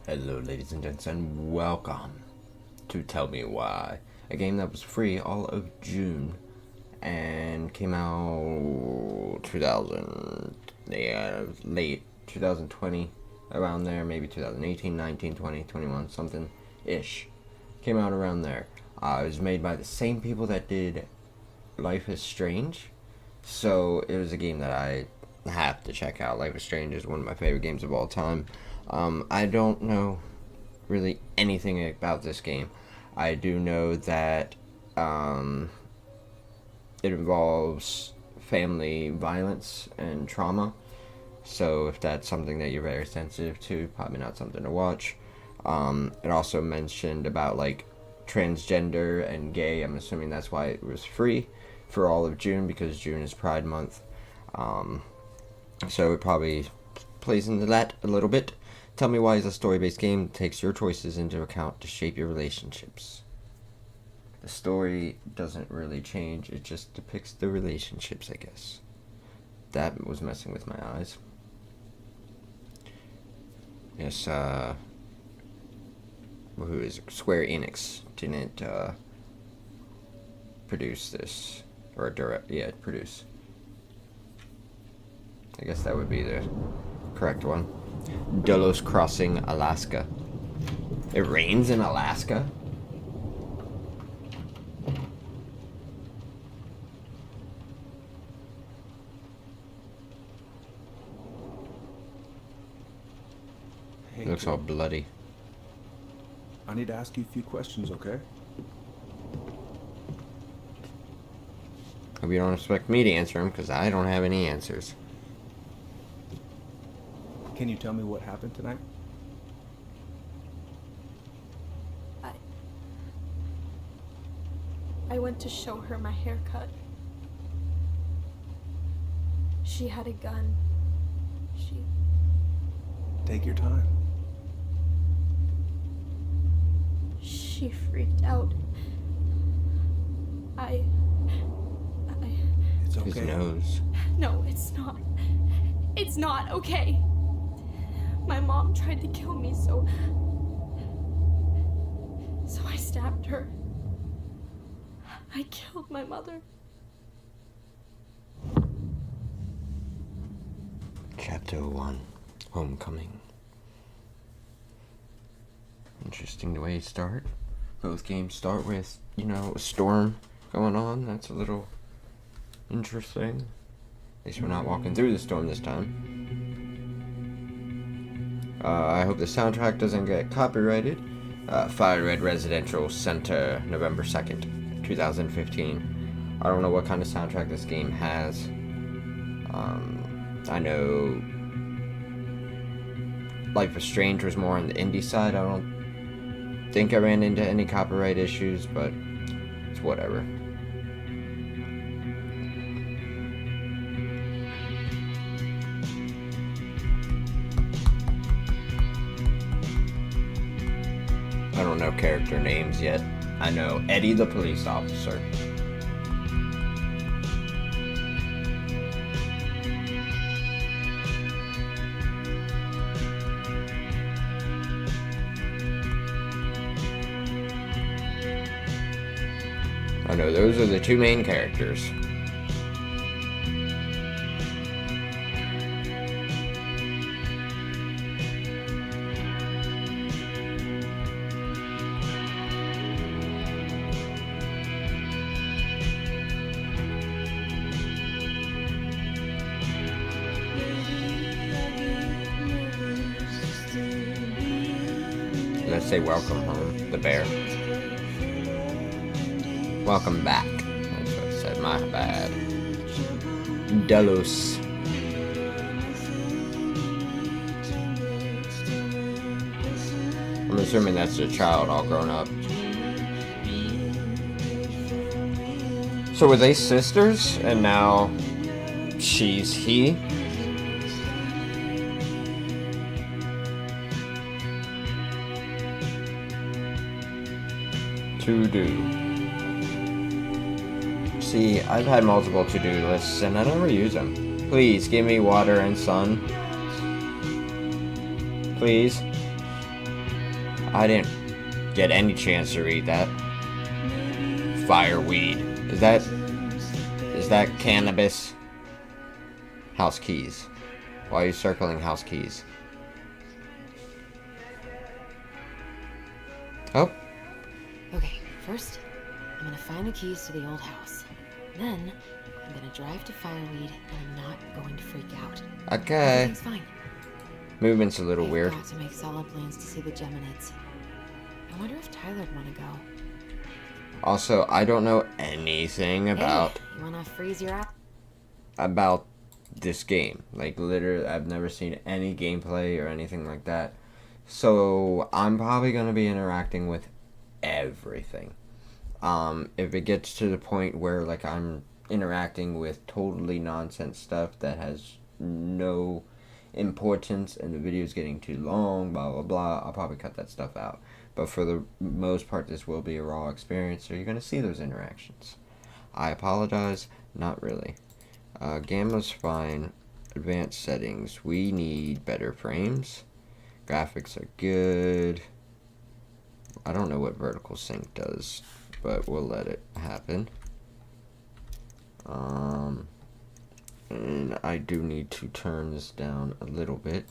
Hello, ladies and gents, and welcome to Tell Me Why, a game that was free all of June and came out 2000, late 2020, around there, maybe 2018, 19, 20, 21, something ish. Came out around there. It was made by the same people that did Life is Strange, so it was a game that I have to check out. Life is Strange is one of my favorite games of all time. I don't know really anything about this game. I do know that it involves family violence and trauma. So if that's something that you're very sensitive to, probably not something to watch. It also mentioned about like transgender and gay. I'm assuming that's why it was free for all of June, because June is Pride Month. So it probably plays into that a little bit. Tell Me Why is a story-based game that takes your choices into account to shape your relationships. The story doesn't really change, it just depicts the relationships, I guess. That was messing with my eyes. Yes, who is it? Square Enix didn't produce this, or produce. I guess that would be the correct one. Delos Crossing, Alaska. It rains in Alaska? Hey, It looks all bloody. I need to ask you a few questions, okay? Hope you don't expect me to answer them, because I don't have any answers. Can you tell me what happened tonight? I went to show her my haircut. She had a gun. Take your time. She freaked out. It's His okay. nose. No, it's not. It's not okay. My mom tried to kill me, so I stabbed her. I killed my mother. Chapter 1, Homecoming. Interesting way to start. Both games start with, a storm going on. That's a little interesting. At least we're not walking through the storm this time. I hope the soundtrack doesn't get copyrighted. Fire Red Residential Center, November 2nd, 2015. I don't know what kind of soundtrack this game has. I know Life is Strange was more on the indie side. I don't think I ran into any copyright issues, but it's whatever. I don't know character names yet. I know Eddie the police officer. I know those are the two main characters. Let's say welcome home, the bear. Welcome back. That's what I said, my bad. Delos. I'm assuming that's a child all grown up. So were they sisters and now she's he? To do. See, I've had multiple to-do lists and I never use them. Please give me water and sun. Please. I didn't get any chance to read that. Fireweed. Is that cannabis? House keys. Why are you circling house keys? Oh. Okay, first, I'm gonna find the keys to the old house. Then, I'm gonna drive to Fireweed, and I'm not going to freak out. Okay. Everything's fine. Movement's a little weird. I've got to make solid plans to see the Geminids. I wonder if Tyler'd want to go. Also, I don't know anything about Hey, you wanna freeze your app? about this game. Like, literally, I've never seen any gameplay or anything like that. So, I'm probably going to be interacting with everything. If it gets to the point where, like, I'm interacting with totally nonsense stuff that has no importance and the video's getting too long, blah, blah, blah, I'll probably cut that stuff out. But for the most part, this will be a raw experience, so you're going to see those interactions. I apologize, not really. Gamma's fine. Advanced settings. We need better frames. Graphics are good. I don't know what vertical sync does, but we'll let it happen. And I do need to turn this down a little bit.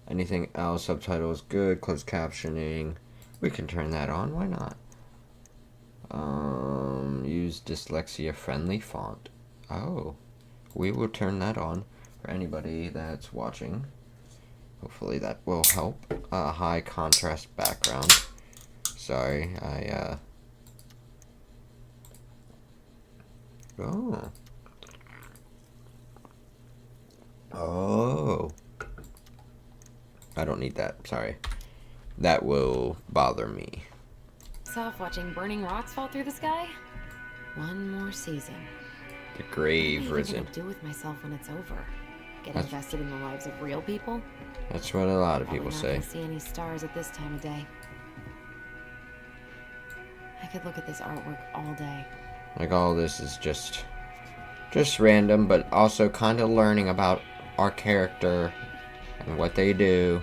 Anything else? Subtitles good. Closed captioning. We can turn that on. Why not? Use dyslexia friendly font. Oh. We will turn that on for anybody that's watching. Hopefully that will help. High contrast background. Sorry, Oh. Oh. I don't need that, sorry. That will bother me. Off watching burning rocks fall through the sky? One more season. The grave What am I risen. gonna do with myself when it's over? Get That's- invested in the lives of real people? That's what a lot of Probably people not say. gonna see any stars at this time of day. I could look at this artwork all day. Like, all this is just random, but also kind of learning about our character and what they do.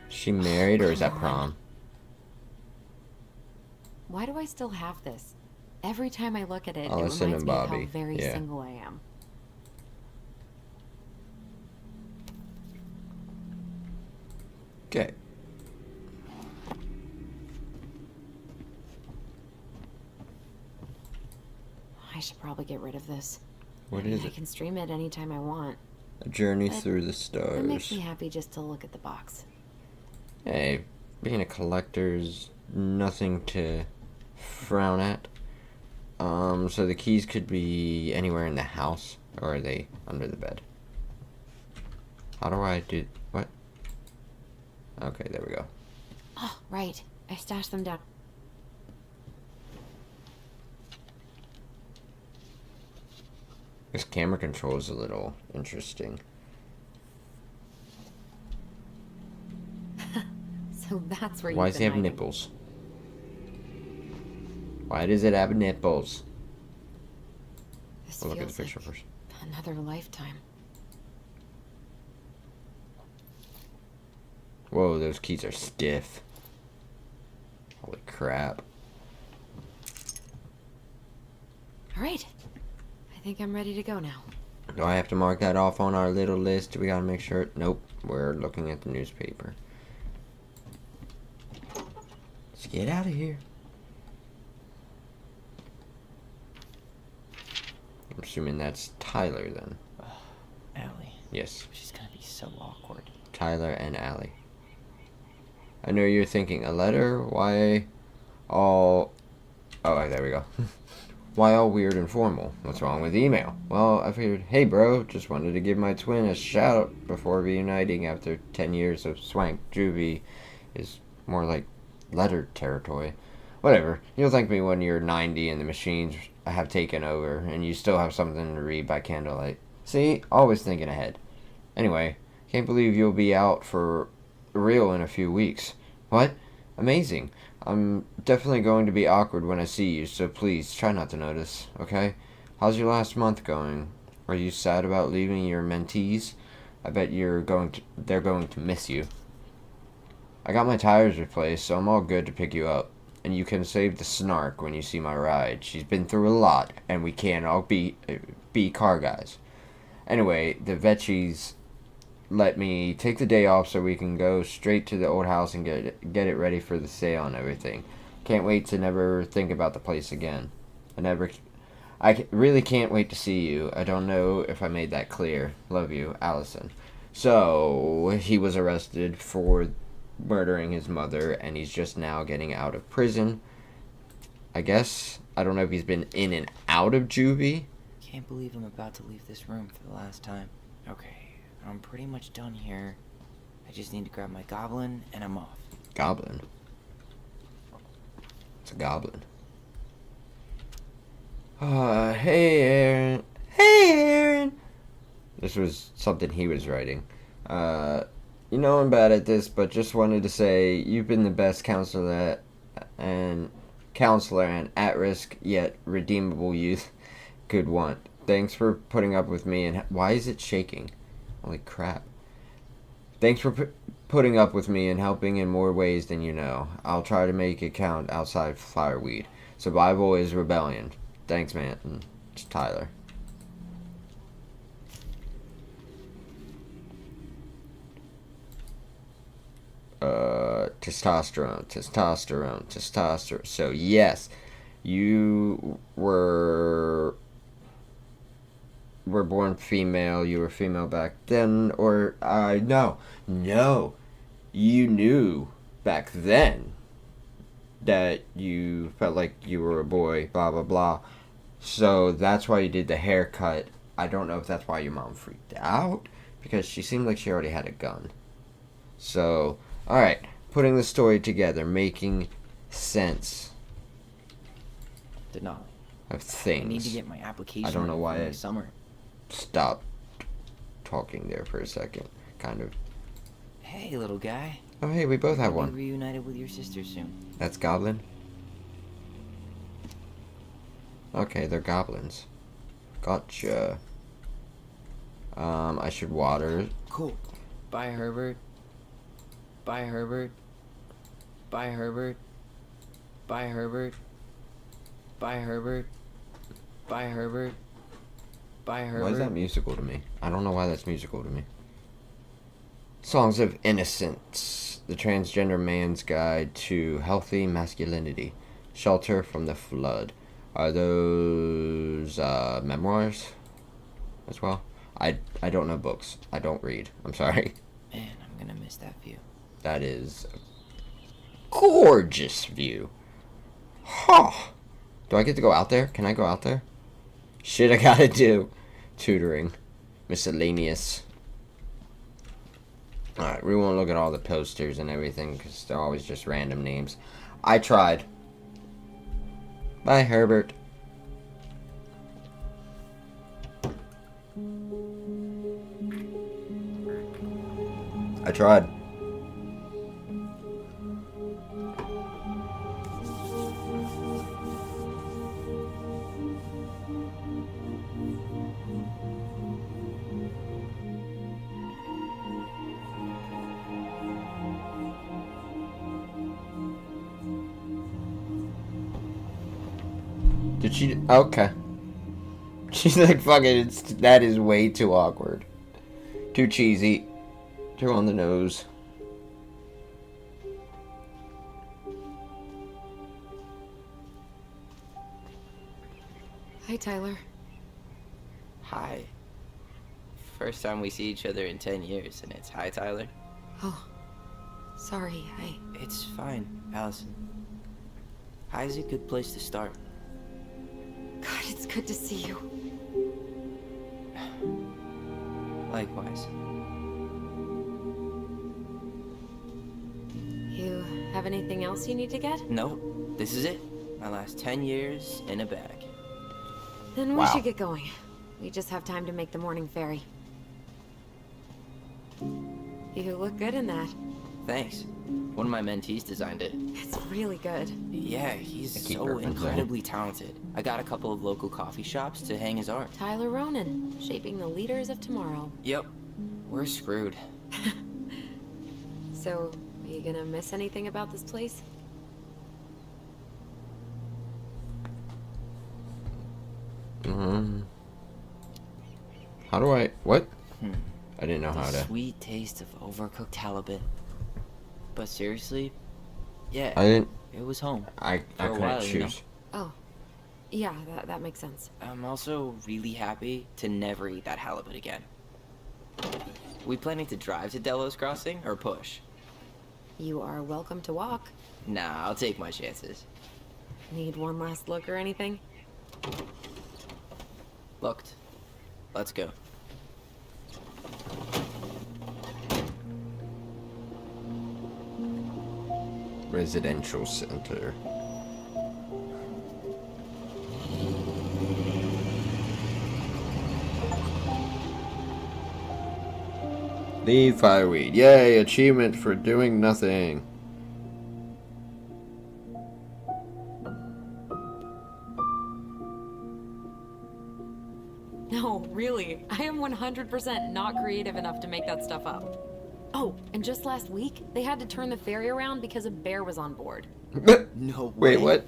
Is she married or is that Come on. prom? Why do I still have this? Every time I look at it, it Allison reminds and me of Bobby, how very yeah. single I am. Okay. I should probably get rid of this. What I mean, is I it? can stream it anytime I want. A journey But through the It makes stars. me happy just to look at the box. Hey, being a collector's nothing to frown at. So the keys could be anywhere in the house, or are they under the bed? How do I do what? Okay, there we go. Oh, right. I stashed them down. This camera control is a little interesting. So that's where Why you've does he have been hiding. nipples? Why does it have nipples? This We'll look at the feels picture like first. another lifetime. Whoa, those keys are stiff. Holy crap. All right. I think I'm ready to go now. Do I have to mark that off on our little list? We gotta make sure. Nope, we're looking at the newspaper. Let's get out of here. I'm assuming that's Tyler then. Allie, Yes, she's gonna be so awkward. Tyler and Allie. I know you're thinking, a letter? Why all... Oh, there we go. Why all weird and formal? What's wrong with email? Well, I figured, hey bro, just wanted to give my twin a shout before reuniting after 10 years of swank. Juvie is more like letter territory. Whatever, you'll thank me when you're 90 and the machines have taken over and you still have something to read by candlelight. See, always thinking ahead. Anyway, can't believe you'll be out for real in a few weeks. What? Amazing. I'm definitely going to be awkward when I see you, so please try not to notice, okay? How's your last month going? Are you sad about leaving your mentees? I bet they're going to miss you. I got my tires replaced, so I'm all good to pick you up. And you can save the snark when you see my ride. She's been through a lot, and we can't all be car guys. Anyway, the Vetchies let me take the day off so we can go straight to the old house and get it ready for the sale and everything. Can't wait to never think about the place again. I really can't wait to see you. I don't know if I made that clear. Love you, Allison. So, he was arrested for murdering his mother, and he's just now getting out of prison. I guess. I don't know if he's been in and out of juvie. Can't believe I'm about to leave this room for the last time. Okay, I'm pretty much done here. I just need to grab my goblin, and I'm off. Goblin? It's a goblin. Hey, Aaron. Hey, Aaron! This was something he was writing. You know I'm bad at this, but just wanted to say you've been the best counselor and at-risk yet redeemable youth could want. Thanks for putting up with me and why is it shaking? Holy crap. Thanks for putting up with me and helping in more ways than you know. I'll try to make it count outside Fireweed. Survival is rebellion. Thanks, man. It's Tyler. Testosterone. So yes, you were born female. You were female back then, or no, you knew back then that you felt like you were a boy. Blah blah blah. So that's why you did the haircut. I don't know if that's why your mom freaked out because she seemed like she already had a gun. So. Alright, putting the story together, making sense Denali. of things. I need to get my application I don't know why for I the summer. stopped talking there for a second, kind of. Hey, little guy. Oh, hey, we both have You'll be one. reunited with your sister soon. That's Goblin? Okay, they're goblins. Gotcha. I should water. Cool. Bye, Herbert. Bye, Herbert. Bye, Herbert. Bye, Herbert. Bye, Herbert. Bye, Herbert. Bye, Herbert. Why is that musical to me? I don't know why that's musical to me. Songs of Innocence. The Transgender Man's Guide to Healthy Masculinity. Shelter from the Flood. Are those memoirs as well? I don't know books. I don't read. I'm sorry. Man, I'm gonna miss that view. That is a gorgeous view. Huh. Do I get to go out there? Can I go out there? Shit I gotta do. Tutoring. Miscellaneous. Alright, we won't look at all the posters and everything because they're always just random names. I tried. Bye, Herbert. I tried. Did she? Okay. She's like, fucking, that is way too awkward. Too cheesy. Too on the nose. Hi, Tyler. Hi. First time we see each other in 10 years, and it's hi, Tyler. Oh, sorry. It's fine, Allison. Hi's a good place to start. God, it's good to see you. Likewise. You have anything else you need to get? Nope, this is it. My last 10 years in a bag. Then we Wow. should get going. We just have time to make the morning ferry. You look good in that. Thanks. One of my mentees designed it. It's really good. Yeah, he's I keep so referencing it. incredibly talented. I got a couple of local coffee shops to hang his art. Tyler Ronan, shaping the leaders of tomorrow. Yep, we're screwed. So, are you gonna miss anything about this place? How do I... What? Hmm. I didn't know how The to... sweet taste of overcooked halibut. But seriously, yeah, I didn't... it was home. I For a couldn't while, you know. choose. Oh. Yeah, that makes sense. I'm also really happy to never eat that halibut again. We planning to drive to Delos Crossing or push? You are welcome to walk. Nah, I'll take my chances. Need one last look or anything? Looked. Let's go. Residential center. Leave fireweed. Yay, achievement for doing nothing. No, really. I am 100% not creative enough to make that stuff up. Oh, and just last week, they had to turn the ferry around because a bear was on board. No way. Wait, what?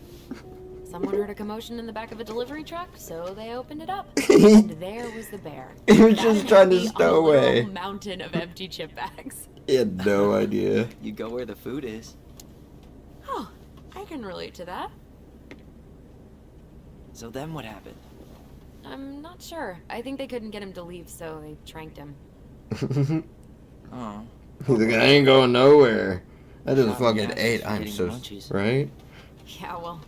Someone heard a commotion in the back of a delivery truck, so they opened it up. And there was the bear. He was That just and trying to heavy stow on a literal away. mountain of empty chip bags. He had no idea. You go where the food is. Oh, I can relate to that. So then what happened? I'm not sure. I think they couldn't get him to leave, so they tranked him. Oh. He's like, I ain't going nowhere. I just Shot fucking me out ate. for I'm getting so... munchies. Right? Yeah, well,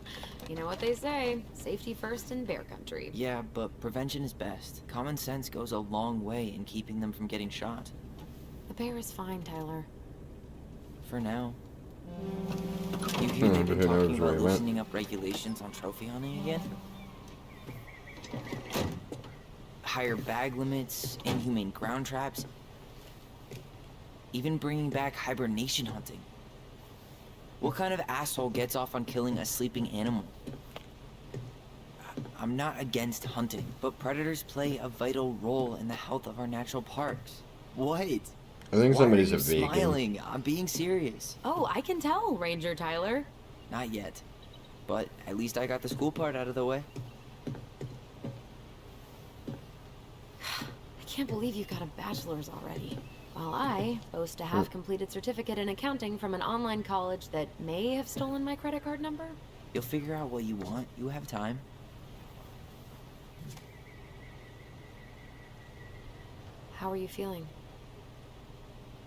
you know what they say. Safety first in bear country. Yeah, but prevention is best. Common sense goes a long way in keeping them from getting shot. The bear is fine, Tyler. For now. You hear they've been who knows talking where about he went. loosening up regulations on trophy hunting again? Higher bag limits, inhumane ground traps, even bringing back hibernation hunting. What kind of asshole gets off on killing a sleeping animal? I'm not against hunting, but predators play a vital role in the health of our natural parks. What? I think Why somebody's are a you vegan. smiling? I'm being serious. Oh, I can tell, Ranger Tyler. Not yet. But at least I got the school part out of the way. I can't believe you got a bachelor's already. While I boast a half-completed certificate in accounting from an online college that may have stolen my credit card number. You'll figure out what you want. You have time. How are you feeling?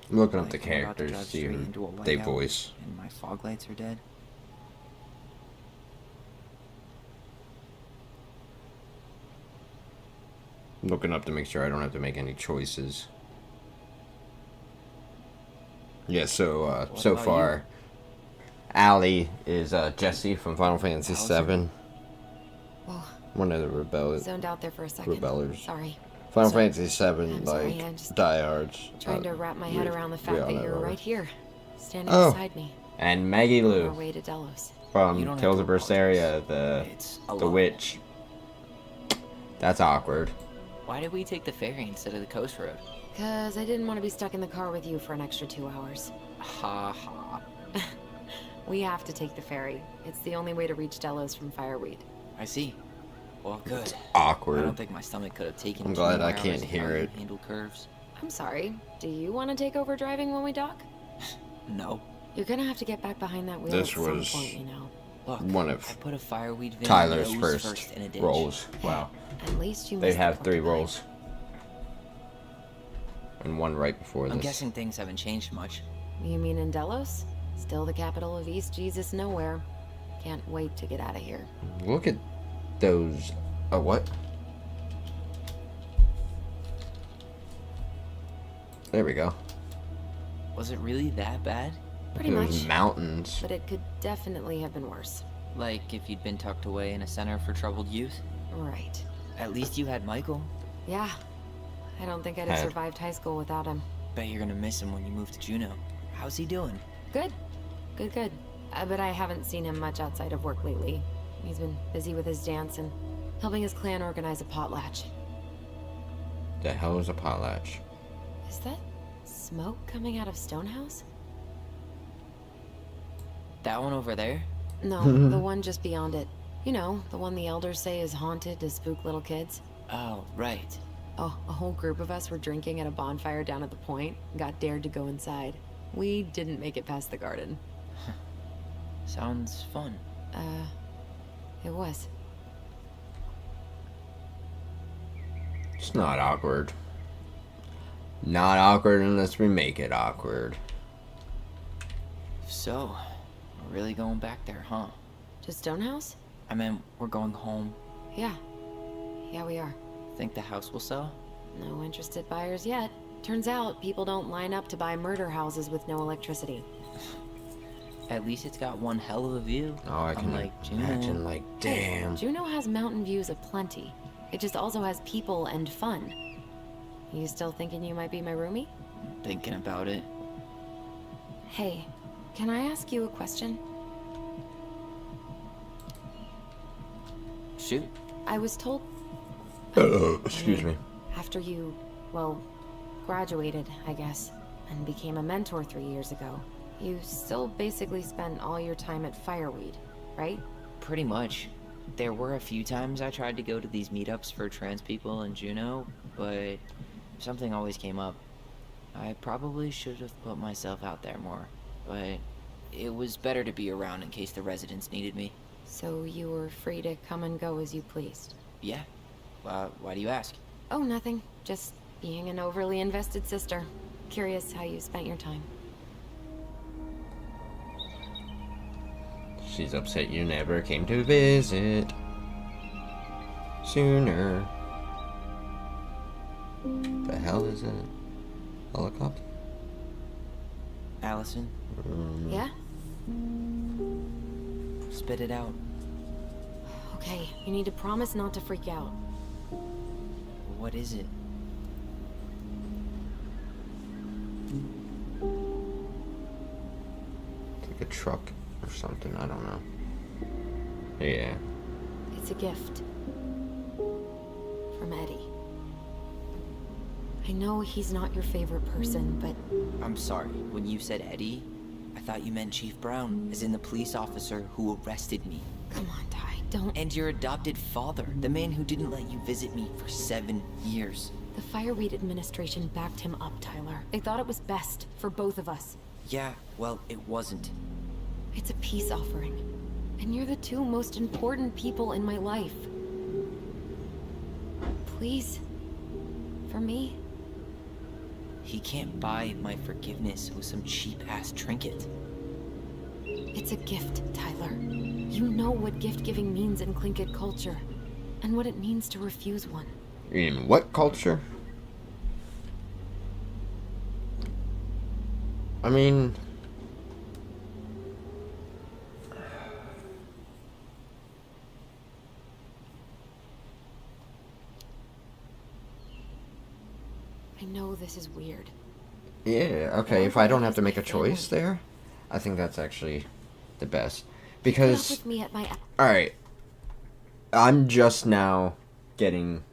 I'm looking up the Like I'm about to characters, drive see straight who into a they whiteout voice. And my fog lights are dead. I'm looking up to make sure I don't have to make any choices. Yeah, so What so about far, Allie is Jesse from Final Fantasy Allison? VII. Whoa, One of the rebellions. zoned out there for a second. Rebellers. Sorry. Final Sorry. Fantasy VII, I'm sorry, like I just- diehards. Trying to wrap my head we- around the we fact all that know you're about right it. here, standing Oh. beside me, And Maggie on our Lou way to Delos. You from don't have Tales to of Berseria, It's the alone. witch. That's awkward. Why did we take the ferry instead of the coast road? Cause I didn't want to be stuck in the car with you for an extra 2 hours. Ha ha. We have to take the ferry. It's the only way to reach Delos from Fireweed. I see. Well, good. Awkward. I don't think my stomach could have taken I'm it glad I anywhere can't else hear without it. Handle curves. I'm sorry. Do you want to take over driving when we dock? No. You're gonna have to get back behind that wheel This at some was- point, you know. Look, One of I put a fireweed van Tyler's nose first in a ditch. roles. Wow. At least you They missed the have 3 porcupine. roles. And one right before I'm this. guessing things haven't changed much. You mean in Delos? Still the capital of East Jesus Nowhere. Can't wait to get out of here. Look at those. Oh, what? There we go. Was it really that bad? Pretty Those much. mountains. But it could definitely have been worse. Like if you'd been tucked away in a center for troubled youth? Right. At least you had Michael. Yeah. I don't think I'd have Had. survived high school without him. Bet you're gonna miss him when you move to Juneau. How's he doing? Good. Good, good. But I haven't seen him much outside of work lately. He's been busy with his dance and helping his clan organize a potlatch. The hell is a potlatch? Is that smoke coming out of Stonehouse? That one over there? No, the one just beyond it. You know, the one the elders say is haunted to spook little kids. Oh, right. Oh, a whole group of us were drinking at a bonfire down at the point and got dared to go inside. We didn't make it past the garden. Sounds fun. It was. It's not awkward. Not awkward unless we make it awkward. So, we're really going back there, huh? To Stonehouse? I mean, we're going home. Yeah. Yeah, we are. Think the house will sell? No interested buyers yet. Turns out people don't line up to buy murder houses with no electricity. At least it's got one hell of a view. Oh, I can Unlike Juneau. imagine, like, damn. Juneau has mountain views aplenty. It just also has people and fun. You still thinking you might be my roomie? Thinking about it. Hey, can I ask you a question? Shoot. I was told Excuse me. after you, well, graduated, I guess, and became a mentor 3 years ago, you still basically spent all your time at Fireweed, right? Pretty much. There were a few times I tried to go to these meetups for trans people in Juneau, but something always came up. I probably should have put myself out there more, but it was better to be around in case the residents needed me. So you were free to come and go as you pleased. Yeah. Why do you ask? Oh, nothing. Just being an overly invested sister. Curious how you spent your time. She's upset you never came to visit sooner. The hell is it? Helicopter? Allison, Yeah? spit it out. Okay, you need to promise not to freak out. What is it? It's like a truck or something, I don't know. Yeah. It's a gift. From Eddie. I know he's not your favorite person, but I'm sorry. When you said Eddie, I thought you meant Chief Brown, as in the police officer who arrested me. come on, Ty, don't. And your adopted father, the man who didn't let you visit me for 7 years. The Fireweed administration backed him up, Tyler. They thought it was best for both of us. Yeah, well, it wasn't. It's a peace offering. And you're the two most important people in my life. Please. For me. He can't buy my forgiveness with some cheap-ass trinket. It's a gift, Tyler. You know what gift-giving means in Tlingit culture. And what it means to refuse one. In what culture? I mean... I know this is weird. Yeah, okay, if I don't have to make a choice there, I think that's actually the best. Put up Because, with me at my... alright, I'm just now getting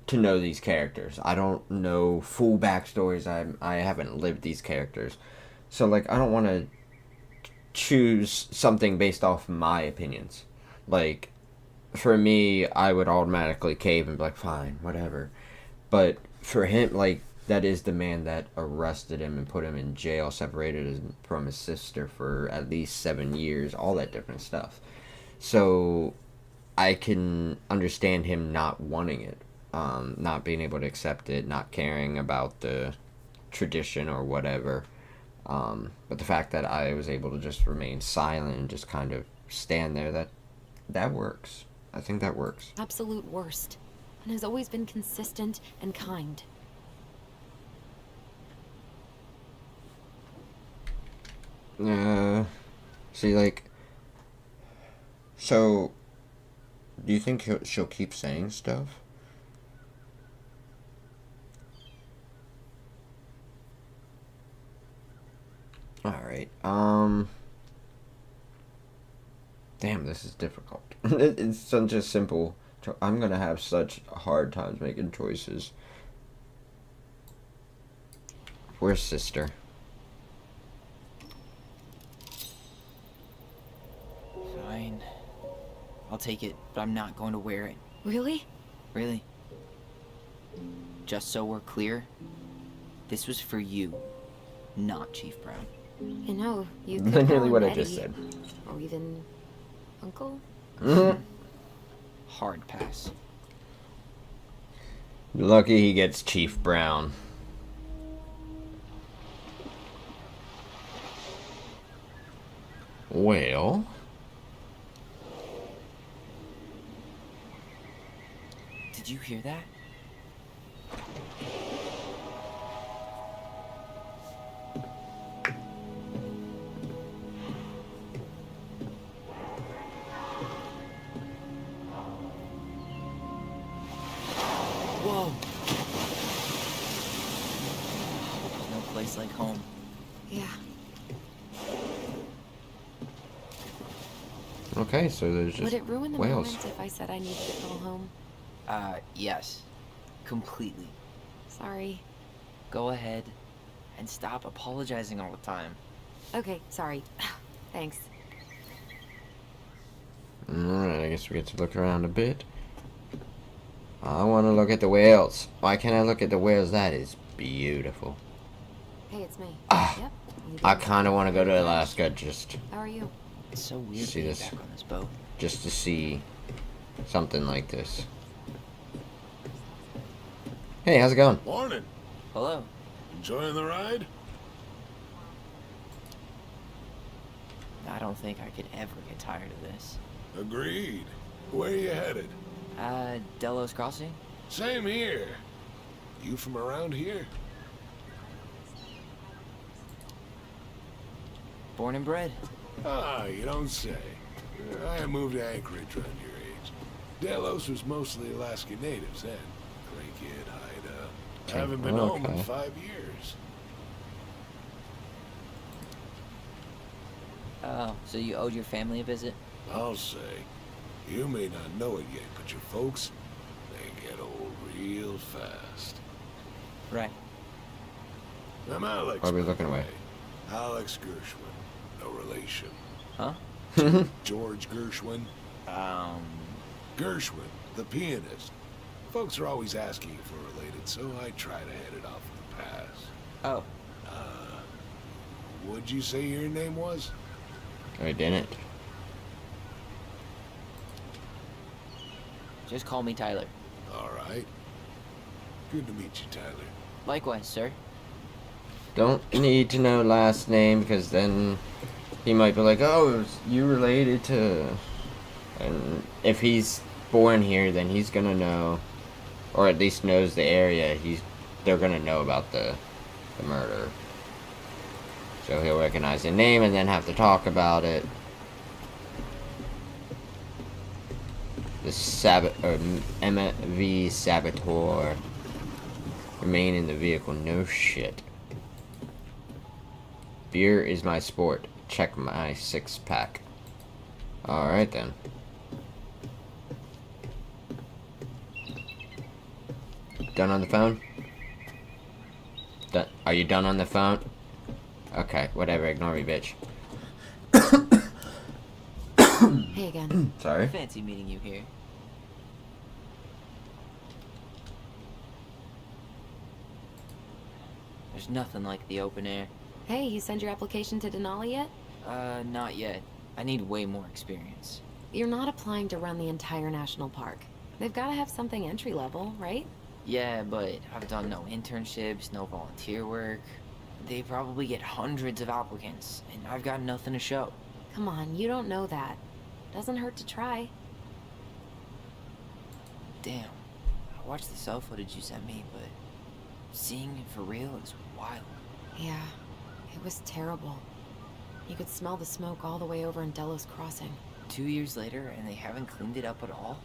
to know these characters. I don't know full backstories. I haven't lived these characters. So, like, I don't want to choose something based off my opinions. Like, for me, I would automatically cave and be like, fine, whatever. But for him, like, that is the man that arrested him and put him in jail, separated him from his sister for at least 7 years, all that different stuff. So I can understand him not wanting it, not being able to accept it, not caring about the tradition or whatever. But the fact that I was able to just remain silent and just kind of stand there, that works. I think that works. absolute worst. And has always been consistent and kind. See, like, so, do you think she'll keep saying stuff? Alright, Damn, this is difficult. It's such a simple. I'm gonna have such hard times making choices. Where's sister? Fine. I'll take it, but I'm not going to wear it. Really? Really. Just so we're clear, this was for you, not Chief Brown. You know, you could Literally call him what I Eddie, just said. or even Uncle. Hard pass. Lucky he gets Chief Brown. Well, Did you hear that? Whoa! There's no place like home. Yeah. okay, so there's just Would it ruin the whales. moment if I said I needed to call home? Yes. Completely. Sorry. Go ahead and stop apologizing all the time. Okay, sorry. Thanks. Alright, I guess we get to look around a bit. I want to look at the whales. Why can't I look at the whales? That is beautiful. Hey, it's me. Ah, Yep. you I did. kind of want to go to Alaska just How are you? It's so weird See being this? back on this boat. to see something like this. Hey, how's it going? Morning. Hello. Enjoying the ride? I don't think I could ever get tired of this. Agreed. Where you headed? Delos Crossing? Same here. You from around here? Born and bred. Ah, you don't say. I moved to Anchorage around your age. Delos was mostly Alaska natives then. Cranky-head hideout. Okay, Haven't been home in okay. 5 years. Oh, so you owed your family a visit? I'll say. You may not know it yet, but your folks, they get old real fast. Right. I'm Alex. Why are we by looking the away? way. Alex Gershwin. No relation. Huh? George Gershwin. Um, Gershwin, the pianist. Folks are always asking if we're related, so I try to head it off with a pass. oh, What'd you say your name was? I didn't. just call me Tyler. All right. Good to meet you, Tyler. Likewise, sir. Don't need to know last name because then he might be like, "Oh, you related to?" And if he's born here, then he's gonna know, or at least knows the area. They're gonna know about the murder. So he'll recognize the name and then have to talk about it. The Emma V. Saboteur. Remain in the vehicle. No shit. Beer is my sport. Check my 6-pack. Alright then. Done on the phone? Are you done on the phone? Okay, whatever. Ignore me, bitch. Hey again. Sorry. Fancy meeting you here. There's nothing like the open air. Hey, you send your application to Denali yet? Not yet. I need way more experience. You're not applying to run the entire national park. They've got to have something entry level, right? Yeah, but I've done no internships, no volunteer work. They probably get hundreds of applicants, and I've got nothing to show. Come on, you don't know that. Doesn't hurt to try. Damn. I watched the cell footage you sent me, but seeing it for real is wild. Yeah, it was terrible. You could smell the smoke all the way over in Delos Crossing. 2 years later, and they haven't cleaned it up at all?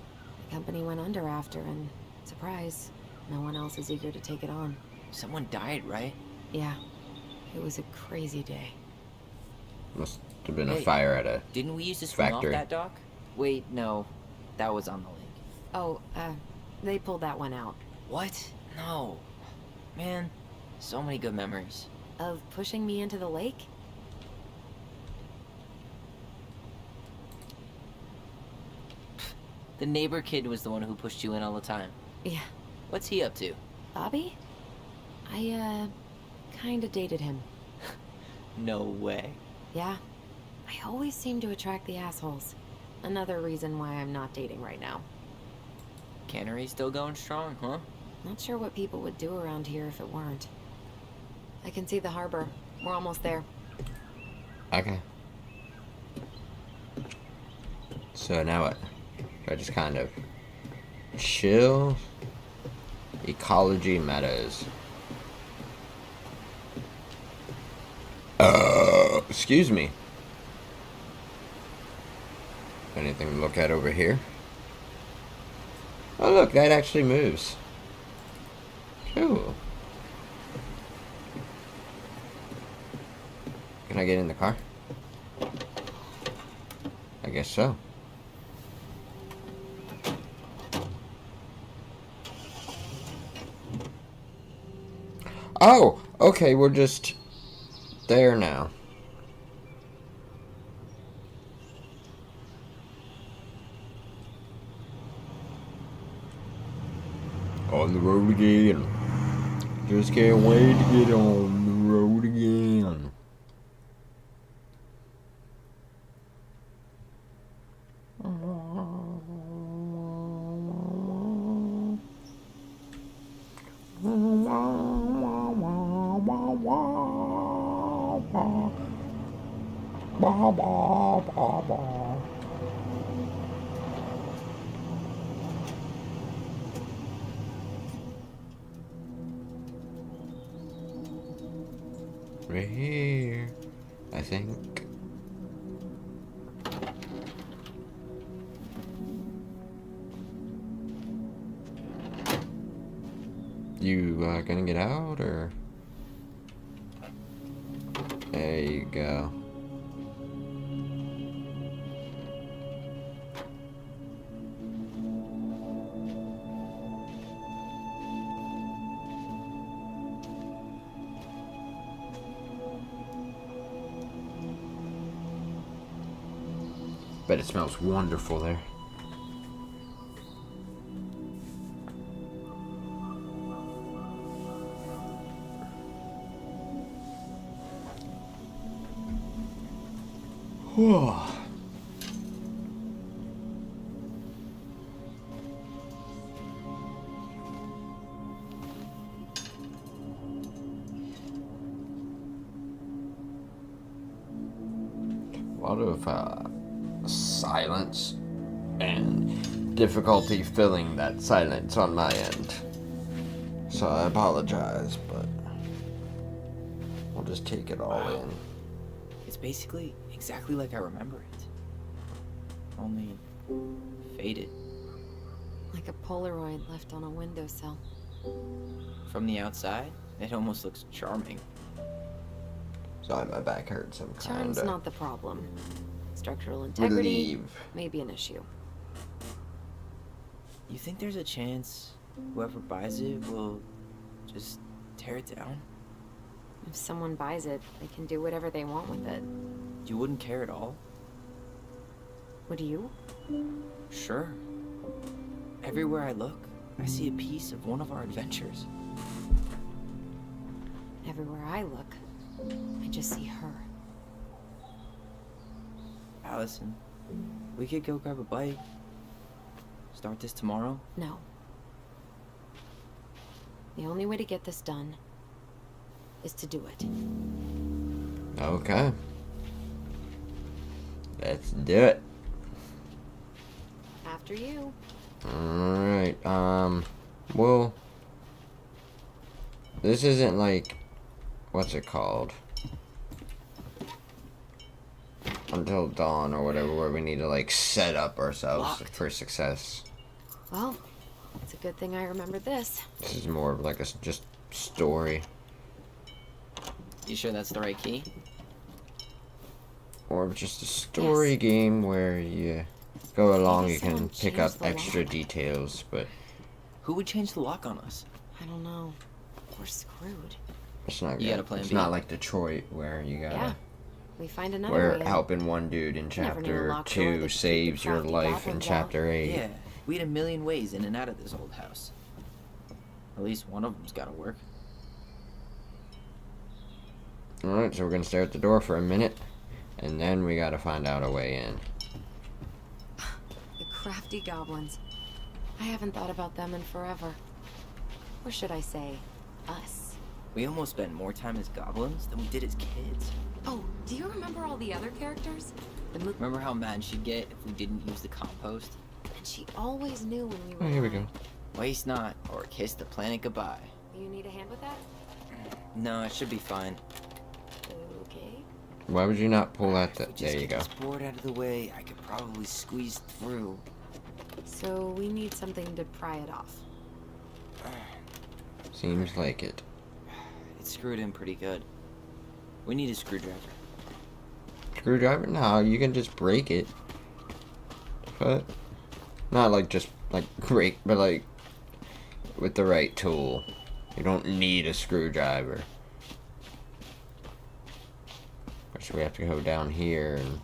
The company went under after, and surprise, no one else is eager to take it on. Someone died, right? Yeah, it was a crazy day. Must There's been a Hey, fire at a. Didn't we used to swing Factory. off that dock? Wait, no. That was on the lake. Oh, they pulled that one out. What? No. Man, so many good memories. Of pushing me into the lake? The neighbor kid was the one who pushed you in all the time. Yeah. What's he up to? Bobby? I, kinda dated him. No way. Yeah. I always seem to attract the assholes. Another reason why I'm not dating right now. Cannery still going strong, huh? Not sure what people would do around here if it weren't. I can see the harbor. We're almost there. Okay. So now what? Do I just kind of chill? Ecology matters. Excuse me. Anything to look at over here? Oh look, that actually moves. Cool. Can I get in the car? I guess so. Oh, okay, we're just there now. On the road again. Just can't wait to get on the road again. Right here, I think. You gonna get out, or? There you go. Bet it smells wonderful there. Whew. A lot of silence and difficulty filling that silence on my end. So I apologize, but we'll just take it all in. It's basically exactly like I remember it. Only faded. Like a Polaroid left on a windowsill. From the outside, it almost looks charming. Sorry, my back hurts. I'm Charm's kinda not the problem. Structural integrity relieved. may be an issue. You think there's a chance whoever buys it will just tear it down? If someone buys it, they can do whatever they want with it. You wouldn't care at all? Would you? Sure. Everywhere I look, I see a piece of one of our adventures. Everywhere I look, I just see her. Allison, we could go grab a bite. Start this tomorrow? No. The only way to get this done is to do it. Okay. Let's do it. After you. Alright, well, this isn't like, what's it called? Until dawn or whatever, where we need to like set up ourselves for success. Well, it's a good thing I remembered this. This is more of like a just story. You sure that's the right key? more of just a story game where you go along, Maybe you can someone pick up changed the extra lock. details, but Who would change the lock on us? I don't know. We're screwed. it's not You good. got a plan It's B? not like Detroit where you gotta Yeah. We find another where way in. helping one dude in Never knew a chapter locked door that 2 could keep saves the your crafty life in goblins chapter 8. Yeah, we had a million ways in and out of this old house. At least one of them's gotta work. Alright, so we're gonna stare at the door for a minute, and then we gotta find out a way in. The crafty goblins. I haven't thought about them in forever. Or should I say, us. We almost spent more time as goblins than we did as kids. Oh, do you remember all the other characters? Remember how mad she'd get if we didn't use the compost? And she always knew when we were Oh, here we lying. go. Waste not, or kiss the planet goodbye. You need a hand with that? No, it should be fine. Okay. Why would you not pull that? If we There just you get go. this board out of the way, I could probably squeeze through. So we need something to pry it off. Seems like it. It's screwed in pretty good. We need a screwdriver. Screwdriver? No, you can just break it. But not like just like break, but like with the right tool. You don't need a screwdriver. So we have to go down here and.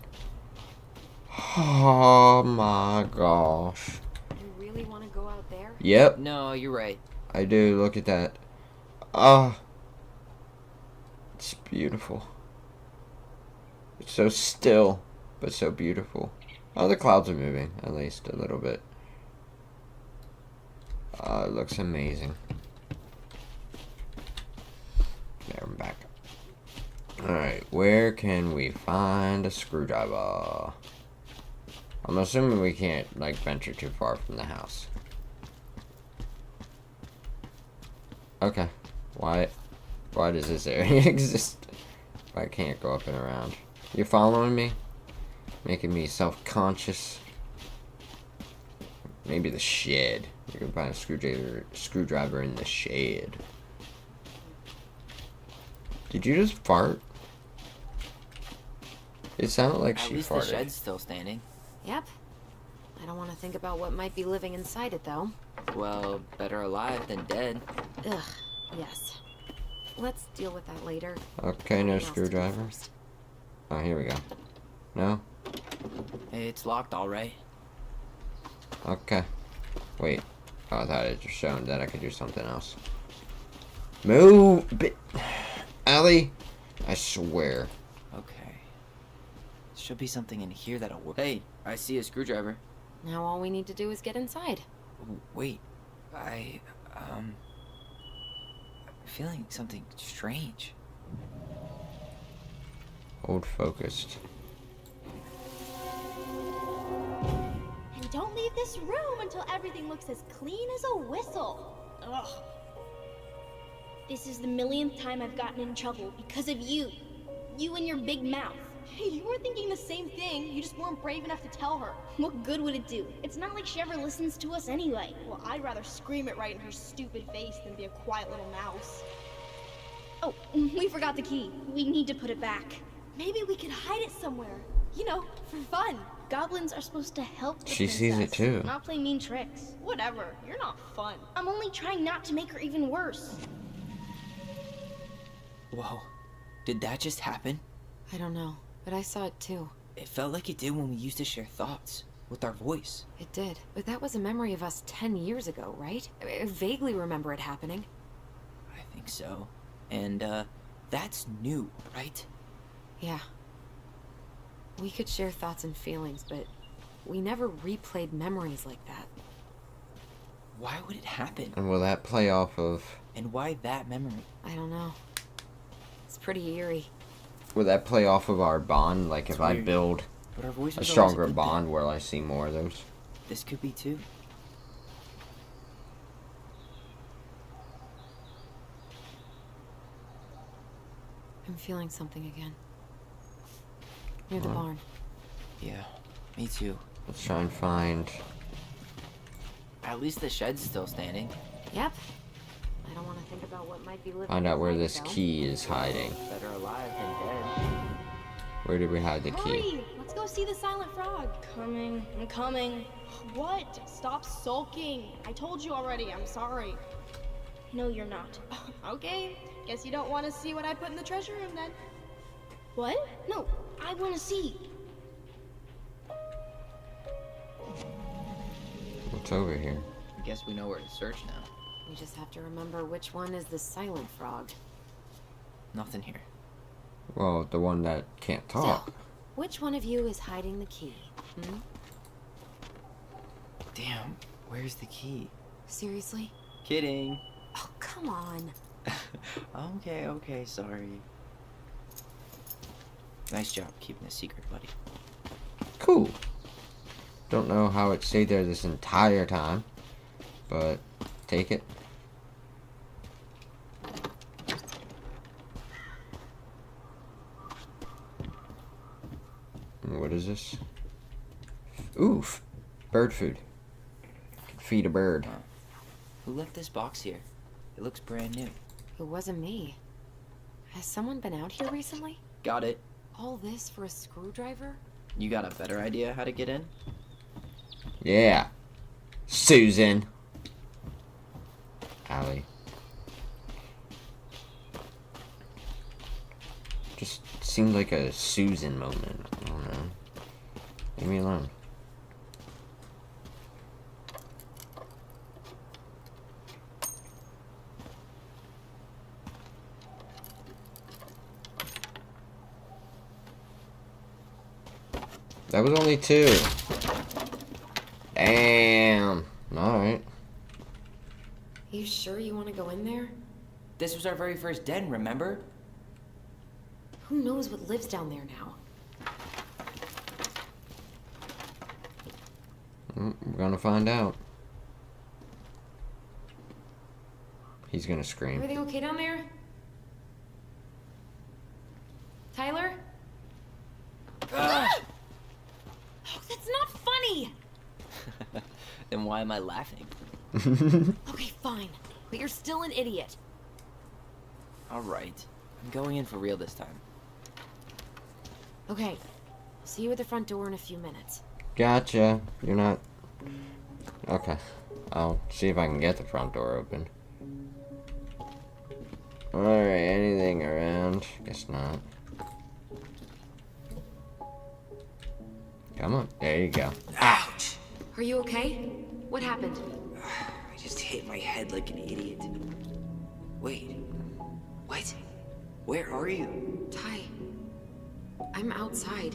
Oh my gosh. You really want to go out there? Yep, No, you're right. I do. Look at that. Ah. It's beautiful. It's so still, but so beautiful. Oh, the clouds are moving, at least a little bit. It looks amazing. There, I'm back. Alright, where can we find a screwdriver? I'm assuming we can't, like, venture too far from the house. Okay. Why does this area exist? I can't go up and around. You're following me? Making me self-conscious? Maybe the shed. You can find a screwdriver in the shed. Did you just fart? It sounded like At she least farted. the shed's still standing. Yep. I don't want to think about what might be living inside it, though. Well, better alive than dead. Ugh, yes. Let's deal with that later. Okay, no Something else to do screwdriver. first. Oh, here we go. No? It's locked, all right. Okay. Wait. Oh, I thought it just showed that I could do something else. Move! Allie! I swear. Okay. Should be something in here that'll work. Hey, I see a screwdriver. Now all we need to do is get inside. Wait, I'm feeling something strange. Hold focused. And don't leave this room until everything looks as clean as a whistle. Ugh. This is the millionth time I've gotten in trouble because of you. You and your big mouth. Hey, you were thinking the same thing. You just weren't brave enough to tell her. What good would it do? It's not like she ever listens to us anyway. Well, I'd rather scream it right in her stupid face than be a quiet little mouse. Oh, we forgot the key. We need to put it back. Maybe we could hide it somewhere. You know, for fun. Goblins are supposed to help the She sees it princess, too. not play mean tricks. Whatever. You're not fun. I'm only trying not to make her even worse. Whoa, did that just happen? I don't know, but I saw it too. It felt like it did when we used to share thoughts with our voice. It did. But that was a memory of us 10 years ago, right? I vaguely remember it happening. I think so. And, that's new, right? Yeah. We could share thoughts and feelings, but we never replayed memories like that. Why would it happen? And will that play off of... And why that memory? I don't know. It's pretty eerie. Will that play off of our bond? Like, if I weird. build But our voice a was always stronger good bond, then. will I see more of those? This could be too. I'm feeling something again. Near the Huh? barn. Yeah, me too. Let's try and find... At least the shed's still standing. Yep. I don't want to think about what might be living Find out where inside, this though. key is hiding. Better alive than dead. Where did we hide the key? Hurry! Let's go see the silent frog. Coming. I'm coming. What? Stop sulking. I told you already. I'm sorry. No, you're not. Okay. Guess you don't want to see what I put in the treasure room then. What? No, I want to see. What's over here? I guess we know where to search now. We just have to remember which one is the silent frog. Nothing here. Well, the one that can't talk. So, which one of you is hiding the key? Damn, where's the key? Seriously? Kidding. Oh, come on. Okay, sorry. Nice job keeping a secret, buddy. Cool. Don't know how it stayed there this entire time, but take it. What is this? Oof. Bird food. Can feed a bird. Who left this box here? It looks brand new. It wasn't me. Has someone been out here recently? Got it. All this for a screwdriver? You got a better idea how to get in? Yeah. Susan. Allie. Just seemed like a Susan moment. I don't know. Leave me alone. That was only 2. Damn. Alright. You sure you want to go in there? This was our very first den, remember? Who knows what lives down there now? We're gonna find out. He's gonna scream. Everything okay down there? Tyler? Oh, that's not funny! Then why am I laughing? Okay, fine. But you're still an idiot. Alright. I'm going in for real this time. Okay. See you at the front door in a few minutes. Gotcha. You're not... Okay. I'll see if I can get the front door open. Alright, anything around? Guess not. Come on. There you go. Ouch! Are you okay? What happened? I just hit my head like an idiot. Wait. What? Where are you? Ty. I'm outside.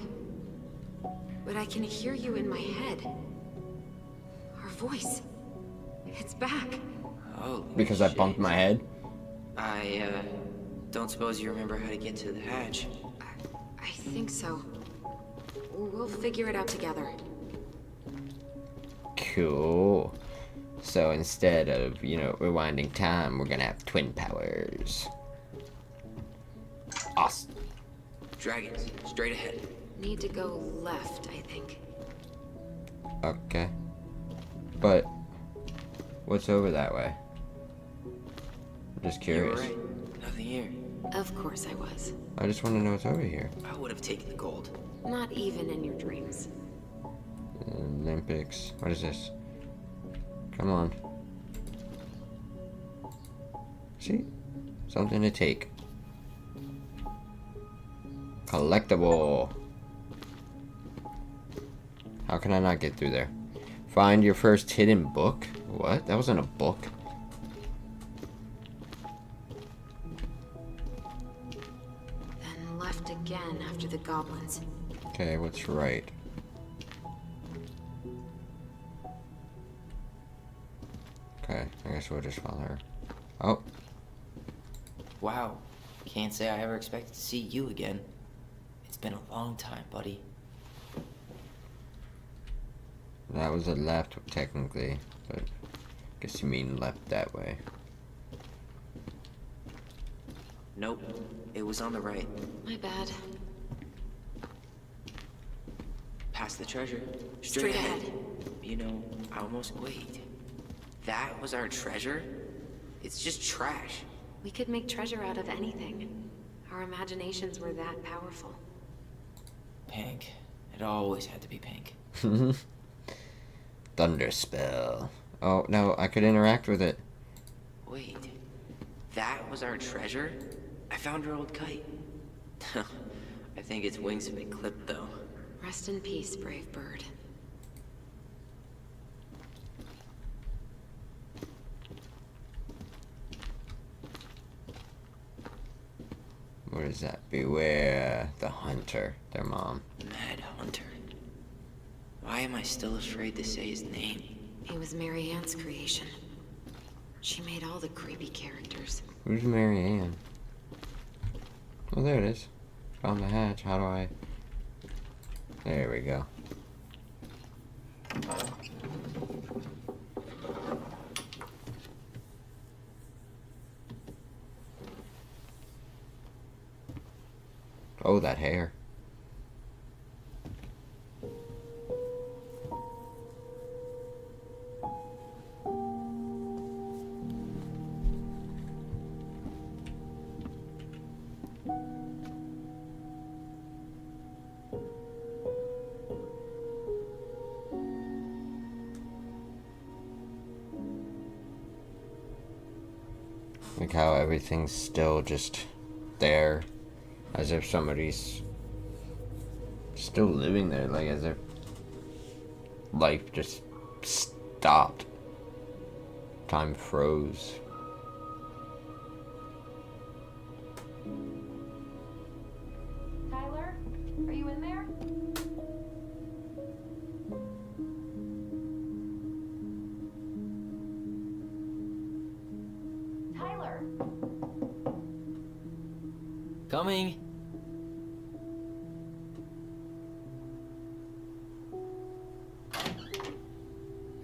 But I can hear you in my head. Our voice. It's back. Oh. Because I bumped my head? I, don't suppose you remember how to get to the hatch. I think so. We'll figure it out together. Cool. So instead of, rewinding time, we're gonna have twin powers. Awesome. Dragons, straight ahead. Need to go left, I think. Okay. But, what's over that way? I'm just You were curious. right. Nothing here. Of course I was. I just want to know what's over here. I would have taken the gold. Not even in your dreams. Olympics. What is this? Come on. See? Something to take. Collectible. How can I not get through there? Find your first hidden book? What? That wasn't a book. Then left again after the goblins. Okay, what's right? Okay, I guess we'll just follow her. Oh, Wow. Can't say I ever expected to see you again. It's been a long time, buddy. that was a left, technically. But guess you mean left that way. Nope. It was on the right. My bad. Past the treasure. Straight ahead. You know, I almost wait. That was our treasure? It's just trash. We could make treasure out of anything. Our imaginations were that powerful. Pink. It always had to be pink. Thunderspell. Oh, no, I could interact with it. Wait, that was our treasure? I found our old kite. I think its wings have been clipped, though. Rest in peace, brave bird. What is that? Beware the hunter, their mom. Mad Hunter. Why am I still afraid to say his name? He was Mary Ann's creation. She made all the creepy characters. Who's Mary Ann? Oh, there it is. Found the hatch. How do I... There we go. Oh, that hair. Like how everything's still just there, as if somebody's still living there, like as if life just stopped. Time froze. Tyler, are you in there? Tyler! Coming!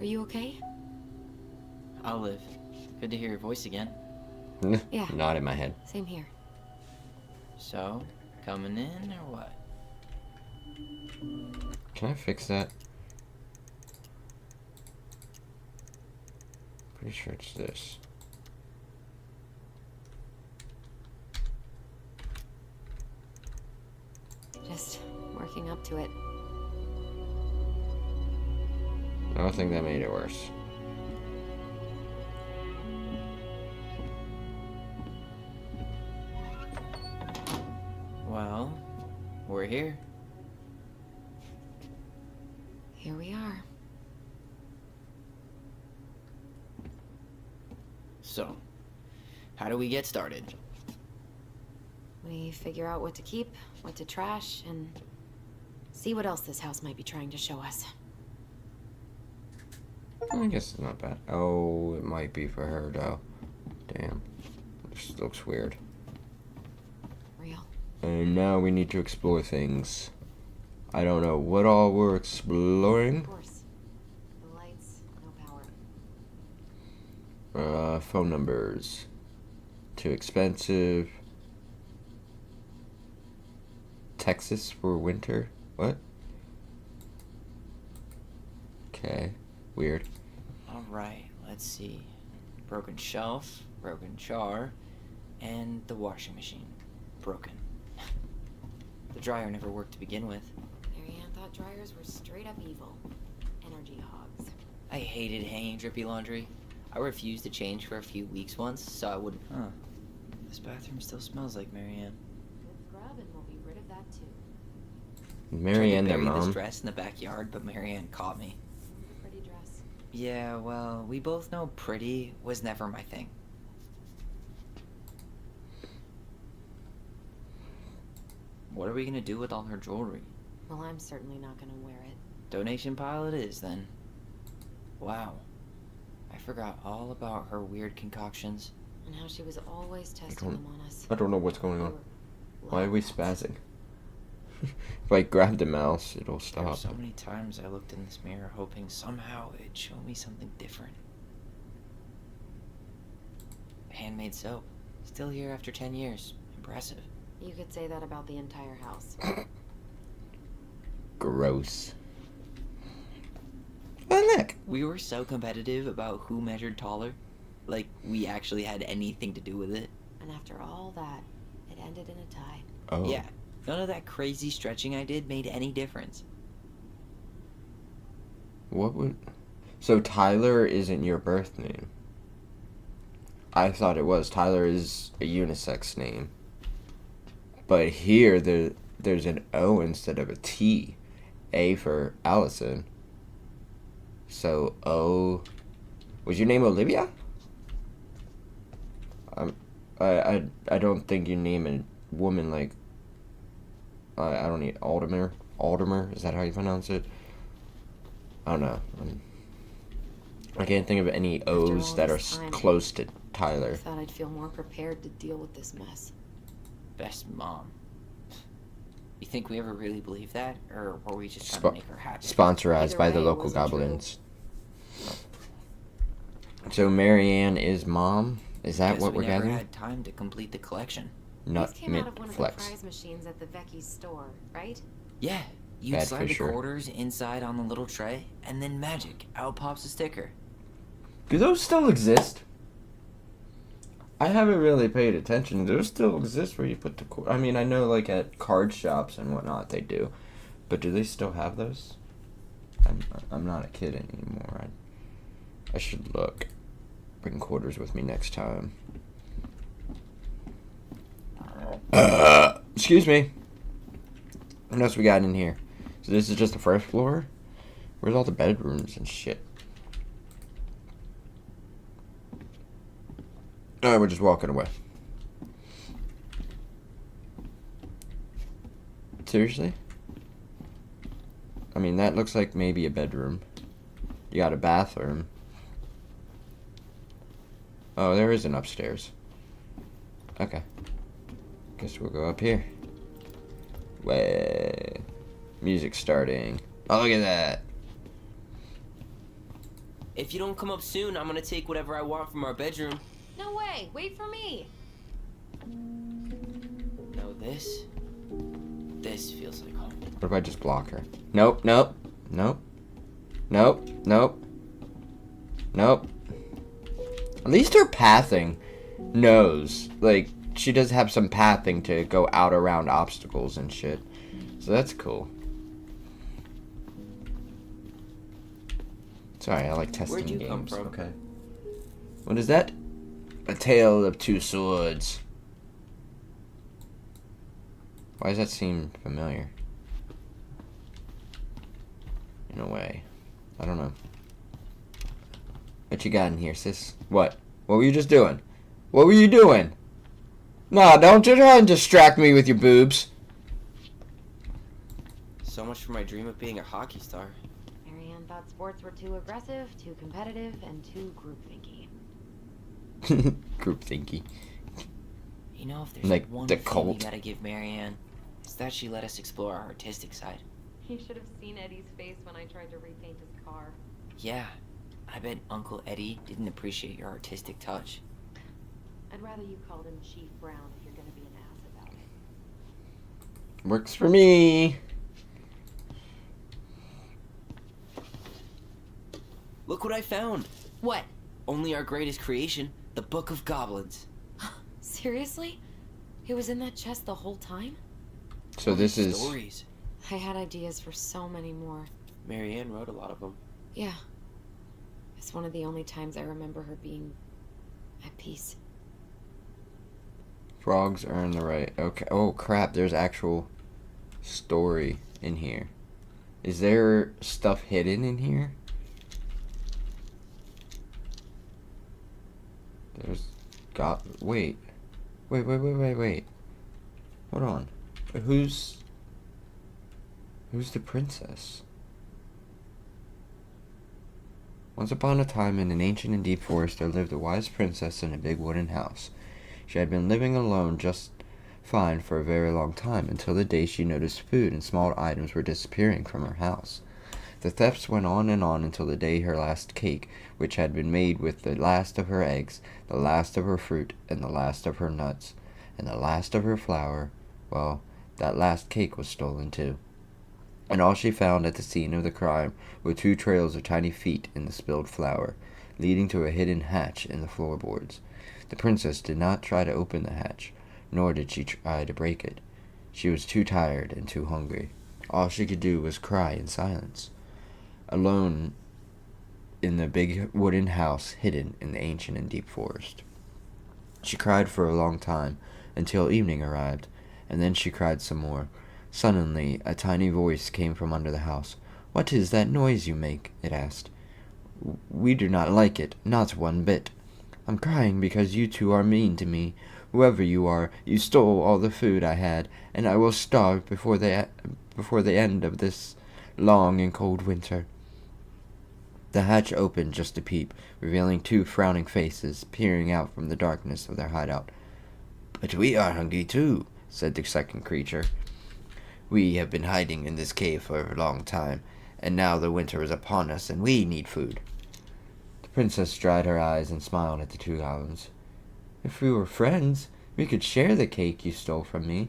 Are you okay? I'll live. Good to hear your voice again. Yeah. Not in my head. Same here. So, coming in or what? Can I fix that? Pretty sure it's this. Just working up to it. I don't think that made it worse. Well, we're here. Here we are. So, how do we get started? We figure out what to keep, what to trash, and see what else this house might be trying to show us. I guess it's not bad. Oh, it might be for her though. Damn. This looks weird. Real. And now we need to explore things. I don't know what all we're exploring. Of course. No lights, no power. Phone numbers. Too expensive. Texas for winter? What? Okay. Weird. Alright, let's see. Broken shelf, broken jar, and the washing machine. Broken. The dryer never worked to begin with. Mary Ann thought dryers were straight up evil. Energy hogs. I hated hanging drippy laundry. I refused to change for a few weeks once, so I wouldn't. This bathroom still smells like Mary Ann. Good scrub and we'll be rid of that too. Mary Ann, Tried their to bury this mom. dress in the backyard, but Mary Ann caught me. Pretty dress. Yeah, well, we both know pretty was never my thing. What are we gonna do with all her jewelry? Well, I'm certainly not gonna wear it. Donation pile it is, then. Wow. I forgot all about her weird concoctions. And how she was always testing don't- them on us. I don't know what's going on. They were Why are we lab rats. spazzing? If I grab the mouse, it'll There were stop. so many times I looked in this mirror hoping somehow it'd show me something different. Handmade soap. Still here after 10 years. Impressive. You could say that about the entire house. Gross. Oh, look. We were so competitive about who measured taller. Like, we actually had anything to do with it. And after all that, it ended in a tie. Oh. Yeah, None of that crazy stretching I did made any difference. What would... So Tyler isn't your birth name? I thought it was. Tyler is a unisex name. But here, there's an O instead of a T. A for Allison. So, O... Was your name Olivia? I don't think you name a woman like... I don't need Aldermer. Aldermer? Is that how you pronounce it? I don't know. I can't think of any O's that are close to Tyler. I thought I'd feel more prepared to deal with this mess. Best mom. You think we ever really believed that? Or were we just trying to make her happy? Sponsorized Either by way, the it local wasn't goblins. So Marianne is mom? Is that Guess what we we're never gathering? had time to complete the collection. Not These came out of one of the flex. prize machines at the Vecchi's store, right? Yeah, you Bad slide for the sure. quarters inside on the little tray, and then magic, out pops a sticker. Do those still exist? I haven't really paid attention. Do those still exist where you put the... I mean, I know like at card shops and whatnot they do. But do they still have those? I'm not a kid anymore. I should look. Bring quarters with me next time. Excuse me. What else we got in here? So this is just the first floor? Where's all the bedrooms and shit? Alright, we're just walking away. Seriously? I mean, that looks like maybe a bedroom. You got a bathroom. Oh, there is an upstairs. Okay. Guess we'll go up here. Way. Music starting. Oh, look at that. If you don't come up soon, I'm gonna take whatever I want from our bedroom. No way! Wait for me! No, this feels like home. What if I just block her? Nope, nope, nope, nope, nope, nope. At least her pathing knows. Like, she does have some pathing to go out around obstacles and shit. So that's cool. Sorry, I like testing Where'd you games. come from? Okay. What is that? A Tale of Two Swords. Why does that seem familiar? In a way. I don't know. What you got in here, sis? What? What were you just doing? What were you doing? Nah, don't you try and distract me with your boobs. So much for my dream of being a hockey star. Marianne thought sports were too aggressive, too competitive, and too groupthinky. Group thinky. You know, if there's Like one the thing cult. you gotta give Marianne, it's that she let us explore our artistic side. You should have seen Eddie's face when I tried to repaint his car. Yeah, I bet Uncle Eddie didn't appreciate your artistic touch. I'd rather you called him Chief Brown if you're gonna be an ass about it. Works for me. Look what I found! What? Only our greatest creation, the Book of Goblins. Seriously? It was in that chest the whole time? So this is... Stories. I had ideas for so many more. Marianne wrote a lot of them. Yeah. It's one of the only times I remember her being at peace. Frogs earn the right. Okay. Oh, crap. There's actual story in here. Is there stuff hidden in here? There's... Wait. Wait. Hold on. Who's the princess? Once upon a time in an ancient and deep forest there lived a wise princess in a big wooden house. She had been living alone just fine for a very long time until the day she noticed food and small items were disappearing from her house. The thefts went on and on until the day her last cake, which had been made with the last of her eggs, the last of her fruit, and the last of her nuts, and the last of her flour, well, that last cake was stolen too. And all she found at the scene of the crime were 2 trails of tiny feet in the spilled flour, leading to a hidden hatch in the floorboards. The princess did not try to open the hatch, nor did she try to break it. She was too tired and too hungry. All she could do was cry in silence, alone in the big wooden house hidden in the ancient and deep forest. She cried for a long time, until evening arrived, and then she cried some more. Suddenly, a tiny voice came from under the house. "What is that noise you make?" it asked. "We do not like it, not one bit. I'm crying because you two are mean to me. Whoever you are, you stole all the food I had, and I will starve before the end of this long and cold winter." The hatch opened just a peep, revealing two frowning faces peering out from the darkness of their hideout. "But we are hungry too," said the second creature. "We have been hiding in this cave for a long time, and now the winter is upon us and we need food." The princess dried her eyes and smiled at the two goblins. "If we were friends, we could share the cake you stole from me."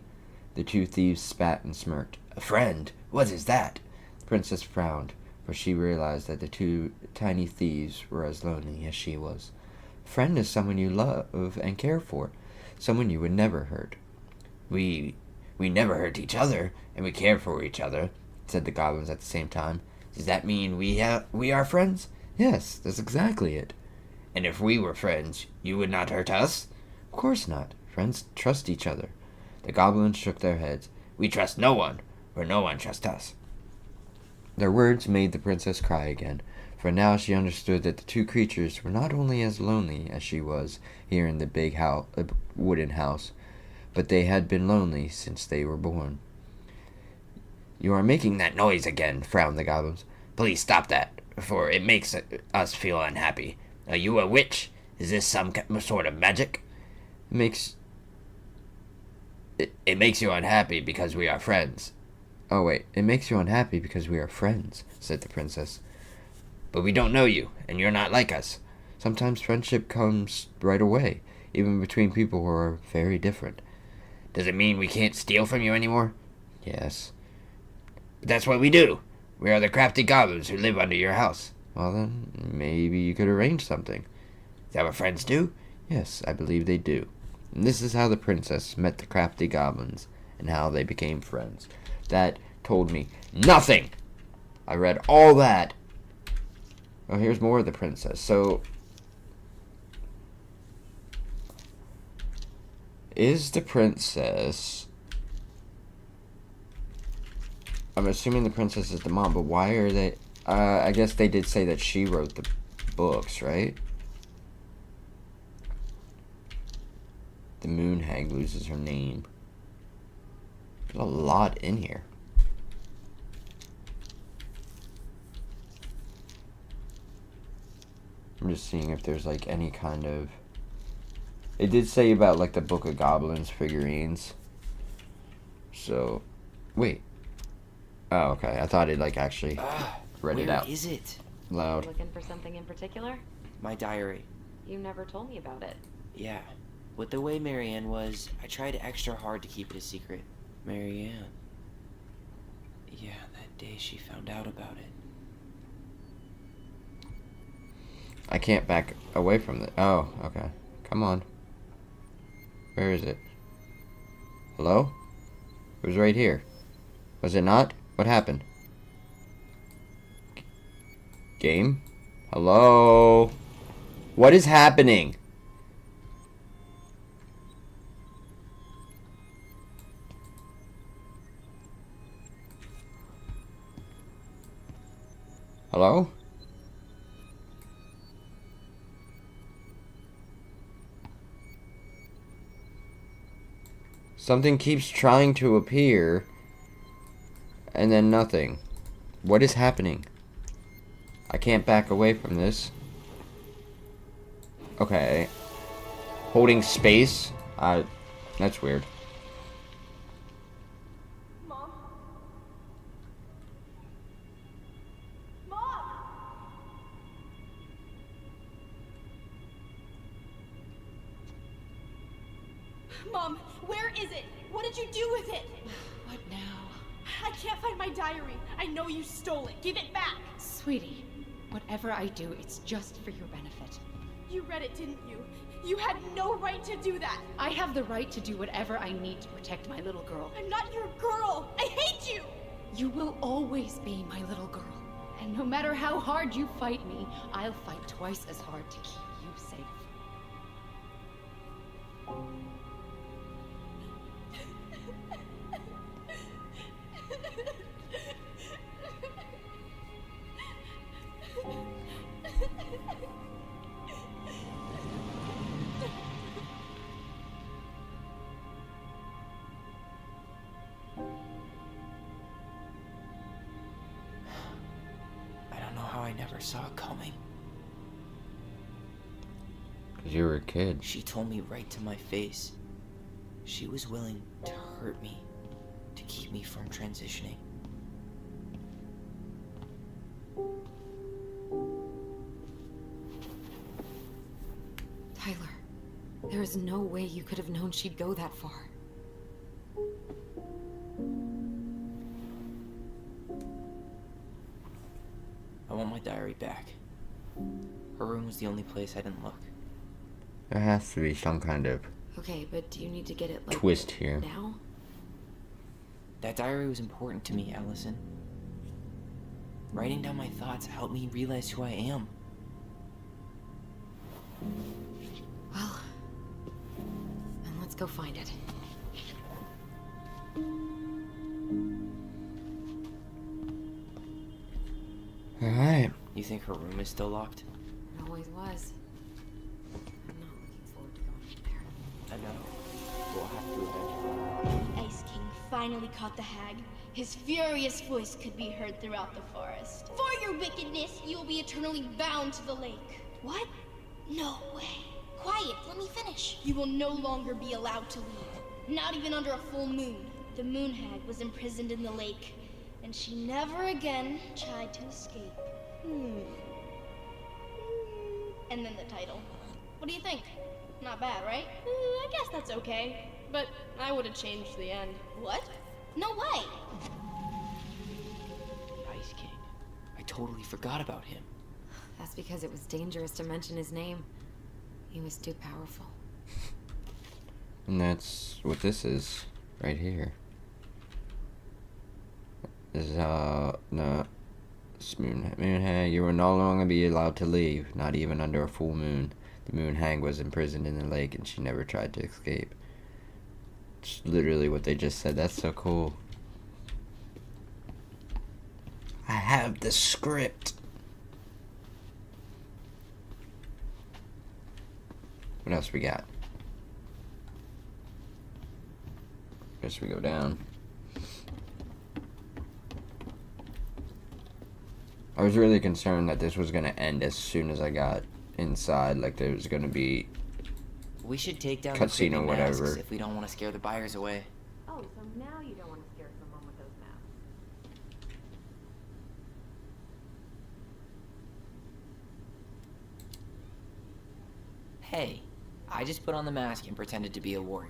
The two thieves spat and smirked. "A friend? What is that?" The princess frowned, for she realized that the two tiny thieves were as lonely as she was. "A friend is someone you love and care for, someone you would never hurt." We never hurt each other, and we care for each other," said the goblins at the same time. "Does that mean we are friends?" "Yes, that's exactly it." "And if we were friends, you would not hurt us?" "Of course not. Friends trust each other." The goblins shook their heads. "We trust no one, or no one trusts us." Their words made the princess cry again, for now she understood that the two creatures were not only as lonely as she was here in the big wooden house, but they had been lonely since they were born. "You are making that noise again," frowned the goblins. "Please stop that, for it makes us feel unhappy. Are you a witch? Is this some sort of magic?" It makes you unhappy because we are friends." "Oh wait, it makes you unhappy because we are friends," said the princess. "But we don't know you, and you're not like us." "Sometimes friendship comes right away, even between people who are very different." "Does it mean we can't steal from you anymore?" "Yes." "But that's what we do. We are the crafty goblins who live under your house." "Well then, maybe you could arrange something." "Is that what friends do?" "Yes, I believe they do." And this is how the princess met the crafty goblins, and how they became friends. That told me nothing! I read all that! Oh, here's more of the princess. So, is the princess... I'm assuming the princess is the mom, but why are they... I guess they did say that she wrote the books, right? The moon hag loses her name. There's a lot in here. I'm just seeing if there's like any kind of... It did say about like the Book of Goblins figurines. So, wait. Oh, okay. I thought it like actually read it out. Where is it? Loud. Looking for something in particular? My diary. You never told me about it. Yeah. With the way Marianne was, I tried extra hard to keep it a secret. Marianne. Yeah, that day she found out about it. I can't back away from it. Oh, okay. Come on. Where is it? Hello? It was right here. Was it not? What happened? Game? Hello? What is happening? Hello? Something keeps trying to appear, and then nothing. What is happening? I can't back away from this. Okay. Holding space? That's weird. Mom? Mom! Mom, where is it? What did you do with it? What now? I can't find my diary. I know you stole it. Give it back. Sweetie, whatever I do, it's just for your benefit. You read it, didn't you? You had no right to do that. I have the right to do whatever I need to protect my little girl. I'm not your girl. I hate you. You will always be my little girl. And no matter how hard you fight me, I'll fight twice as hard to keep you safe. I don't know how I never saw it coming. Because you were a kid. She told me right to my face. She was willing to hurt me, to keep me from transitioning. Tyler, there is no way you could have known she'd go that far. I want my diary back. Her room was the only place I didn't look. There has to be some kind of Okay, but do you need to get it, like, twist here. now? That diary was important to me, Allison. Writing down my thoughts helped me realize who I am. Well, then let's go find it. Alright. You think her room is still locked? It always was. I'm not looking forward to going in there. I know. We'll have to eventually. Ice King finally caught the hag. His furious voice could be heard throughout the forest. For your wickedness, you will be eternally bound to the lake. What? No way. Quiet, let me finish. You will no longer be allowed to leave. Not even under a full moon. The moon hag was imprisoned in the lake, and she never again tried to escape. And then the title. What do you think? Not bad, right? I guess that's okay. But I would have changed the end. What? No way! The Ice King. I totally forgot about him. That's because it was dangerous to mention his name. He was too powerful. And that's what this is right here. This is no, it's moon hag. You will no longer be allowed to leave, not even under a full moon. The moon hag was imprisoned in the lake, and she never tried to escape. It's literally what they just said. That's so cool. I have the script. What else we got? Guess we go down. I was really concerned that this was gonna end as soon as I got inside. Like there was gonna be We should take down cutscene the or creepy whatever. masks if we don't want to scare the buyers away. Oh, so now you don't want to scare someone with those masks. Hey, I just put on the mask and pretended to be a warrior.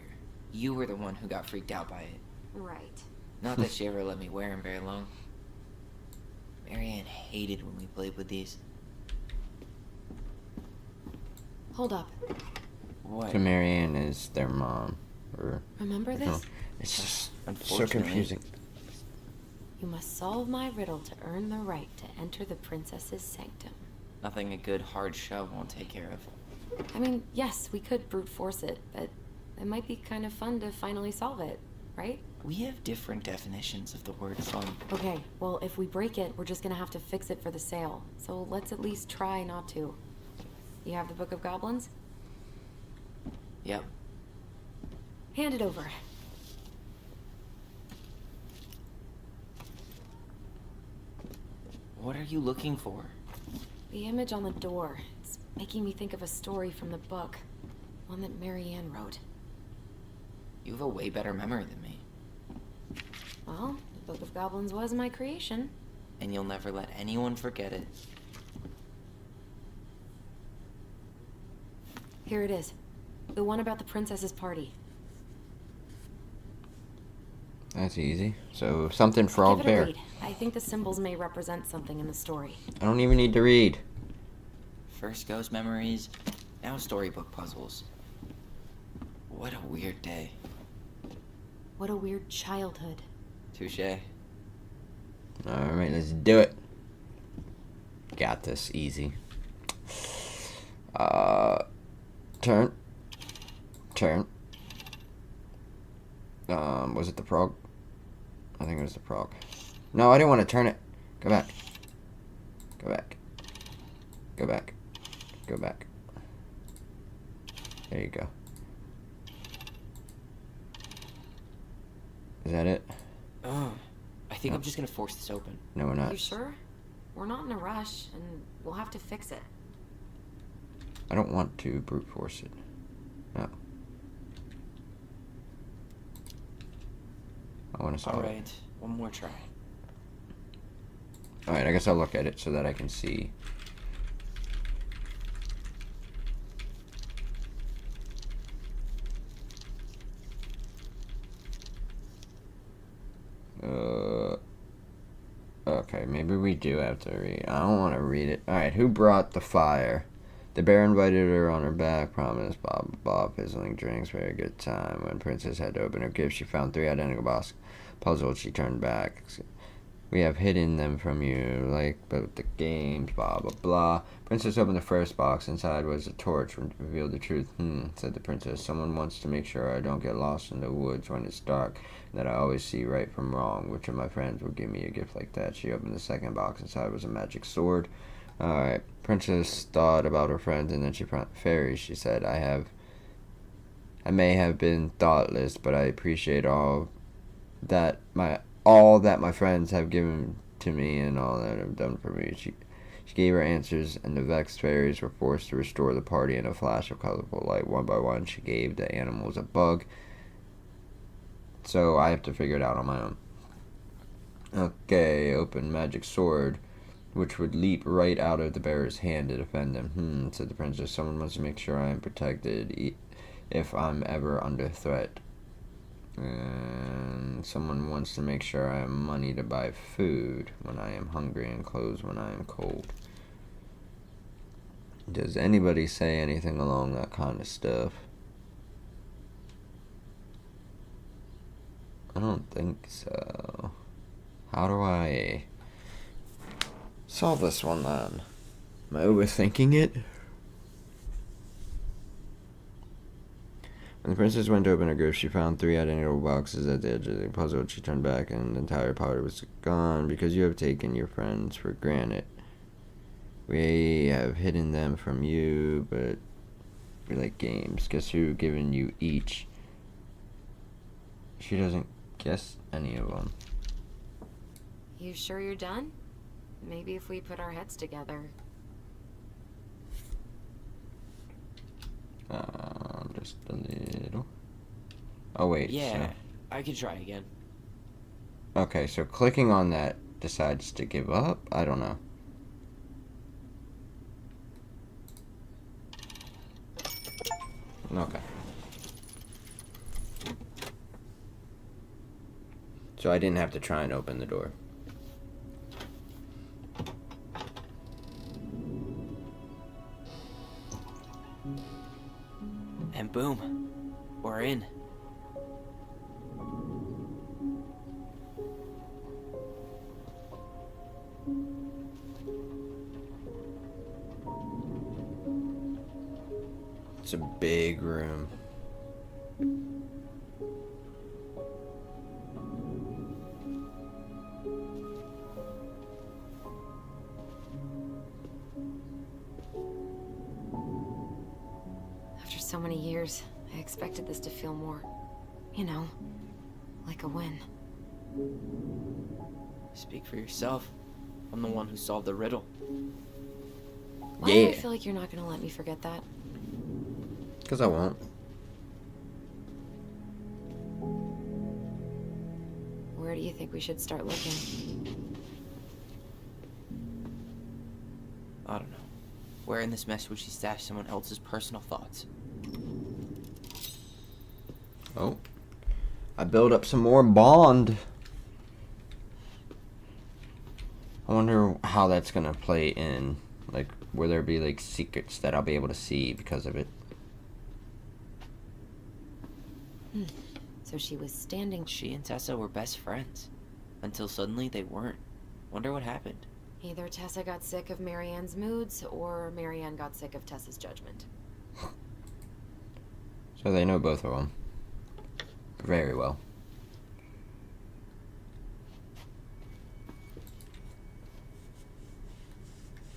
You were the one who got freaked out by it. Right. Not that she ever let me wear them very long. Marianne hated when we played with these. Hold up. What? So Marianne is their mom, or Remember this? no, it's just so Unfortunately. confusing. You must solve my riddle to earn the right to enter the princess's sanctum. Nothing a good hard shove won't take care of. I mean, yes, we could brute force it, but it might be kind of fun to finally solve it, right? We have different definitions of the word fun. Okay, well, if we break it, we're just gonna have to fix it for the sale. So let's at least try not to. You have the Book of Goblins? Yep. Hand it over. What are you looking for? The image on the door. It's making me think of a story from the book. One that Marianne wrote. You have a way better memory than me. Well, the Book of Goblins was my creation. And you'll never let anyone forget it. Here it is. The one about the princess's party. That's easy. So something frog Give it a bear. read. I think the symbols may represent something in the story. I don't even need to read. First ghost memories, Now storybook puzzles. What a weird day. What a weird childhood. Touché. Alright, let's do it. Got this, easy. Turn. Was it the frog? I think it was the frog. No, I didn't want to turn it. Go back. Go back. Go back. Go back. There you go. Is that it? Oh, I think I'm just gonna force this open. No, we're not. You sure? We're not in a rush, and we'll have to fix it. I don't want to brute force it. No. I want to solve it. Alright, one more try. Alright, I guess I'll look at it so that I can see. Okay, maybe we do have to read. I don't want to read it. Alright, who brought the fire? The bear invited her on her back, promised Bob fizzling drinks, very good time. When Princess had to open her gift, she found 3 identical boxes. Puzzled, she turned back. We have hidden them from you, like both the games, blah, blah, blah. Princess opened the first box. Inside was a torch, revealed the truth. Said the princess. Someone wants to make sure I don't get lost in the woods when it's dark, and that I always see right from wrong. Which of my friends will give me a gift like that? She opened the second box. Inside was a magic sword. Alright, Princess thought about her friends, and then she found fairies. She said, I may have been thoughtless, but I appreciate all that my friends have given to me and all that have done for me. She gave her answers, and the vexed fairies were forced to restore the party in a flash of colorful light. One by one, she gave the animals a bug. So I have to figure it out on my own. Okay, open magic sword, which would leap right out of the bearer's hand to defend them. Said the princess. Someone wants to make sure I am protected if I'm ever under threat. And someone wants to make sure I have money to buy food when I am hungry and clothes when I am cold. Does anybody say anything along that kind of stuff? I don't think so. How do I solve this one then? Am I overthinking it? When the princess went to open her gift, she found 3 identical boxes at the edge of the puzzle. She turned back, and the entire powder was gone. Because you have taken your friends for granted. We have hidden them from you, but we like games. Guess who given you each? She doesn't guess any of them. You sure you're done? Maybe if we put our heads together. Just a little. Oh wait. Yeah, I can try again. Okay, so clicking on that decides to give up? I don't know. Okay. So I didn't have to try and open the door. And boom, we're in. It's a big room. After so many years, I expected this to feel more, you know, like a win. Speak for yourself. I'm the one who solved the riddle. Why do I feel like you're not gonna let me forget that? Because I won't. Where do you think we should start looking? I don't know. Where in this mess would she stash someone else's personal thoughts? Oh. I build up some more bond. I wonder how that's gonna play in, like, will there be like secrets that I'll be able to see because of it? So she was standing. She and Tessa were best friends. Until suddenly they weren't. Wonder what happened. Either Tessa got sick of Marianne's moods, or Marianne got sick of Tessa's judgment. So they know both of them very well.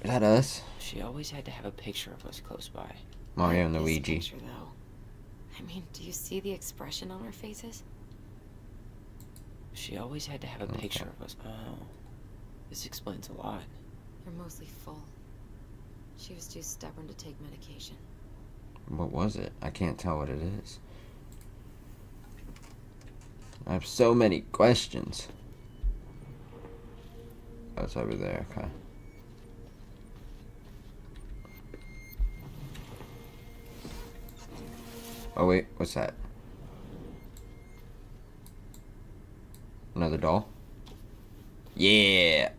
Is that us? She always had to have a picture of us close by. Mario and This Luigi. picture, though. I mean, do you see the expression on our faces? She always had to have a picture of us. Oh. This explains a lot. They're mostly full. She was too stubborn to take medication. What was it? I can't tell what it is. I have so many questions. Oh, it's over there, okay. Oh wait, what's that? Another doll? Yeah!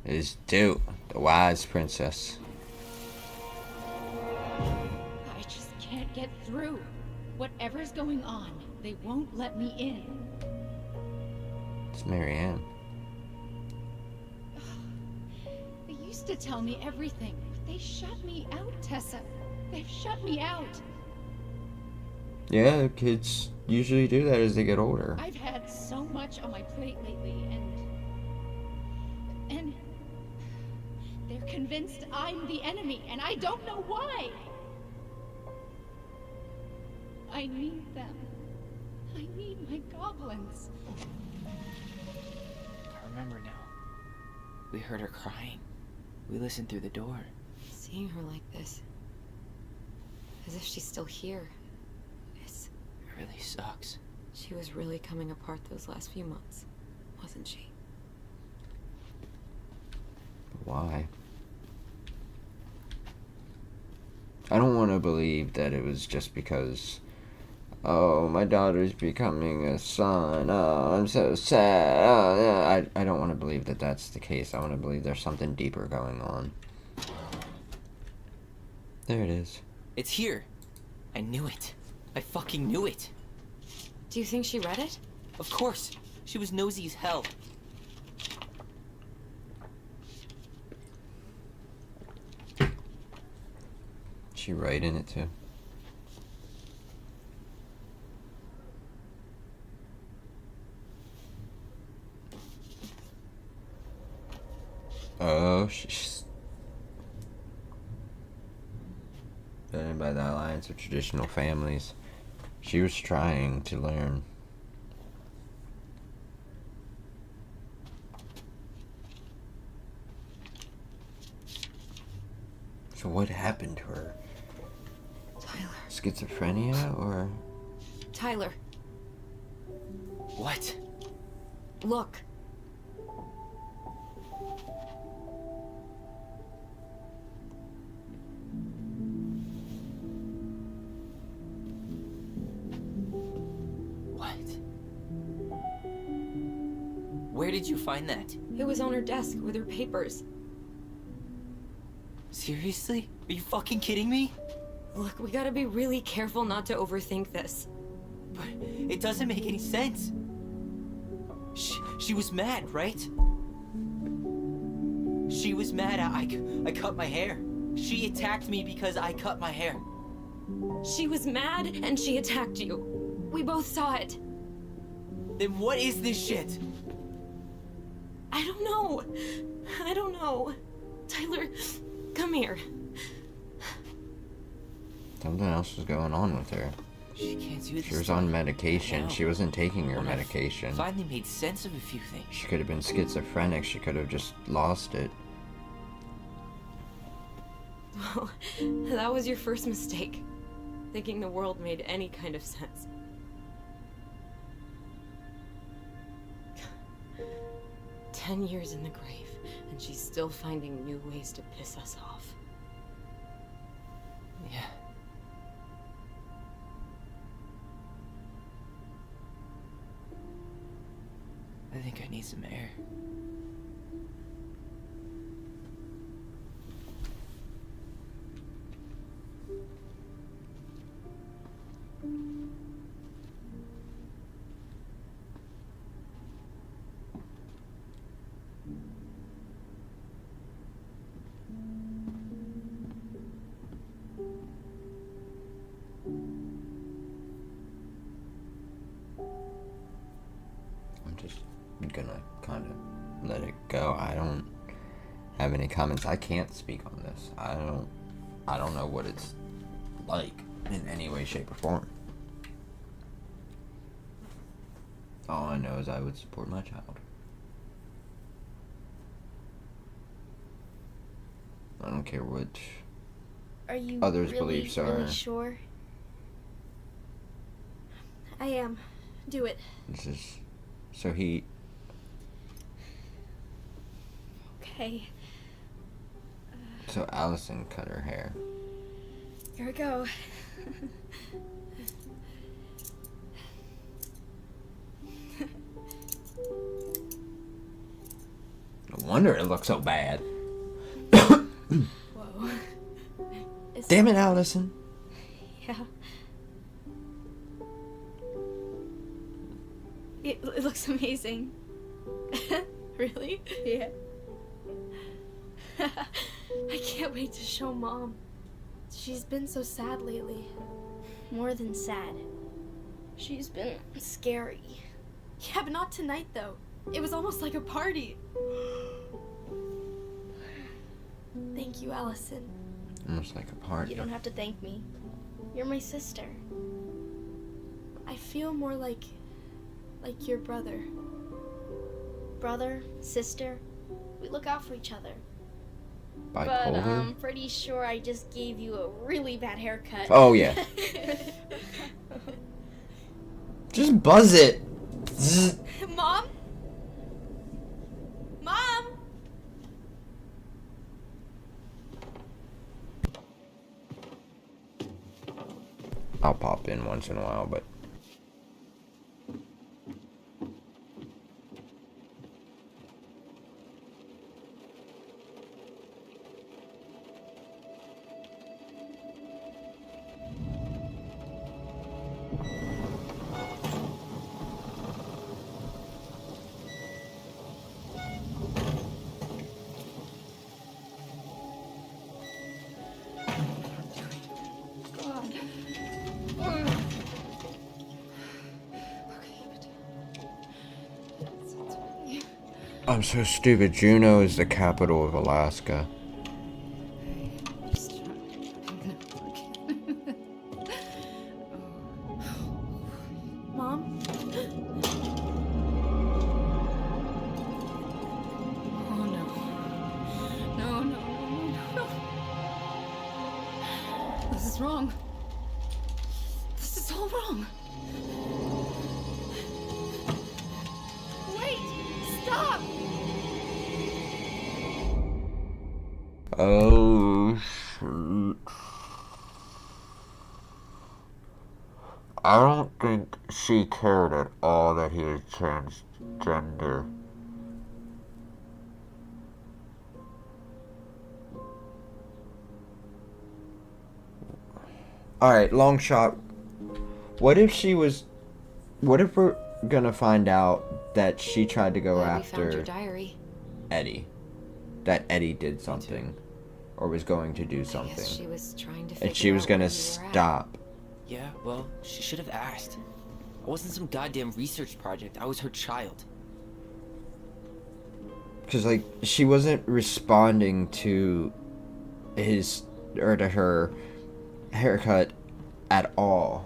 It is Duke, the wise princess. I just can't get through. Whatever's going on, they won't let me in. It's Marianne. They used to tell me everything, but they shut me out, Tessa. They've shut me out. Yeah, kids usually do that as they get older. I've had so much on my plate lately, and they're convinced I'm the enemy, and I don't know why. I need them. I need my goblins. I remember now. We heard her crying. We listened through the door. Seeing her like this. As if she's still here. It's... It really sucks. She was really coming apart those last few months, wasn't she? Why? I don't want to believe that it was just because, oh, my daughter's becoming a son, oh, I'm so sad, oh, yeah. I don't want to believe that that's the case. I want to believe there's something deeper going on. There it is. It's here. I knew it. I fucking knew it. Do you think she read it? Of course. She was nosy as hell. She right in it too. Oh, she's done by the Alliance of Traditional Families. She was trying to learn. So what happened to her? Tyler. Schizophrenia or? Tyler, What? look. What? Where did you find that? It was on her desk with her papers. Seriously? Are you fucking kidding me? Look, we gotta be really careful not to overthink this. But it doesn't make any sense. She was mad, right? She was mad I cut my hair. She attacked me because I cut my hair. She was mad and she attacked you. We both saw it. Then what is this shit? I don't know. I don't know. Tyler, come here. Something else was going on with her. She can't do this. She was on medication. now. She wasn't taking her When I medication. finally made sense of a few things. She could have been schizophrenic. She could have just lost it. Well, that was your first mistake. Thinking the world made any kind of sense. "10 years in the grave, and she's still finding new ways to piss us off." Yeah. I think I need some air. just gonna kind of let it go. I don't have any comments. I can't speak on this. I don't know what it's like in any way, shape, or form. All I know is I would support my child. I don't care which Are you others' really, beliefs are. really sure? I am. Do it. This is so he. Okay. So Allison cut her hair. Here we go. No wonder it looks so bad. Whoa. Damn it, Allison. Yeah. It looks amazing. Really? Yeah. I can't wait to show Mom. She's been so sad lately. More than sad. She's been scary. Yeah, but not tonight though. It was almost like a party. Thank you, Allison. Almost like a party. You don't have to thank me. You're my sister. I feel more like your brother. Brother, sister, we look out for each other. But Bipolar? I'm pretty sure I just gave you a really bad haircut. Oh, yeah. Just buzz it. Zzz. Mom? Mom? I'll pop in once in a while, but I'm so stupid. Juneau is the capital of Alaska. Mom? Oh no. No, no, no, no. This is wrong. This is all wrong. Wait! Stop! Oh, shoot. I don't think she cared at all that he was transgender. Alright, long shot. What if we're gonna find out that she tried to go Glad we found your after diary. Eddie? That Eddie did something. Or was going to do I guess something. she was trying to figure And she was out gonna where you were at. stop. Yeah, well, she should have asked. I wasn't some goddamn research project. I was her child. Because, like, she wasn't responding to to her haircut at all.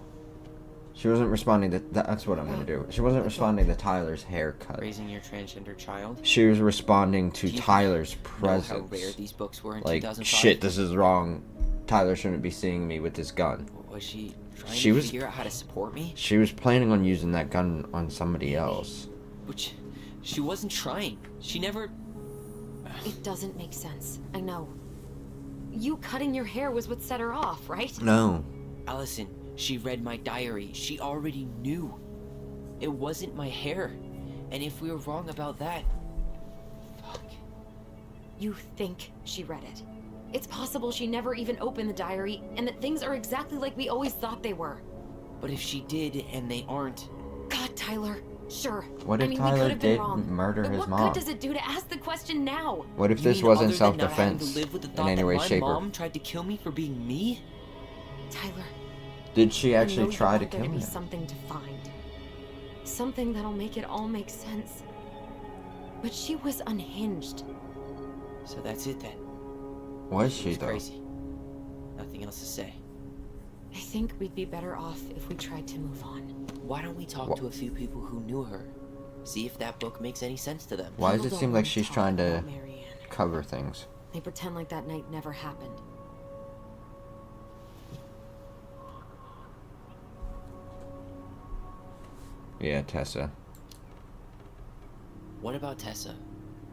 She wasn't responding to, that's what I'm gonna do. She wasn't responding to Tyler's haircut. Raising your transgender child? She was responding to Do you Tyler's Know how presence. rare these books were in Like, 2005? shit, this is wrong. Tyler shouldn't be seeing me with this gun. Was she trying She to was- figure out how to support me? She was planning on using that gun on somebody else. Which, she wasn't trying. She never... It doesn't make sense. I know. You cutting your hair was what set her off, right? No. Allison, she read my diary. She already knew. It wasn't my hair. And if we were wrong about that... Fuck. You think she read it. It's possible she never even opened the diary, and that things are exactly like we always thought they were. But if she did, and they aren't... God, Tyler. Sure. What I if mean, we Tyler could have been did wrong. murder But his what mom? good does it do to ask the question now? What if You this mean wasn't other than not having to self-defense live with the in thought any that way, my shape, or... mom tried to kill me for being me? Tyler. Did she I actually know try you to want there kill to be him? something to find. something that'll make it all make sense. But she was unhinged. So that's it then. Was she It's though? crazy. Nothing else to say. I think we'd be better off if we tried to move on. Why don't we talk to a few people who knew her? See if that book makes any sense to them. Why does People it don't seem wanna like she's talk trying to about Marianne. cover things? They pretend like that night never happened. Yeah, Tessa. What about Tessa?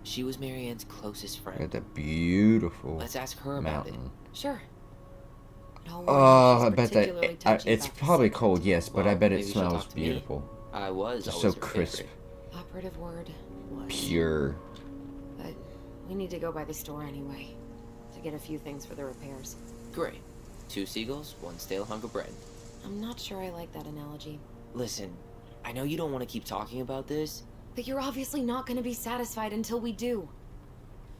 She was Marianne's closest Look friend. at that beautiful Let's ask her about it. mountain. Sure. But I'll warn you, Oh, she's I bet particularly that touchy it's about the probably secret. cold, yes, but I Well, bet it maybe she'll smells talk to me. beautiful. I was Just always so her crisp, favorite. Operative word was. pure. But we need to go by the store anyway. To get a few things for the repairs. Great. 2 seagulls, 1 stale hunk of bread. I'm not sure I like that analogy. Listen, I know you don't want to keep talking about this. But you're obviously not going to be satisfied until we do.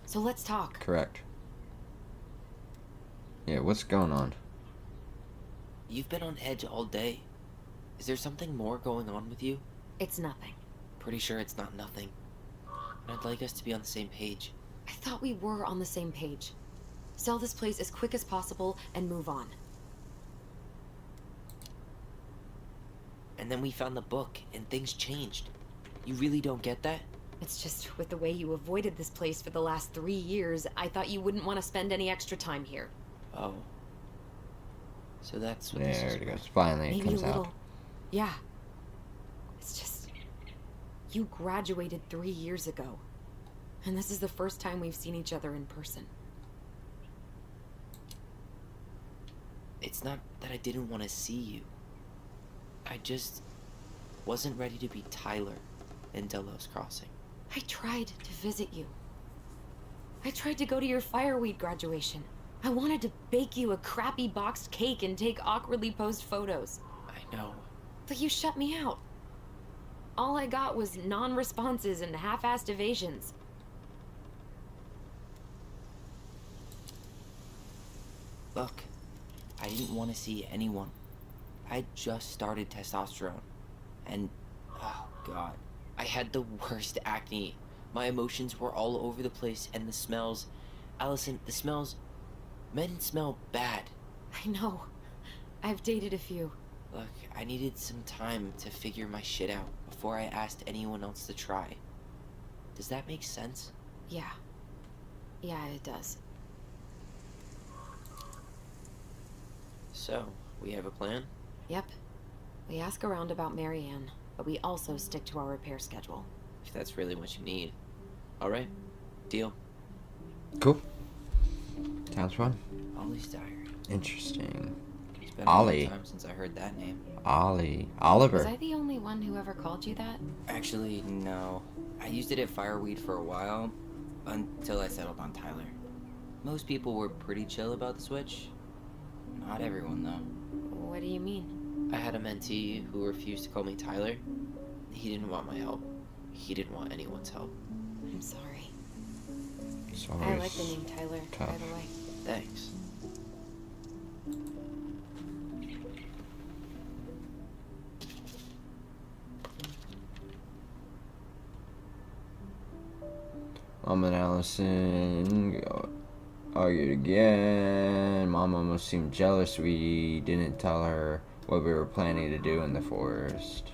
So let's talk. Correct. Yeah, what's going on? You've been on edge all day. Is there something more going on with you? It's nothing. Pretty sure it's not nothing. And I'd like us to be on the same page. I thought we were on the same page. Sell this place as quick as possible and move on. And then we found the book, and things changed. You really don't get that? It's just with the way you avoided this place for the last 3 years, I thought you wouldn't want to spend any extra time here. Oh. So that's what this There is it about. goes. Finally, it Maybe a comes little. out. Yeah. It's just. You graduated 3 years ago. And this is the first time we've seen each other in person. It's not that I didn't want to see you. I just wasn't ready to be Tyler in Delos Crossing. I tried to visit you. I tried to go to your fireweed graduation. I wanted to bake you a crappy boxed cake and take awkwardly posed photos. I know. But you shut me out. All I got was non-responses and half-assed evasions. Look, I didn't want to see anyone. I just started testosterone. And, oh god, I had the worst acne. My emotions were all over the place, and the smells. Allison, the smells. Men smell bad. I know. I've dated a few. Look, I needed some time to figure my shit out before I asked anyone else to try. Does that make sense? Yeah. Yeah, it does. So, we have a plan? Yep. We ask around about Marianne, but we also stick to our repair schedule. If that's really what you need. Alright, deal. Cool. Sounds fun. Ollie's Diary. Interesting. It's been Ollie. a long time since I heard that name. Ollie. Was Oliver. I the only one who ever called you that? Actually, no. I used it at Fireweed for a while, until I settled on Tyler. Most people were pretty chill about the switch. Not everyone, though. What do you mean? I had a mentee who refused to call me Tyler. He didn't want my help. He didn't want anyone's help. I'm sorry. It's I always like the name Tyler, by tough. the way. Thanks. Mom and Allison argued again. Mom almost seemed jealous we didn't tell her what we were planning to do in the forest.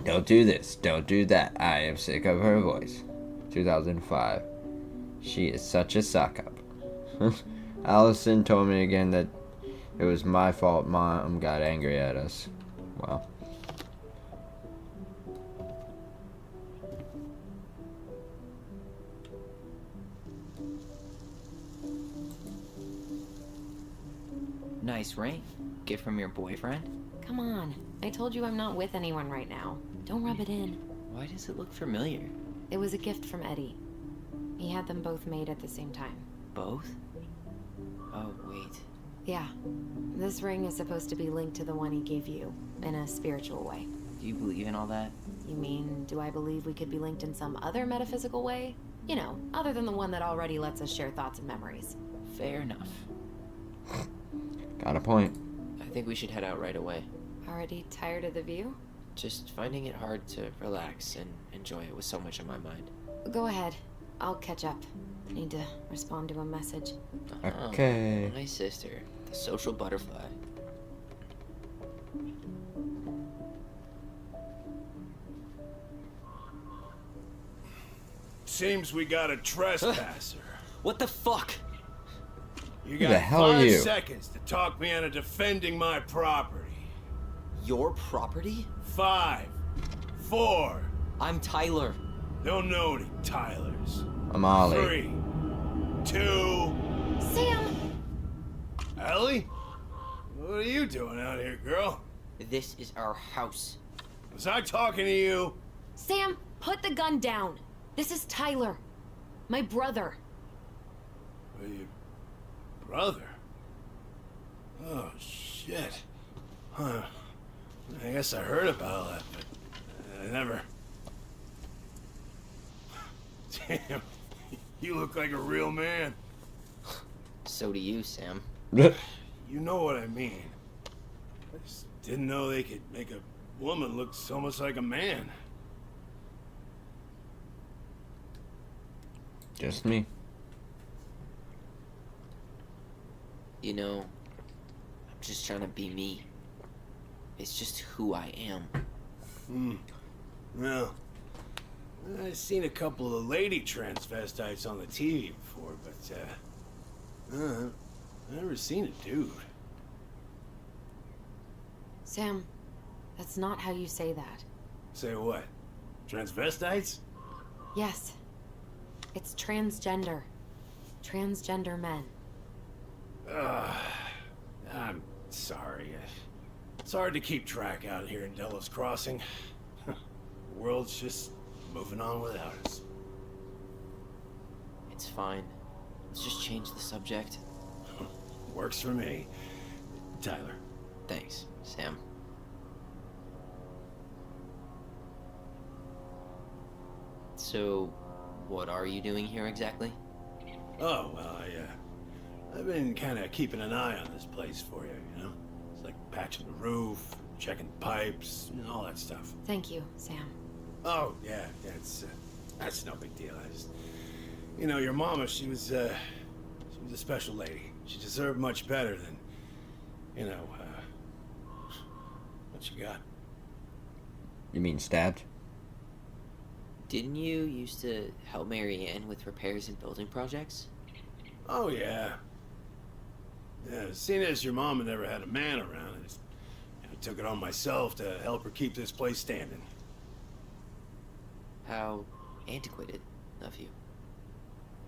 Don't do this, don't do that. I am sick of her voice. 2005. She is such a suck up. Allison told me again that it was my fault Mom got angry at us. Wow. Nice ring. Gift from your boyfriend? Come on. I told you I'm not with anyone right now. Don't rub it in. Why does it look familiar? It was a gift from Eddie. He had them both made at the same time. Both? Oh, wait. Yeah. This ring is supposed to be linked to the one he gave you, in a spiritual way. Do you believe in all that? You mean, do I believe we could be linked in some other metaphysical way? You know, other than the one that already lets us share thoughts and memories. Fair enough. Got a point. I think we should head out right away. Already tired of the view? Just finding it hard to relax and enjoy it with so much on my mind. Go ahead. I'll catch up. Need to respond to a message. Okay. My sister, the social butterfly. Seems we got a trespasser. What the fuck? You Who got the hell are 5 you? seconds to talk me into defending my property. Your property? 5, 4. I'm Tyler. Don't know any Tylers. I'm Ollie. 3, 2. Sam! Ellie? What are you doing out here, girl? This is our house. Was I talking to you? Sam, put the gun down. This is Tyler. My brother. Well, your brother? Oh, shit. Huh. I guess I heard about that, but I never... Damn. You look like a real man. So do you, Sam. You know what I mean. I just didn't know they could make a woman look so much like a man. Just me. You know, I'm just trying to be me. It's just who I am. Well, I've seen a couple of lady transvestites on the TV before, but, I've never seen a dude. Sam, that's not how you say that. Say what? Transvestites? Yes. It's transgender. Transgender men. I'm sorry. It's hard to keep track out here in Delos Crossing. The world's just moving on without us. It's fine. Let's just change the subject. Works for me. Tyler. Thanks, Sam. So, what are you doing here exactly? Oh, well, I've been kind of keeping an eye on this place for you, you know? It's like patching the roof, checking pipes, and all that stuff. Thank you, Sam. Oh, yeah, that's no big deal. I just, you know, your mama, she was a special lady. She deserved much better than, you know, what she got. You mean stabbed? Didn't you used to help Mary Ann with repairs and building projects? Oh, yeah. Yeah, seeing as your mama never had a man around, I took it on myself to help her keep this place standing. How antiquated of you.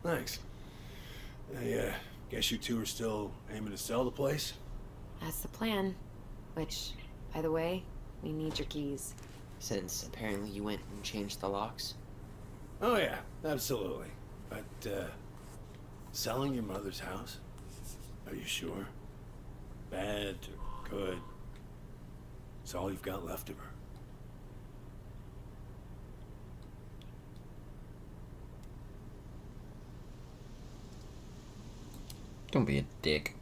Thanks. I guess you two are still aiming to sell the place? That's the plan. Which, by the way, we need your keys. Since apparently you went and changed the locks? Oh, yeah, absolutely. But, selling your mother's house? Are you sure? Bad or good? It's all you've got left of her. Don't be a dick.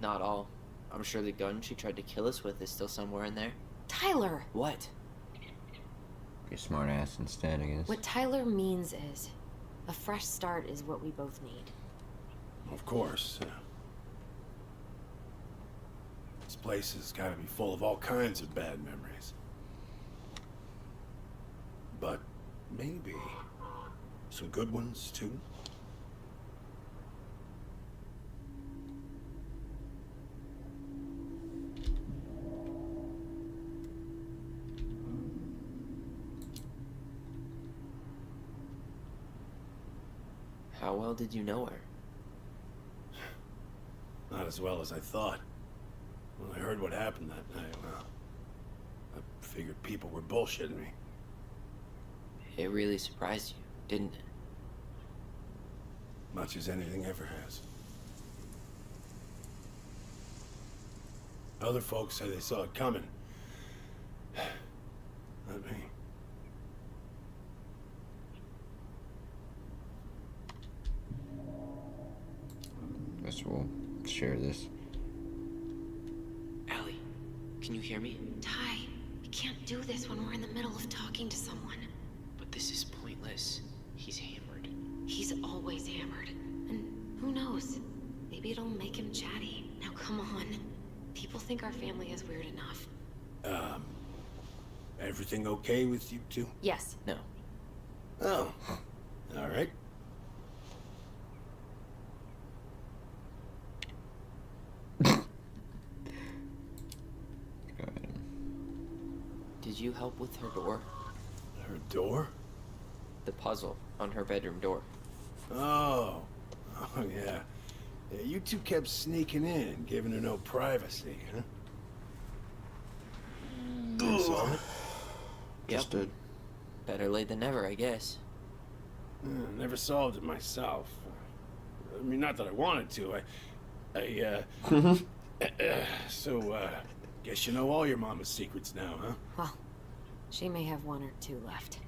Not all. I'm sure the gun she tried to kill us with is still somewhere in there. Tyler! What? Be a smart ass instead, I guess. What Tyler means is, a fresh start is what we both need. Of course. This place has got to be full of all kinds of bad memories. But maybe some good ones, too. How well did you know her? Not as well as I thought. When I heard what happened that night, well, I figured people were bullshitting me. It really surprised you, didn't it? Much as anything ever has. Other folks say they saw it coming. Not me. Guess we'll share this. Allie, can you hear me? Ty, we can't do this when we're in the middle of talking to someone. But this is pointless. He's hammered. He's always hammered. And who knows? Maybe it'll make him chatty. Now come on. People think our family is weird enough. Everything okay with you two? Yes. No. Oh, all right. Go ahead. Did you help with her door? Her door? The puzzle on her bedroom door. Oh, yeah. Yeah, you two kept sneaking in, giving her no privacy, huh? Solve it? Just did. Better late than never, I guess. Never solved it myself. I mean, not that I wanted to. So, guess you know all your mama's secrets now, huh? Well, she may have one or two left.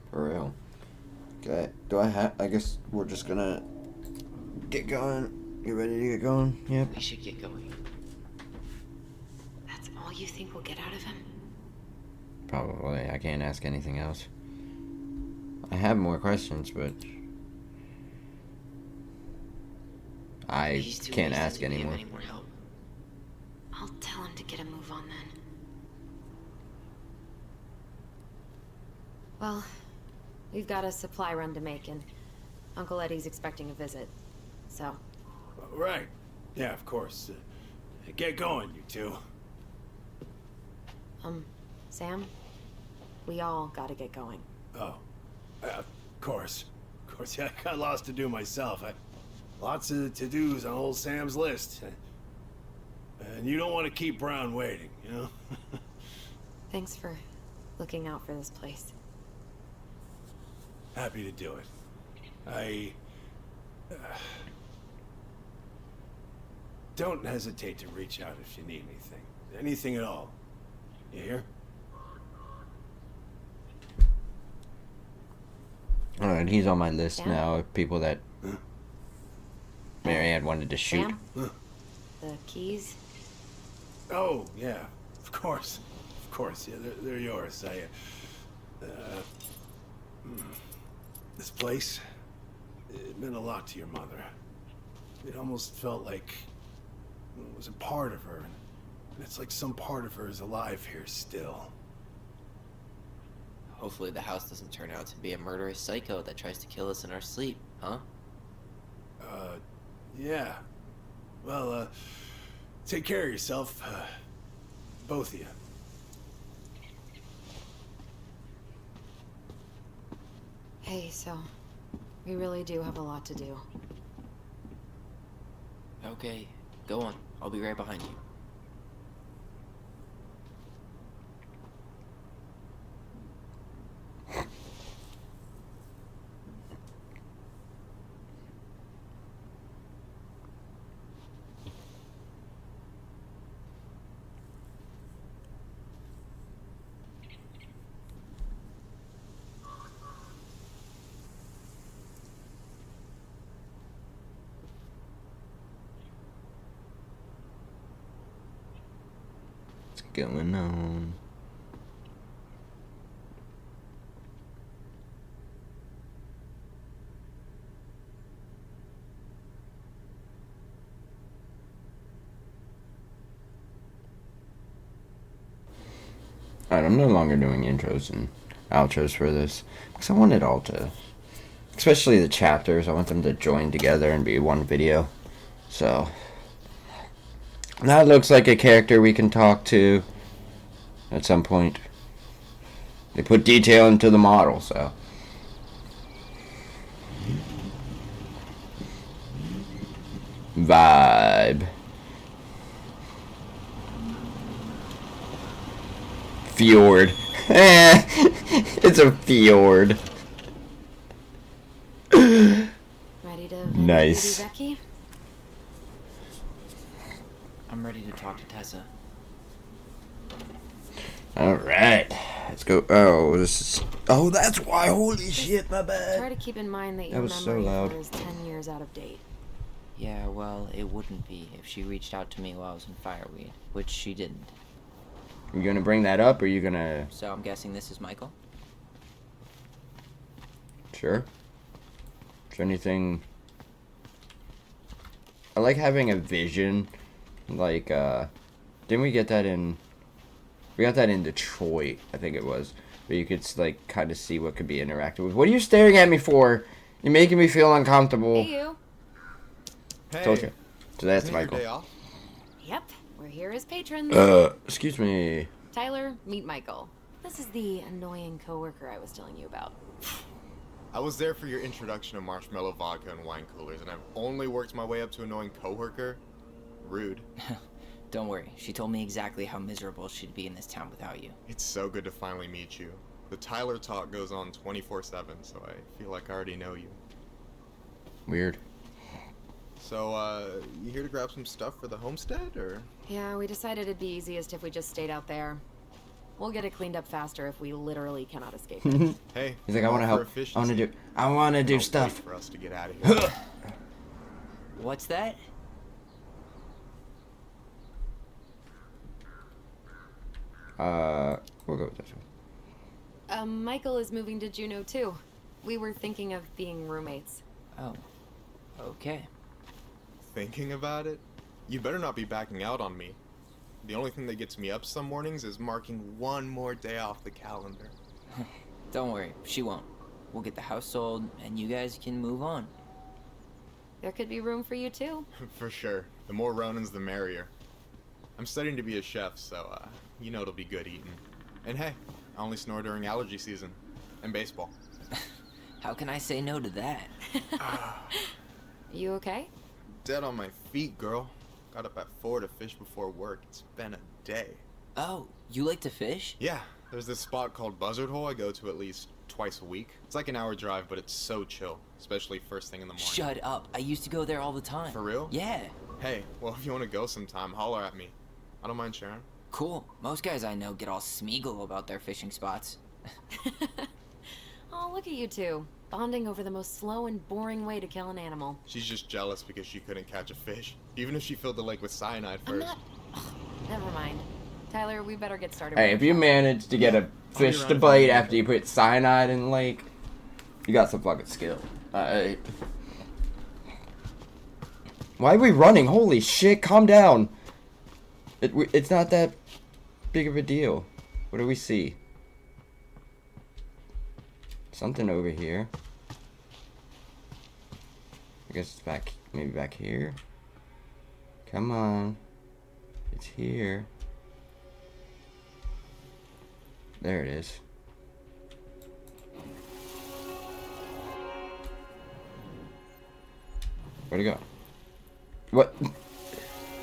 For real. Okay. I guess we're just gonna get going. You ready to get going? Yep. We should get going. That's all you think we'll get out of him? Probably. I can't ask anything else. I have more questions, but I He's too can't wasted ask to give anymore. any more help. I'll tell him to get a move on then. Well, we've got a supply run to make, and Uncle Eddie's expecting a visit. So, Right. Yeah, of course. Get going, you two. Sam, we all gotta get going. Oh, of course. Of course, yeah, I got lots to do myself. Lots of to-dos on old Sam's list. And you don't want to keep Brown waiting, you know? Thanks for looking out for this place. Happy to do it. Don't hesitate to reach out if you need anything. Anything at all. You hear? Alright, he's on my list Sam? now of people that Mary had wanted to shoot. Sam? The keys? Oh, yeah. Of course. Of course, yeah, they're yours. This place, it meant a lot to your mother. It almost felt like it was a part of her. And it's like some part of her is alive here still. Hopefully the house doesn't turn out to be a murderous psycho that tries to kill us in our sleep, huh? Yeah. Well, take care of yourself. Both of you. Hey, so we really do have a lot to do. Okay, go on. I'll be right behind you. What's going on? Alright, I'm no longer doing intros and outros for this because I want it all to, especially the chapters, I want them to join together and be one video. So that looks like a character we can talk to at some point. They put detail into the model, so vibe. Fjord. It's a fjord. Ready to Nice. Becky? I'm ready to talk to Tessa. Alright. Let's go. Oh, this is. Oh, that's why. Holy shit, my bad. Try to keep in mind that That your was so memory loud. is 10 years out of date. Yeah, well, it wouldn't be if she reached out to me while I was in Fireweed, which she didn't. You gonna bring that up, or you gonna... So I'm guessing this is Michael? Sure. Is there anything... I like having a vision. Like, didn't we get that in... We got that in Detroit, I think it was. Where you could, like, kind of see what could be interacted with. What are you staring at me for? You're making me feel uncomfortable. Hey, you. Hey, Told you. So that's isn't it your Michael. day off? Yep, we're here as patrons. Excuse me. Tyler, meet Michael. This is the annoying coworker I was telling you about. I was there for your introduction to marshmallow vodka and wine coolers, and I've only worked my way up to annoying coworker. Rude. Don't worry, she told me exactly how miserable she'd be in this town without you. It's so good to finally meet you. The Tyler talk goes on 24/7, so I feel like I already know you. Weird. So, you here to grab some stuff for the homestead, or? Yeah, we decided it'd be easiest if we just stayed out there. We'll get it cleaned up faster if we literally cannot escape it. Hey, He's like, I I'm want to all for help. efficiency. I want to do Don't wait stuff. for us to get out of here. What's that? We'll go with this one. Michael is moving to Juneau too. We were thinking of being roommates. Oh, okay. Thinking about it? You better not be backing out on me. The only thing that gets me up some mornings is marking one more day off the calendar. Don't worry, she won't. We'll get the house sold, and you guys can move on. There could be room for you too. For sure. The more Ronins, the merrier. I'm studying to be a chef, so, you know it'll be good eating. And hey, I only snore during allergy season. And baseball. How can I say no to that? You okay? Dead on my feet, girl. Got up at 4 to fish before work. It's been a day. Oh, you like to fish? Yeah, there's this spot called Buzzard Hole I go to at least twice a week. It's like an hour drive, but it's so chill, especially first thing in the morning. Shut up. I used to go there all the time. For real? Yeah. Hey, well, if you want to go sometime, holler at me. I don't mind sharing. Cool. Most guys I know get all Smeagol about their fishing spots. Oh, look at you two. Bonding over the most slow and boring way to kill an animal. She's just jealous because she couldn't catch a fish, even if she filled the lake with cyanide I'm first. not... Never mind. Tyler, we better get started. Hey, if you manage to get a fish to bite after you put cyanide in the lake, you got some fucking skill. Why are we running? Holy shit, calm down. It's not that big of a deal. What do we see? Something over here. I guess it's back, maybe back here. Come on. It's here. There it is. Where'd it go? What?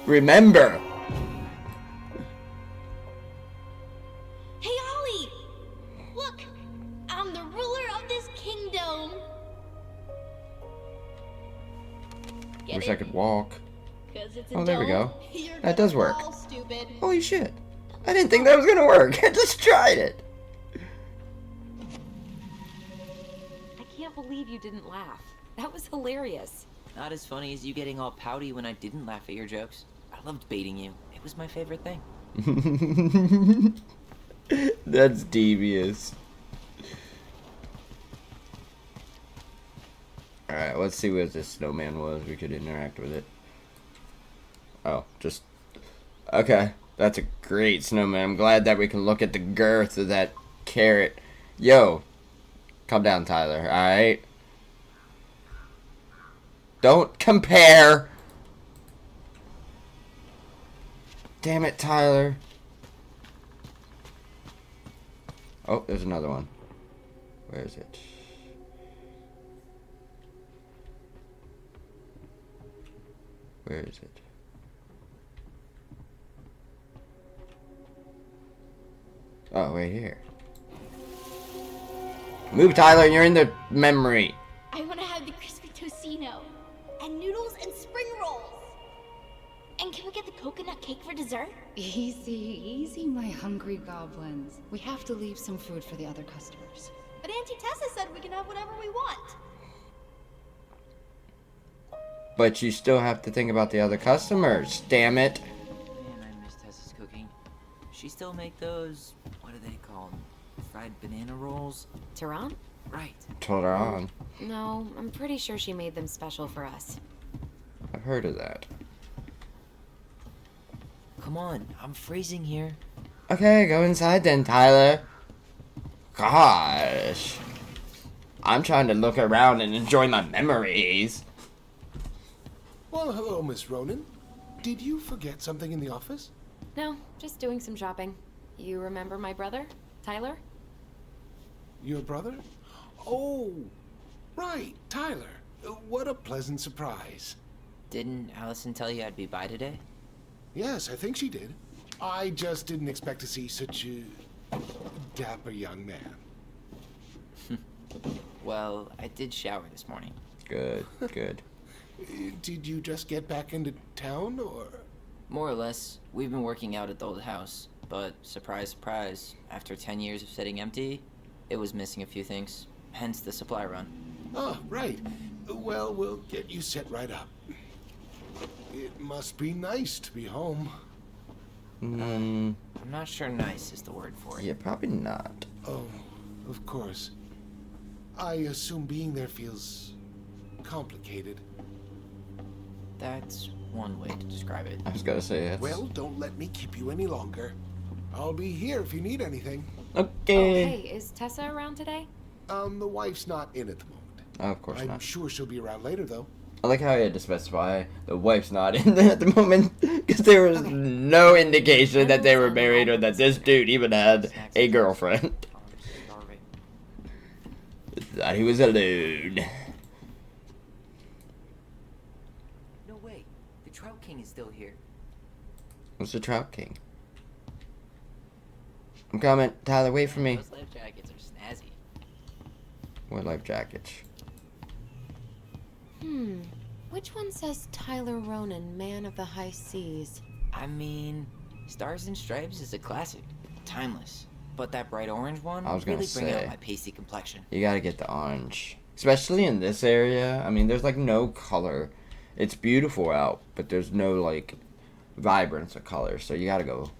Remember! Hey, Ollie! Look! I'm the ruler of this kingdom! Get Wish it? I could walk. 'Cause it's a Oh, there we dome. go. You're That does gonna work. fall, stupid. Holy shit. I didn't think that was gonna work. I just tried it. I can't believe you didn't laugh. That was hilarious. Not as funny as you getting all pouty when I didn't laugh at your jokes. I loved baiting you. It was my favorite thing. That's devious. Alright, let's see what this snowman was. We could interact with it. Oh, just... Okay, that's a great snowman. I'm glad that we can look at the girth of that carrot. Yo, calm down, Tyler, alright? Don't compare! Damn it, Tyler. Oh, there's another one. Where is it? Where is it? Oh, right here. Move, Tyler, you're in the memory. I want to have the crispy tocino, and noodles and spring rolls. And can we get the coconut cake for dessert? Easy, easy, my hungry goblins. We have to leave some food for the other customers. But Auntie Tessa said we can have whatever we want. But you still have to think about the other customers. Damn it. Man, I miss Tessa's cooking. She still make those, what do they call them? Fried banana rolls? Tehran? Right. Told her on. No, I'm pretty sure she made them special for us. I've heard of that. Come on, I'm freezing here. Okay, go inside then, Tyler. Gosh. I'm trying to look around and enjoy my memories. Well, hello, Miss Ronan. Did you forget something in the office? No, just doing some shopping. You remember my brother, Tyler? Your brother? Oh, right, Tyler. What a pleasant surprise. Didn't Allison tell you I'd be by today? Yes, I think she did. I just didn't expect to see such a dapper young man. Well, I did shower this morning. Good, good. Did you just get back into town, or? More or less. We've been working out at the old house, but surprise, surprise, after 10 years of sitting empty, it was missing a few things. Hence the supply run. Oh, right. Well, we'll get you set right up. It must be nice to be home. I'm not sure nice is the word for it. Yeah, probably not. Oh, of course. I assume being there feels complicated. That's one way to describe it. I was gonna say it. Well, don't let me keep you any longer. I'll be here if you need anything. Oh, Okay. hey, is Tessa around today? The wife's not in at the moment. Oh, of course I'm not. sure she'll be around later, though. I like how he had to specify the wife's not in there at the moment, because there was no indication that they were married or that this dude even had a girlfriend. That he was alone. No way. The Trout King is still here. What's the Trout King? I'm coming. Tyler, wait for me. Those life jackets are snazzy. What life jackets? Which one says Tyler Ronan, man of the high seas? I mean, Stars and Stripes is a classic. Timeless. But that bright orange one I was gonna really bring say. out my pasty complexion. You gotta get the orange. Especially in this area. I mean, there's like no color. It's beautiful out, but there's no like vibrance of color. So you gotta go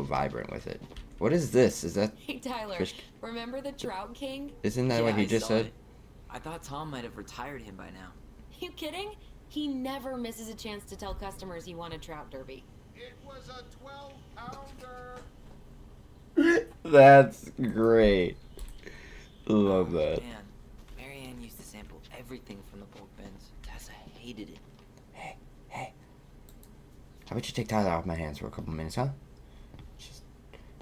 vibrant with it. What is this? Is that Hey, Tyler, fish? remember the Trout King? Isn't that what he I just saw said? it. I thought Tom might have retired him by now. You kidding? He never misses a chance to tell customers he won a trout derby. It was a 12-pounder. That's great. Love that. Man, Marianne used to sample everything from the bulk bins. Tessa hated it. Hey, hey. How about you take Tyler off my hands for a couple minutes, huh? Just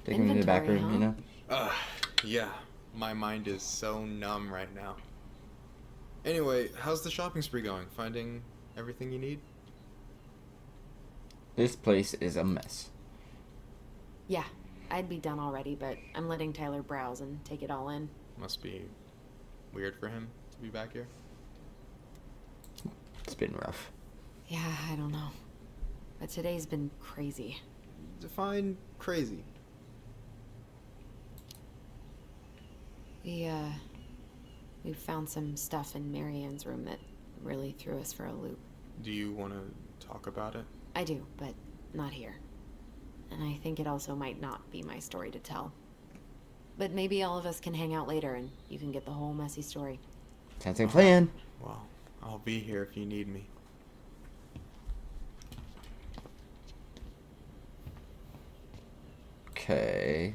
take him to the back Inventory, room, you huh? know? Yeah. My mind is so numb right now. Anyway, how's the shopping spree going? Finding everything you need? This place is a mess. Yeah, I'd be done already, but I'm letting Tyler browse and take it all in. Must be weird for him to be back here. It's been rough. Yeah, I don't know. But today's been crazy. Define crazy. We found some stuff in Marianne's room that really threw us for a loop. Do you want to talk about it? I do, but not here. And I think it also might not be my story to tell. But maybe all of us can hang out later and you can get the whole messy story. Sounds like a plan. Well, I'll be here if you need me. Okay.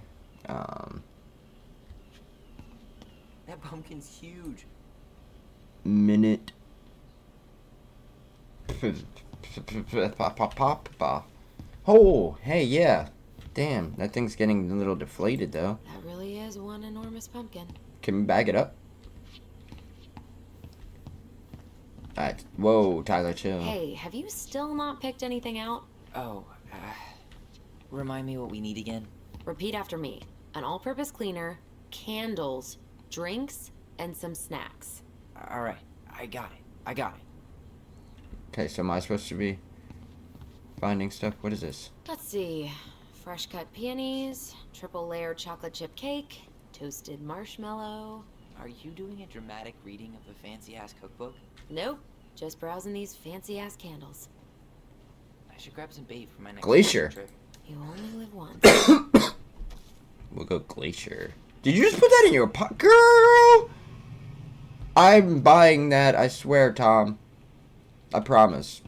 That pumpkin's huge. Minute. Oh, hey, yeah. Damn, that thing's getting a little deflated, though. That really is one enormous pumpkin. Can we bag it up? Alright. Whoa, Tyler, chill. Hey, have you still not picked anything out? Oh, remind me what we need again. Repeat after me. An all-purpose cleaner, candles, drinks, and some snacks. Alright, I got it. Okay, so am I supposed to be finding stuff? What is this? Let's see. Fresh cut peonies, triple layer chocolate chip cake, toasted marshmallow. Are you doing a dramatic reading of a fancy-ass cookbook? Nope. Just browsing these fancy-ass candles. I should grab some bait for my next Glacier. trip. You only live once. We'll go Glacier. Did you just put that in your pocket? Girl! I'm buying that, I swear, Tom. I promise.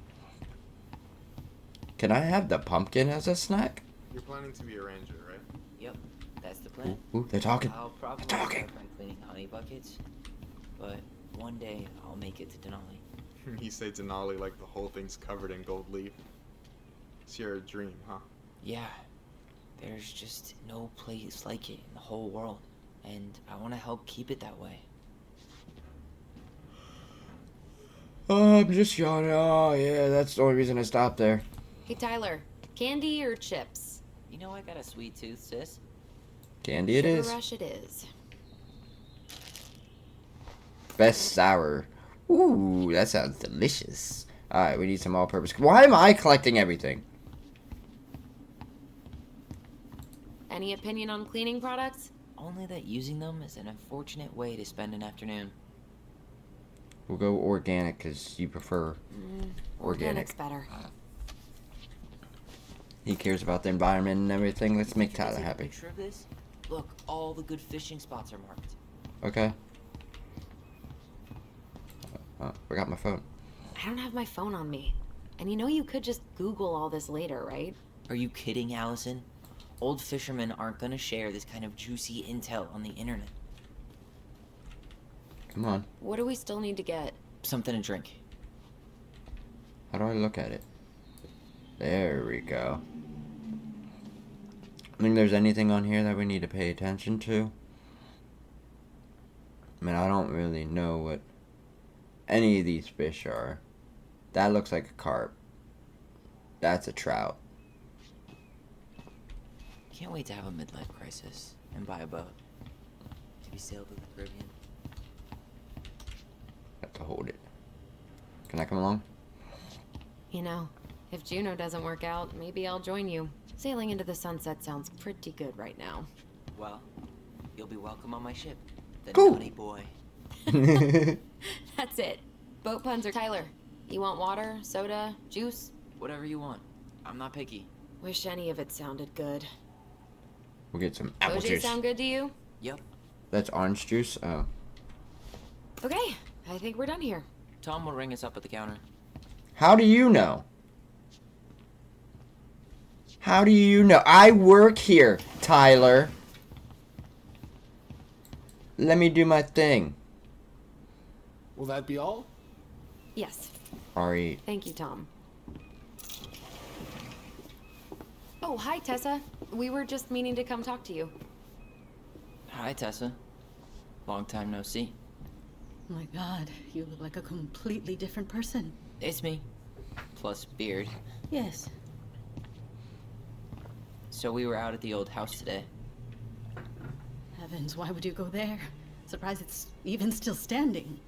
Can I have the pumpkin as a snack? You're planning to be a ranger, right? Yep, that's the plan. Ooh, they're talking. I'll probably start by cleaning honey buckets, but one day I'll make it to Denali. You say Denali like the whole thing's covered in gold leaf. It's your dream, huh? Yeah, there's just no place like it in the whole world, and I want to help keep it that way. Oh, I'm just yawning. Oh, yeah, that's the only reason I stopped there. Hey, Tyler, candy or chips? You know I got a sweet tooth, sis. Candy it Sugar is. Rush it is. Best sour. Ooh, that sounds delicious. Alright, we need some all-purpose. Why am I collecting everything? Any opinion on cleaning products? Only that using them is an unfortunate way to spend an afternoon. We'll go organic because you prefer Organic's organic. better. He cares about the environment and everything. Let's make Can I Tyler take a happy. picture of this? Look, all the good fishing spots are marked. Okay. Oh, forgot my phone. I don't have my phone on me. And you know you could just Google all this later, right? Are you kidding, Allison? Old fishermen aren't gonna share this kind of juicy intel on the internet. Come on. What do we still need to get? Something to drink. How do I look at it? There we go. I think there's anything on here that we need to pay attention to. I mean, I don't really know what any of these fish are. That looks like a carp. That's a trout. Can't wait to have a midlife crisis and buy a boat. Maybe sail to the Caribbean. Have to hold it. Can I come along? You know, if Juno doesn't work out, maybe I'll join you. Sailing into the sunset sounds pretty good right now. Well, you'll be welcome on my ship. The Cool. Naughty Boy. That's it. Boat puns are Tyler. You want water, soda, juice? Whatever you want. I'm not picky. Wish any of it sounded good. We'll get some apple OJ juice. sound good to you? Yep. That's orange juice? Oh. Okay, I think we're done here. Tom will ring us up at the counter. How do you know? How do you know? I work here, Tyler. Let me do my thing. Will that be all? Yes. Alright. Thank you, Tom. Oh, hi, Tessa. We were just meaning to come talk to you. Hi, Tessa. Long time no see. My God, you look like a completely different person. It's me. Plus beard. Yes. So we were out at the old house today. Heavens, why would you go there? Surprised it's even still standing.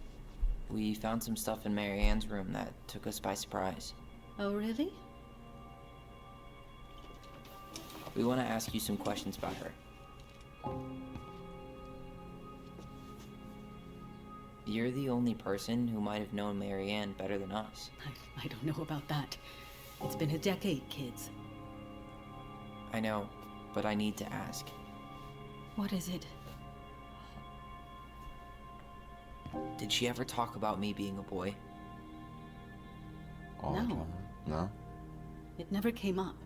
We found some stuff in Mary Ann's room that took us by surprise. Oh, really? We want to ask you some questions about her. You're the only person who might have known Mary Ann better than us. I don't know about that. It's been a decade, kids. I know, but I need to ask. What is it? Did she ever talk about me being a boy? All the No. time. No? It never came up.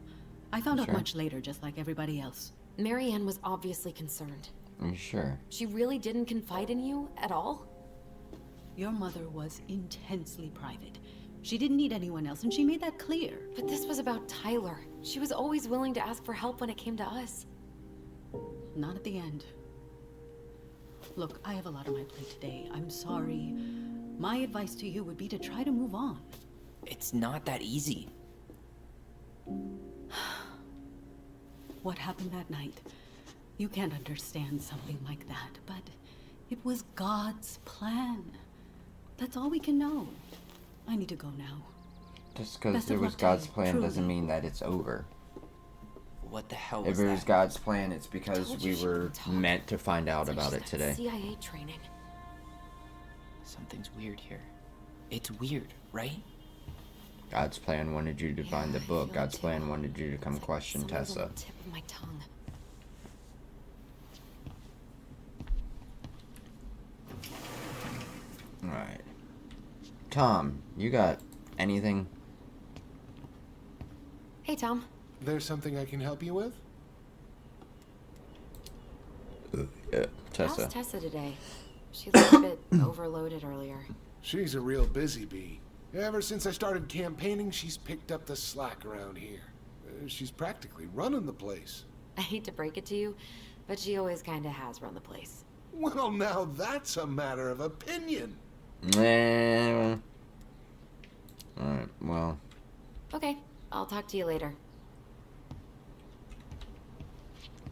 I found out Sure. much later, just like everybody else. Mary Ann was obviously concerned. Are you sure? She really didn't confide in you at all? Your mother was intensely private. She didn't need anyone else, and she made that clear. But this was about Tyler. She was always willing to ask for help when it came to us. Not at the end. Look, I have a lot on my plate today. I'm sorry. My advice to you would be to try to move on. It's not that easy. What happened that night? You can't understand something like that, but it was God's plan. That's all we can know. I need to go now. Just because Best it of was luck to God's you, plan truly. doesn't mean that it's over. What the hell If was it was that? God's plan, it's because Told we you she were couldn't talk. meant to find out It's like about she's it got today. CIA training. Something's weird here. It's weird, right? God's plan wanted you to find the book. God's plan wanted you to come question Someone's on Tessa. the tip of my tongue. Alright. Tom, you got anything? Hey, Tom. There's something I can help you with? Yeah, Tessa. How's Tessa today? She looked a bit overloaded earlier. She's a real busy bee. Ever since I started campaigning, she's picked up the slack around here. She's practically running the place. I hate to break it to you, but she always kind of has run the place. Well, now that's a matter of opinion. Alright, well. Okay, I'll talk to you later.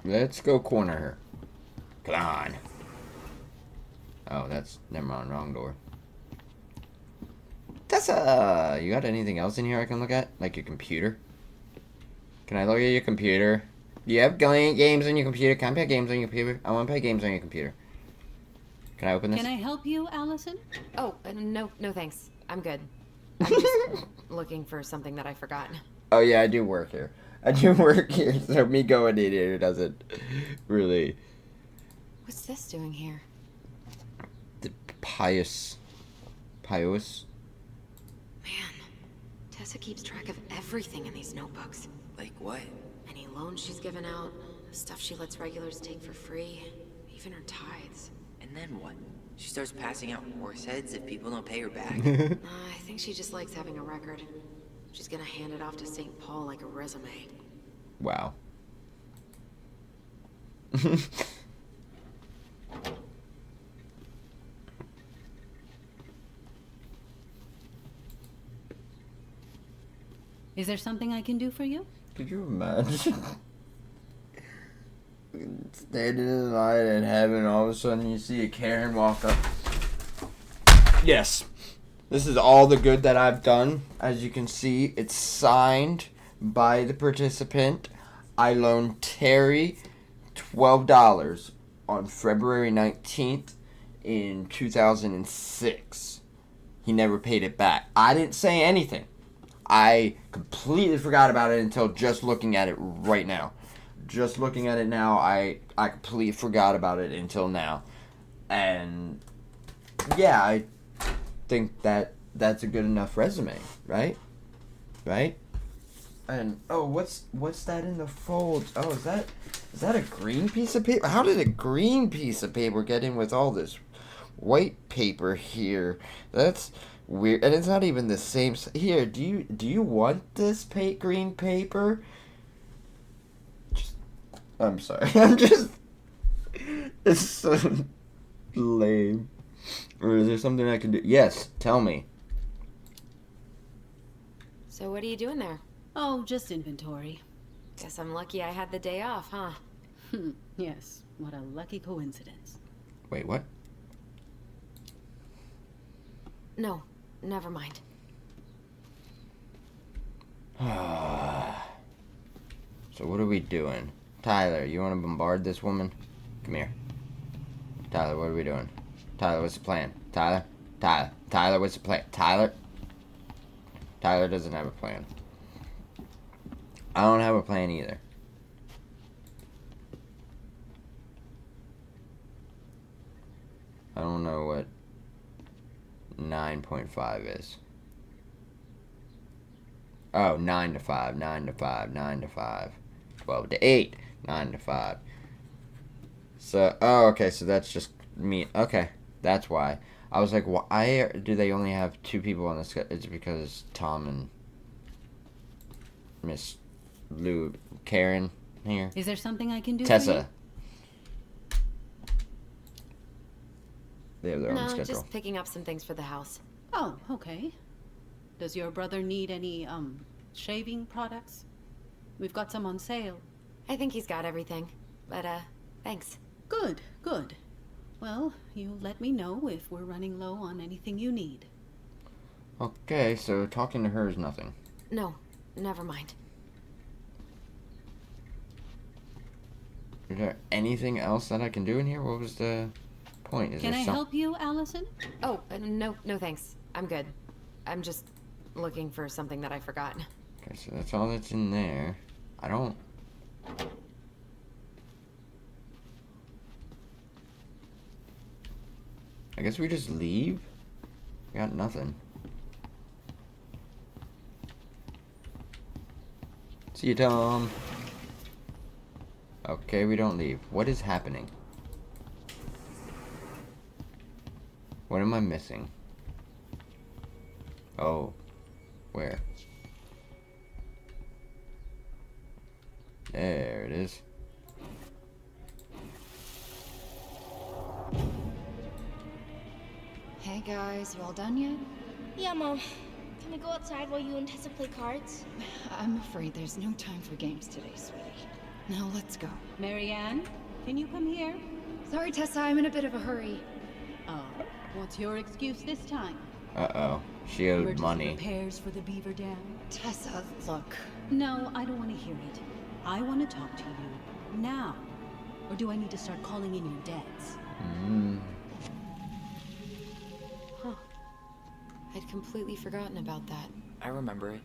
Let's go corner her. Come on. Oh, that's... Never mind, wrong door. Tessa! You got anything else in here I can look at? Like your computer? Can I look at your computer? Do you have games on your computer? Can I play games on your computer? I want to play games on your computer. Can I open this? Can I help you, Allison? Oh, no thanks. I'm good. I'm just looking for something that I forgot. Oh yeah, I do work here. I do work here, so me going in here doesn't really... What's this doing here? The pious... Pious? Man, Tessa keeps track of everything in these notebooks. Like what? Any loans she's given out, stuff she lets regulars take for free, even her tithes. And then what? She starts passing out horse heads if people don't pay her back. I think she just likes having a record. She's gonna hand it off to St. Paul like a resume. Wow. Is there something I can do for you? Could you imagine? Standing in line and having all of a sudden you see a Karen walk up. Yes. This is all the good that I've done. As you can see, it's signed by the participant. I loaned Terry $12 on February 19th in 2006. He never paid it back. I didn't say anything. I completely forgot about it until just looking at it right now. Just looking at it now, I completely forgot about it until now. And yeah, I think that's a good enough resume, right? Right? And oh, what's that in the folds? Oh, is that a green piece of paper? How did a green piece of paper get in with all this white paper here? That's weird. And it's not even the same. Here, do you want this green paper? I'm sorry. It's so lame. Or is there something I can do? Yes, tell me. So what are you doing there? Oh, just inventory. Guess I'm lucky I had the day off, huh? Yes, what a lucky coincidence. Wait, what? No, never mind. So what are we doing? Tyler, you want to bombard this woman? Come here. Tyler, what are we doing? Tyler, what's the plan? Tyler, what's the plan? Tyler doesn't have a plan. I don't have a plan either. I don't know what 9.5 is. Oh, 9 to 5, 9 to 5, 9 to 5, 12 to 8, 9 to 5. So, oh, okay, so that's just me. Okay, that's why. I was like, why do they only have 2 people on the schedule? It's because Tom and Miss Lou, Karen here. Is there something I can do Tessa. for you? They have their own No, schedule. just picking up some things for the house. Oh, okay. Does your brother need any, shaving products? We've got some on sale. I think he's got everything. But, thanks. Good, good. Well, you let me know if we're running low on anything you need. Okay, so talking to her is nothing. No, never mind. Is there anything else that I can do in here? What was the point? Can I help you, Allison? Oh, no thanks. I'm good. I'm just looking for something that I forgot. Okay, so that's all that's in there. I don't... I guess we just leave? We got nothing. See you, Tom. Okay, we don't leave. What is happening? What am I missing? Oh. Where? There it is. Hey guys, you all done yet? Yeah, Mom. Can we go outside while you and Tessa play cards? I'm afraid there's no time for games today, sweetie. Now let's go. Marianne, can you come here? Sorry, Tessa, I'm in a bit of a hurry. Oh, what's your excuse this time? Uh-oh. She owed Emergency money. repairs for the beaver dam? Tessa, look. No, I don't want to hear it. I want to talk to you now. Or do I need to start calling in your debts? Huh. I'd completely forgotten about that. I remember it,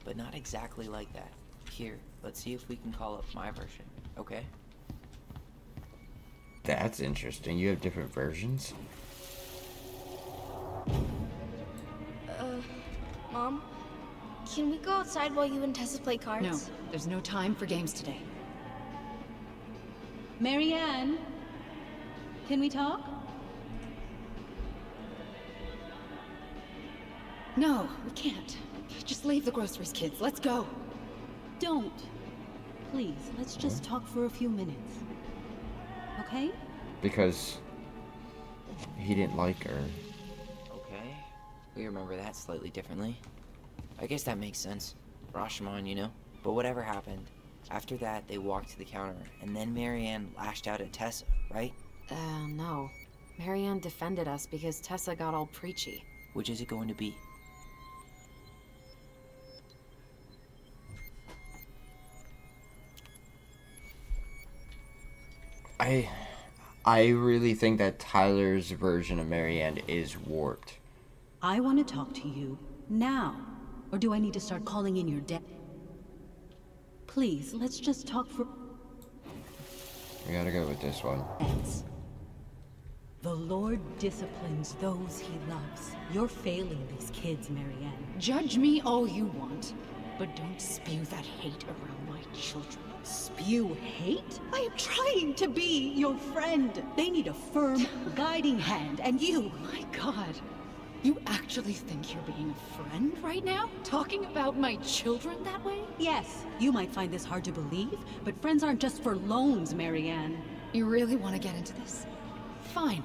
but not exactly like that. Here, let's see if we can call up my version, okay? That's interesting. You have different versions? Mom? Can we go outside while you and Tessa play cards? No, there's no time for games today. Marianne, can we talk? No, we can't. Just leave the groceries, kids. Let's go. Don't. Please, let's just talk for a few minutes. Okay? Because he didn't like her. Okay. We remember that slightly differently. I guess that makes sense. Rashomon, you know? But whatever happened, after that they walked to the counter, and then Marianne lashed out at Tessa, right? No. Marianne defended us because Tessa got all preachy. Which is it going to be? I really think that Tyler's version of Marianne is warped. I want to talk to you now. Or do I need to start calling in your debt? Please, let's just talk for... We gotta go with this one. The Lord disciplines those he loves. You're failing these kids, Marianne. Judge me all you want, but don't spew that hate around my children. Spew hate? I am trying to be your friend. They need a firm, guiding hand, and you... My God. You actually think you're being a friend right now? Talking about my children that way? Yes, you might find this hard to believe, but friends aren't just for loans, Marianne. You really want to get into this? Fine.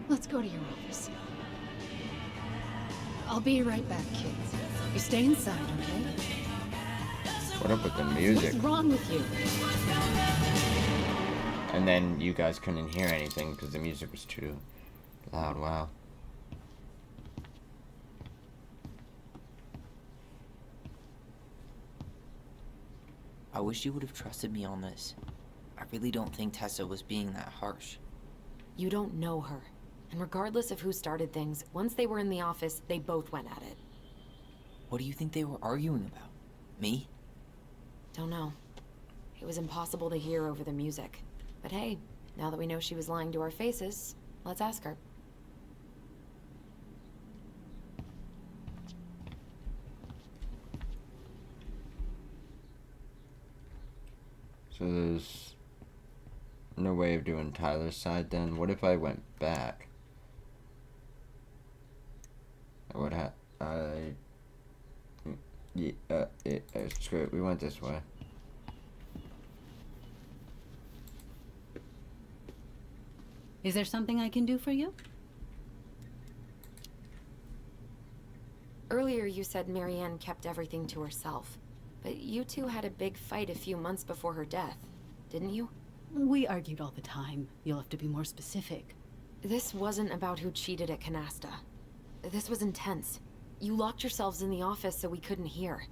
Let's go to your office. I'll be right back, kids. You stay inside, okay? What up with the music? What's wrong with you? And then you guys couldn't hear anything because the music was too loud. Wow. I wish you would have trusted me on this. I really don't think Tessa was being that harsh. You don't know her. And regardless of who started things, once they were in the office, they both went at it. What do you think they were arguing about? Me? Don't know. It was impossible to hear over the music. But hey, now that we know she was lying to our faces, let's ask her. So there's no way of doing Tyler's side then? What if I went back? What screw it, we went this way. Is there something I can do for you? Earlier you said Marianne kept everything to herself. But you two had a big fight a few months before her death, didn't you? We argued all the time. You'll have to be more specific. This wasn't about who cheated at Canasta. This was intense. You locked yourselves in the office so we couldn't hear.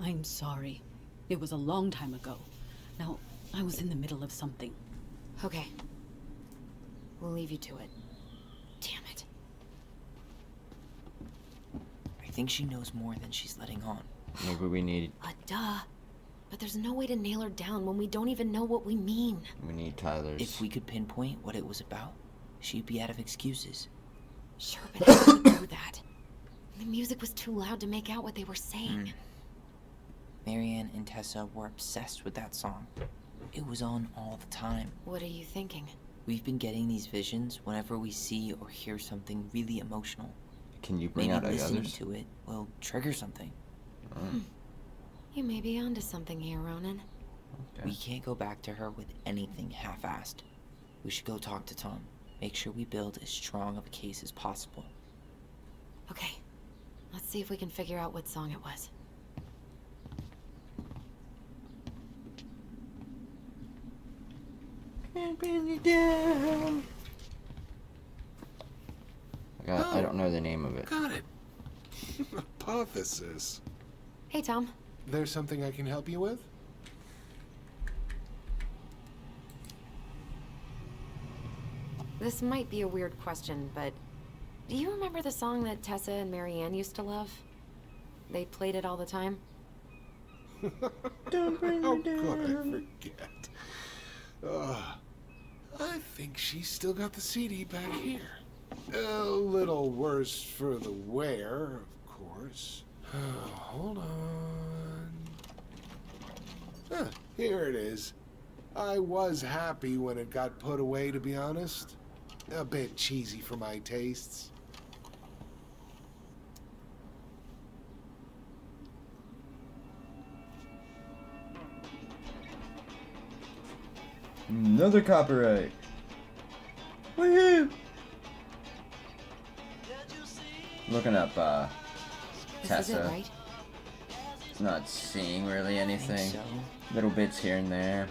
I'm sorry. It was a long time ago. Now, I was in the middle of something. Okay. We'll leave you to it. Damn it. think she knows more than she's letting on. Maybe we need Duh. But there's no way to nail her down when we don't even know what we mean. Tyler's. If we could pinpoint what it was about, she'd be out of excuses. Sure, but how do we do that? The music was too loud to make out what they were saying. Marianne and Tessa were obsessed with that song. It was on all the time. What are you thinking? We've been getting these visions whenever we see or hear something really emotional. Can you bring Maybe out listening others? to it will trigger something. You may be onto something here, Ronan. Okay. We can't go back to her with anything half-assed. We should go talk to Tom. Make sure we build as strong of a case as possible. Okay. Let's see if we can figure out what song it was. Can't bring you down. I don't know the name of it. Got it. Hypothesis. Hey, Tom. There's something I can help you with? This might be a weird question, but do you remember the song that Tessa and Marianne used to love? They played it all the time. Don't bring me down. How could I forget? I think she's still got the CD back here. A little worse for the wear, of course. Hold on. Here it is. I was happy when it got put away, to be honest. A bit cheesy for my tastes. Another copyright. Woohoo! Looking up This is it, Tessa. right? It's not seeing really anything. so. Little bits here and there.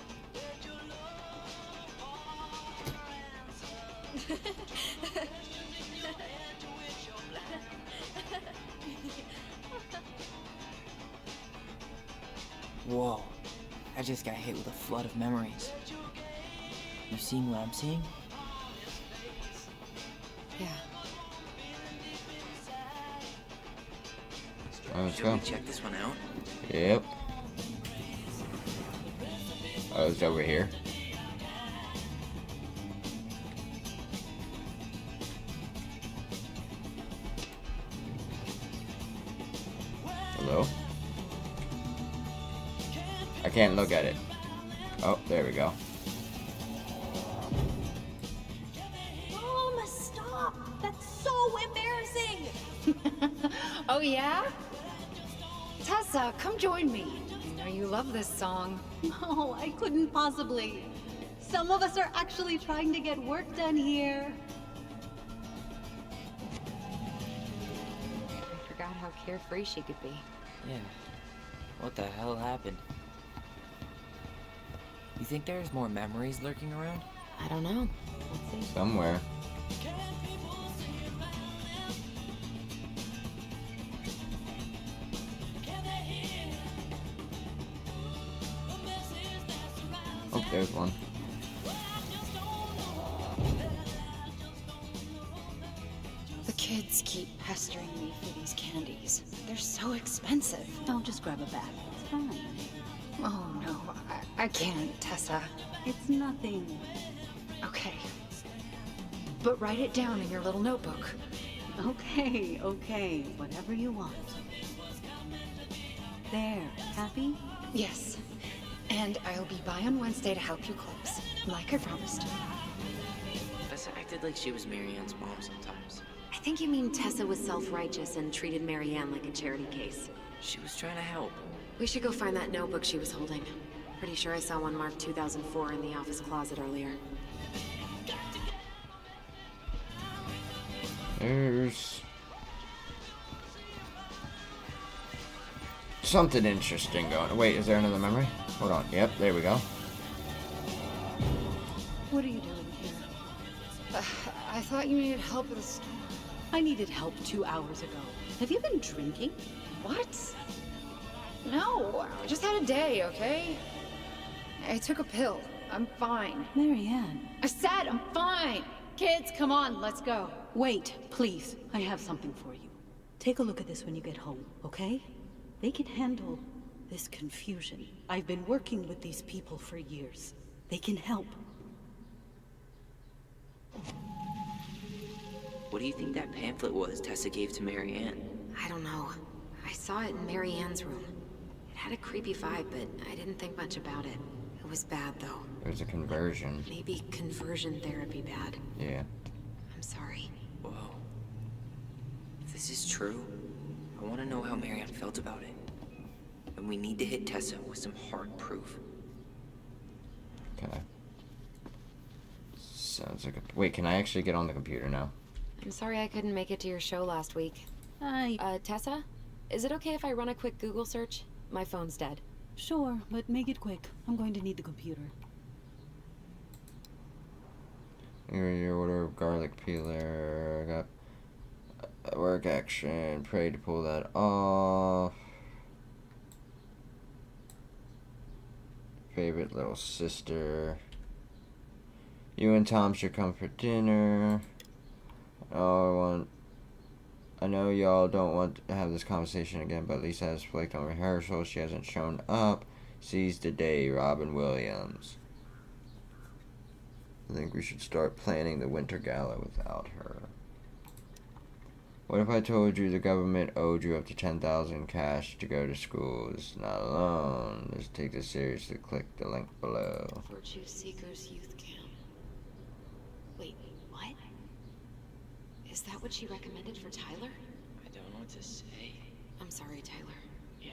Whoa. I just got hit with a flood of memories. You seeing what I'm seeing? Yeah. Let's Should go. we check this one out? Yep. Oh, it's over here. Hello? I can't look at it. Oh, there we go. Mom, stop! That's so embarrassing! Oh, yeah? Tessa, come join me. I know you love this song. No, I couldn't possibly. Some of us are actually trying to get work done here. I forgot how carefree she could be. Yeah. What the hell happened? You think there's more memories lurking around? I don't know. Let's see. Somewhere. Oh, there's one. The kids keep pestering me for these candies. They're so expensive. Don't just grab a bag. It's fine. Oh, no. I can't, Tessa. It's nothing. Okay. But write it down in your little notebook. Okay, okay. Whatever you want. There. Happy? Yes. And I'll be by on Wednesday to help you close, like I promised. Tessa acted like she was Marianne's mom sometimes. I think you mean Tessa was self-righteous and treated Marianne like a charity case. She was trying to help. We should go find that notebook she was holding. Pretty sure I saw one marked 2004 in the office closet earlier. There's something interesting going. Wait, is there another memory? Hold on. Yep, there we go. What are you doing here? I thought you needed help with a store. I needed help 2 hours ago. Have you been drinking? What? No, I just had a day, okay? I took a pill. I'm fine. Marianne. I said I'm fine. Kids, come on, let's go. Wait, please. I have something for you. Take a look at this when you get home, okay? They can handle this confusion. I've been working with these people for years. They can help. What do you think that pamphlet was Tessa gave to Marianne? I don't know. I saw it in Mary Ann's room. It had a creepy vibe, but I didn't think much about it. It was bad, though. It was a conversion. Maybe conversion therapy bad. Yeah. I'm sorry. Whoa. If this is true, I want to know how Marianne felt about it. And we need to hit Tessa with some hard proof. Okay. Sounds like a... Wait, can I actually get on the computer now? I'm sorry I couldn't make it to your show last week. Tessa? Is it okay if I run a quick Google search? My phone's dead. Sure, but make it quick. I'm going to need the computer. Your order of garlic peeler. Got work action. Pray to pull that off. Favorite little sister. You and Tom should come for dinner. I know y'all don't want to have this conversation again, but Lisa has flaked on rehearsal. She hasn't shown up. Seize the day, Robin Williams. I think we should start planning the winter gala without her. What if I told you the government owed you up to $10,000 cash to go to school? It's not alone. Let's take this seriously. Click the link below. Virtue Seekers Youth Camp. Wait, what? Is that what she recommended for Tyler? I don't know what to say. I'm sorry, Tyler. Yeah.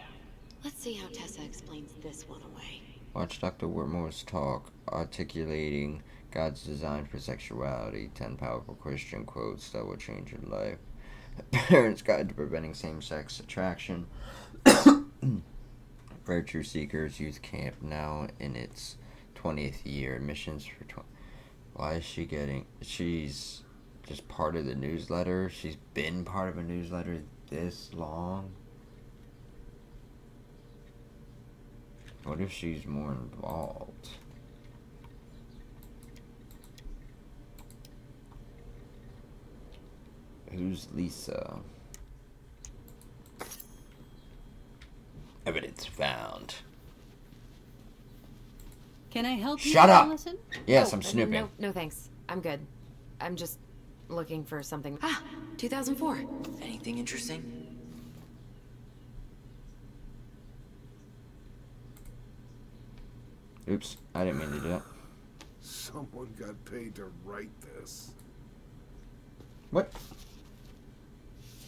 Let's see how Tessa explains this one away. Watch Dr. Whitmore's talk, articulating God's design for sexuality. 10 powerful Christian quotes that will change your life. Parents' Guide to Preventing Same-Sex Attraction. Virtue Seekers Youth Camp, now in its 20th year. Admissions for Why is she getting... She's just part of the newsletter. She's been part of a newsletter this long. What if she's more involved? Who's Lisa? Evidence found. Can I help you, Shut up! Allison? Yes, I'm snooping. No, thanks. I'm good. I'm just looking for something. 2004. Anything interesting? Oops, I didn't mean to do that. Someone got paid to write this. What?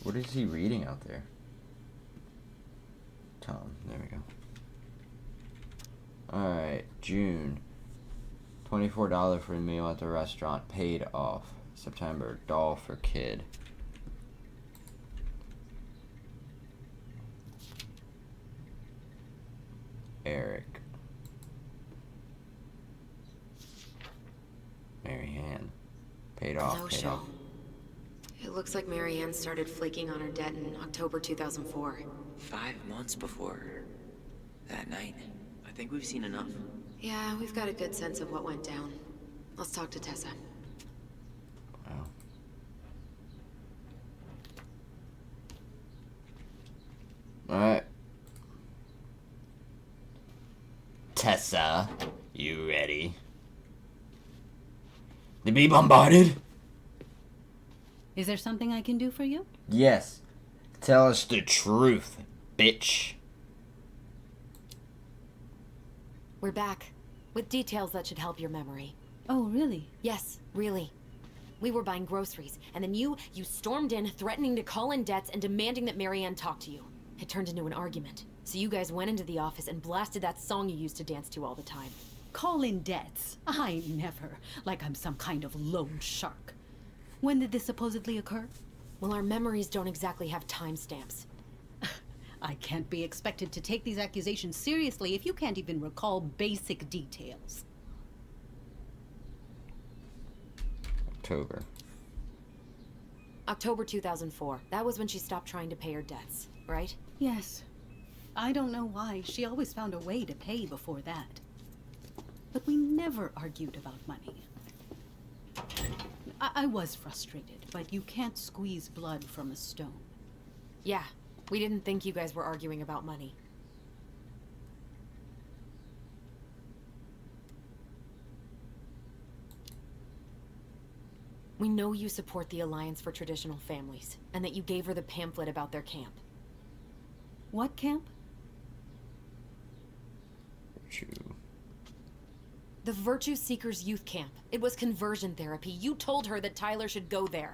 What is he reading out there? Tom, there we go. Alright, June. $24 for a meal at the restaurant, paid off. September, doll for kid. Eric. Marianne. Paid off, No paid show. off. It looks like Mary Ann started flaking on her debt in October 2004. 5 months before that night. I think we've seen enough. Yeah, we've got a good sense of what went down. Let's talk to Tessa. Wow. Alright. Tessa, you ready? To be bombarded? Is there something I can do for you? Yes. Tell us the truth, bitch. We're back. With details that should help your memory. Oh, really? Yes, really. We were buying groceries, and then you stormed in, threatening to call in debts and demanding that Mary Ann talk to you. It turned into an argument. So you guys went into the office and blasted that song you used to dance to all the time. Call in debts? I never. Like I'm some kind of loan shark. When did this supposedly occur? Well, our memories don't exactly have timestamps. I can't be expected to take these accusations seriously if you can't even recall basic details. October 2004. That was when she stopped trying to pay her debts, right? Yes. I don't know why. She always found a way to pay before that. But we never argued about money. I was frustrated, but you can't squeeze blood from a stone. Yeah, we didn't think you guys were arguing about money. We know you support the Alliance for Traditional Families, and that you gave her the pamphlet about their camp. What camp? The Virtue Seekers Youth Camp. It was conversion therapy. You told her that Tyler should go there.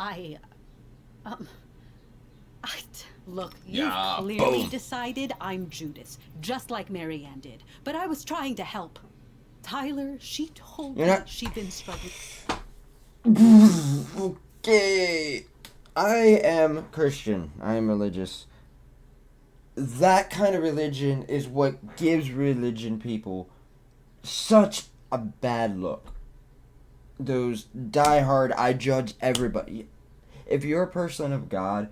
Look, Yeah, you've clearly boom. decided I'm Judas, just like Marianne did. But I was trying to help. Tyler, she told You're me not- she'd been struggling. Okay. I am Christian. I am religious. That kind of religion is what gives religion people such a bad look. Those diehard, I judge everybody. If you're a person of God,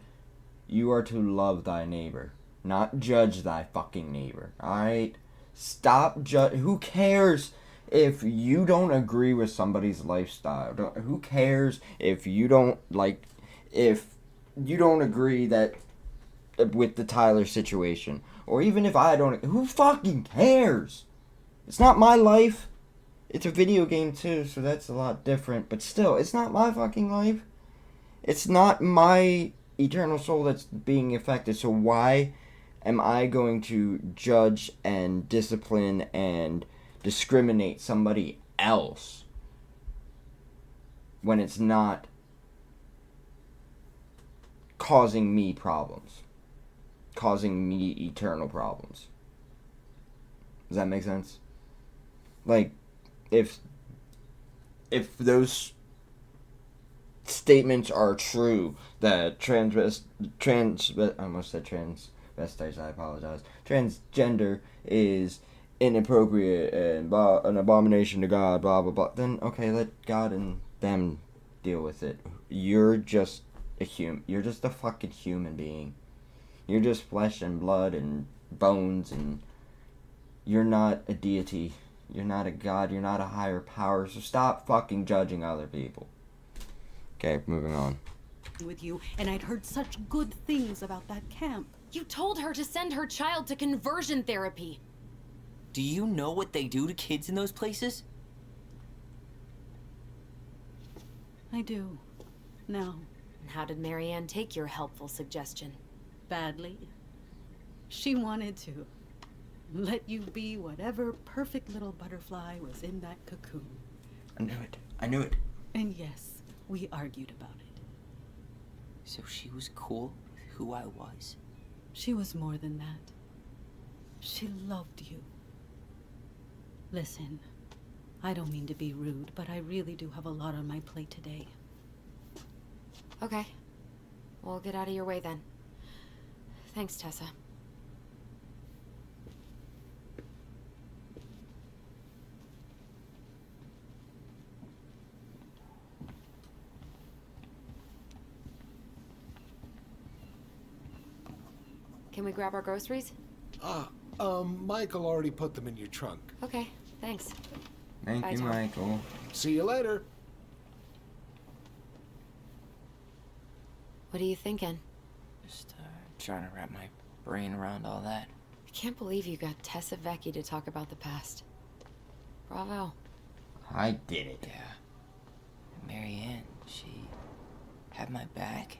you are to love thy neighbor, not judge thy fucking neighbor. Alright? Stop who cares if you don't agree with somebody's lifestyle? Who cares if you don't agree that with the Tyler situation? Or even if I don't, who fucking cares? It's not my life. It's a video game too, so that's a lot different. But still, it's not my fucking life. It's not my eternal soul that's being affected. So why am I going to judge and discipline and discriminate somebody else when it's not causing me problems? Causing me eternal problems. Does that make sense? Like, if those statements are true, that I almost said transvestites, I apologize. Transgender is inappropriate and an abomination to God, blah blah blah. Then okay, let God and them deal with it. You're just you're just a fucking human being. You're just flesh and blood and bones, and you're not a deity. You're not a god. You're not a higher power. So stop fucking judging other people. Okay, moving on. With you, and I'd heard such good things about that camp. You told her to send her child to conversion therapy. Do you know what they do to kids in those places? I do. Now. And how did Marianne take your helpful suggestion? Badly. She wanted to let you be whatever perfect little butterfly was in that cocoon. I knew it. I knew it. And yes, we argued about it. So she was cool with who I was? She was more than that. She loved you. Listen, I don't mean to be rude, but I really do have a lot on my plate today. Okay. We'll get out of your way then. Thanks, Tessa. Can we grab our groceries? Michael already put them in your trunk. Okay, thanks. Thank Bye, you, Tom. Michael. See you later. What are you thinking? Just trying to wrap my brain around all that. I can't believe you got Tessa Vecchi to talk about the past. Bravo. I did it. Yeah. Marianne, she had my back.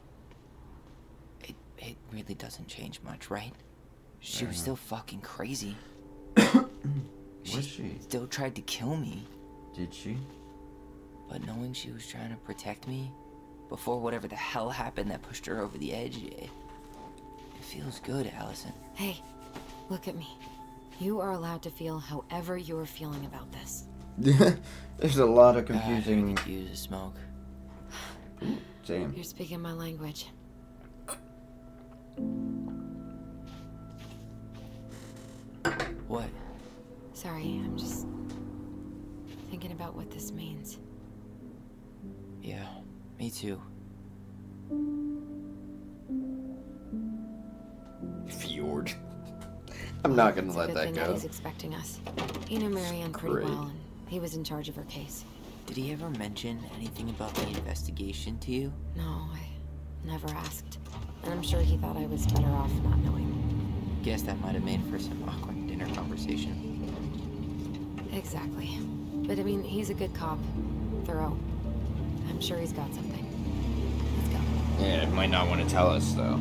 It really doesn't change much, right? She was still fucking crazy. Was she? Still tried to kill me. Did she? But knowing she was trying to protect me before whatever the hell happened that pushed her over the edge, it feels good, Allison. Hey, look at me. You are allowed to feel however you're feeling about this. There's a lot of God, I confusing. could use a smoke. Same. You're speaking my language. What? Sorry, I'm just thinking about what this means. Yeah, me too. Fjord. I'm not gonna It's a let good that thing go. That he's expecting us. He knew Marianne pretty Great. well, and he was in charge of her case. Did he ever mention anything about the investigation to you? No, Never asked. And I'm sure he thought I was better off not knowing. Guess that might have made for some awkward dinner conversation. Exactly. But I mean, he's a good cop. Thorough. I'm sure he's got something. Let's go. Yeah, it might not want to tell us, though.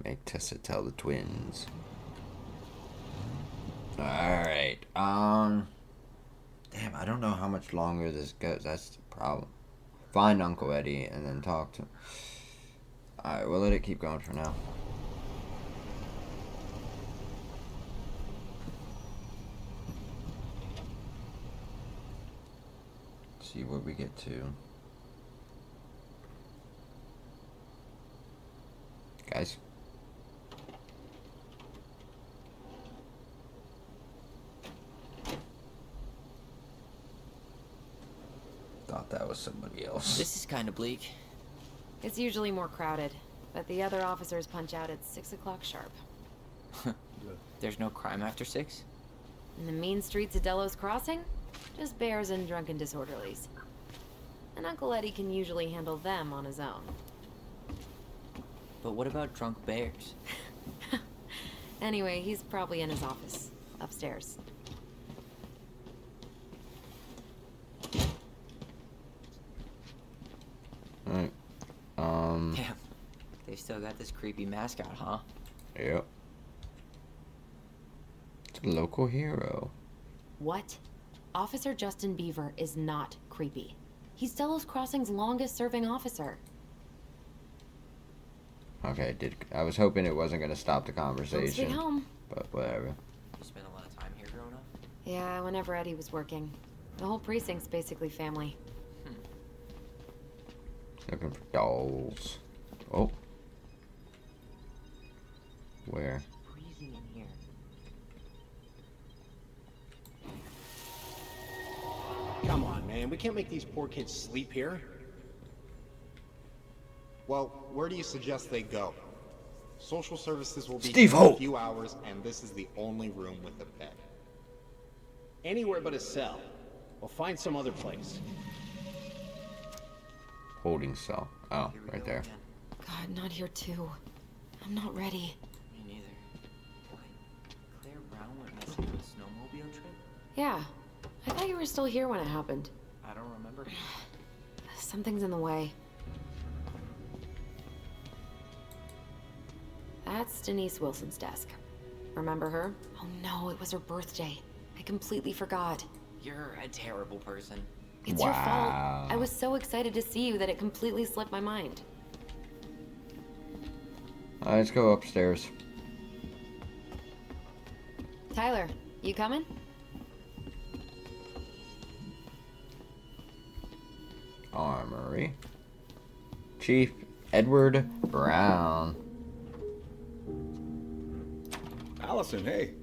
Make Tessa tell the twins. Alright, damn, I don't know how much longer this goes. That's the problem. Find Uncle Eddie and then talk to him. Alright, we'll let it keep going for now. See what we get to. Guys. Thought that was somebody else. This is kind of bleak. It's usually more crowded, but the other officers punch out at 6 o'clock sharp. There's no crime after 6? In the mean streets of Delos Crossing, just bears and drunken disorderlies. And Uncle Eddie can usually handle them on his own. But what about drunk bears? Anyway, he's probably in his office, upstairs. Alright. Damn. They still got this creepy mascot, huh? Yep. It's a local hero. What? Officer Justin Beaver is not creepy. He's Delos Crossing's longest serving officer. Okay, I was hoping it wasn't gonna stop the conversation. Stay home. But whatever. You spent a lot of time here growing up? Yeah, whenever Eddie was working. The whole precinct's basically family. Looking for dolls. Oh. Where? Freezing in here. Come on, man. We can't make these poor kids sleep here. Well, where do you suggest they go? Social services will be Steve here in a Holt. few hours, and this is the only room with a bed. Anywhere but a cell. We'll find some other place. Holding cell. Oh, right there. God, not here too. I'm not ready. Me neither. Wait, Claire Brown went missing on a snowmobile trip? Yeah. I thought you were still here when it happened. I don't remember. Something's in the way. That's Denise Wilson's desk. Remember her? Oh no, it was her birthday. I completely forgot. You're a terrible person. It's your fault. I was so excited to see you that it completely slipped my mind. Alright, let's go upstairs. Tyler, you coming? Armory. Chief Edward Brown. Allison, hey.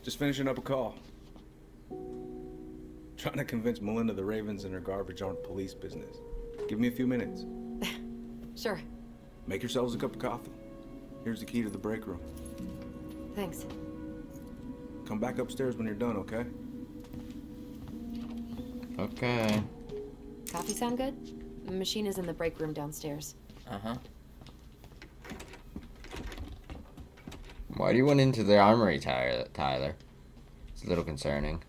Just finishing up a call. Trying to convince Melinda the Ravens and her garbage aren't police business. Give me a few minutes. Sure. Make yourselves a cup of coffee. Here's the key to the break room. Thanks. Come back upstairs when you're done, okay? Okay. Coffee sound good? The machine is in the break room downstairs. Uh-huh. Why do you went into the armory, Tyler? It's a little concerning.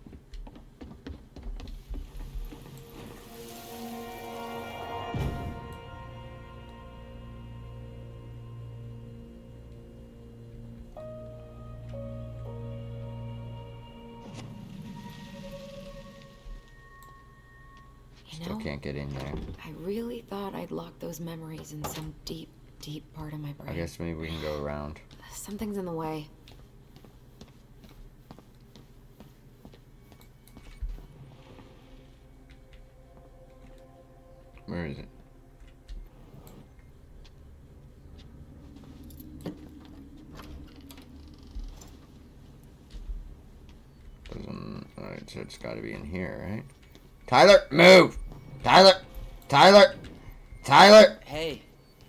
Still can't get in there. I really thought I'd locked those memories in some deep, deep part of my brain. I guess maybe we can go around. Something's in the way. Where is it? Alright, so it's gotta be in here, right? Tyler, move! Tyler! Tyler! Tyler! Hey,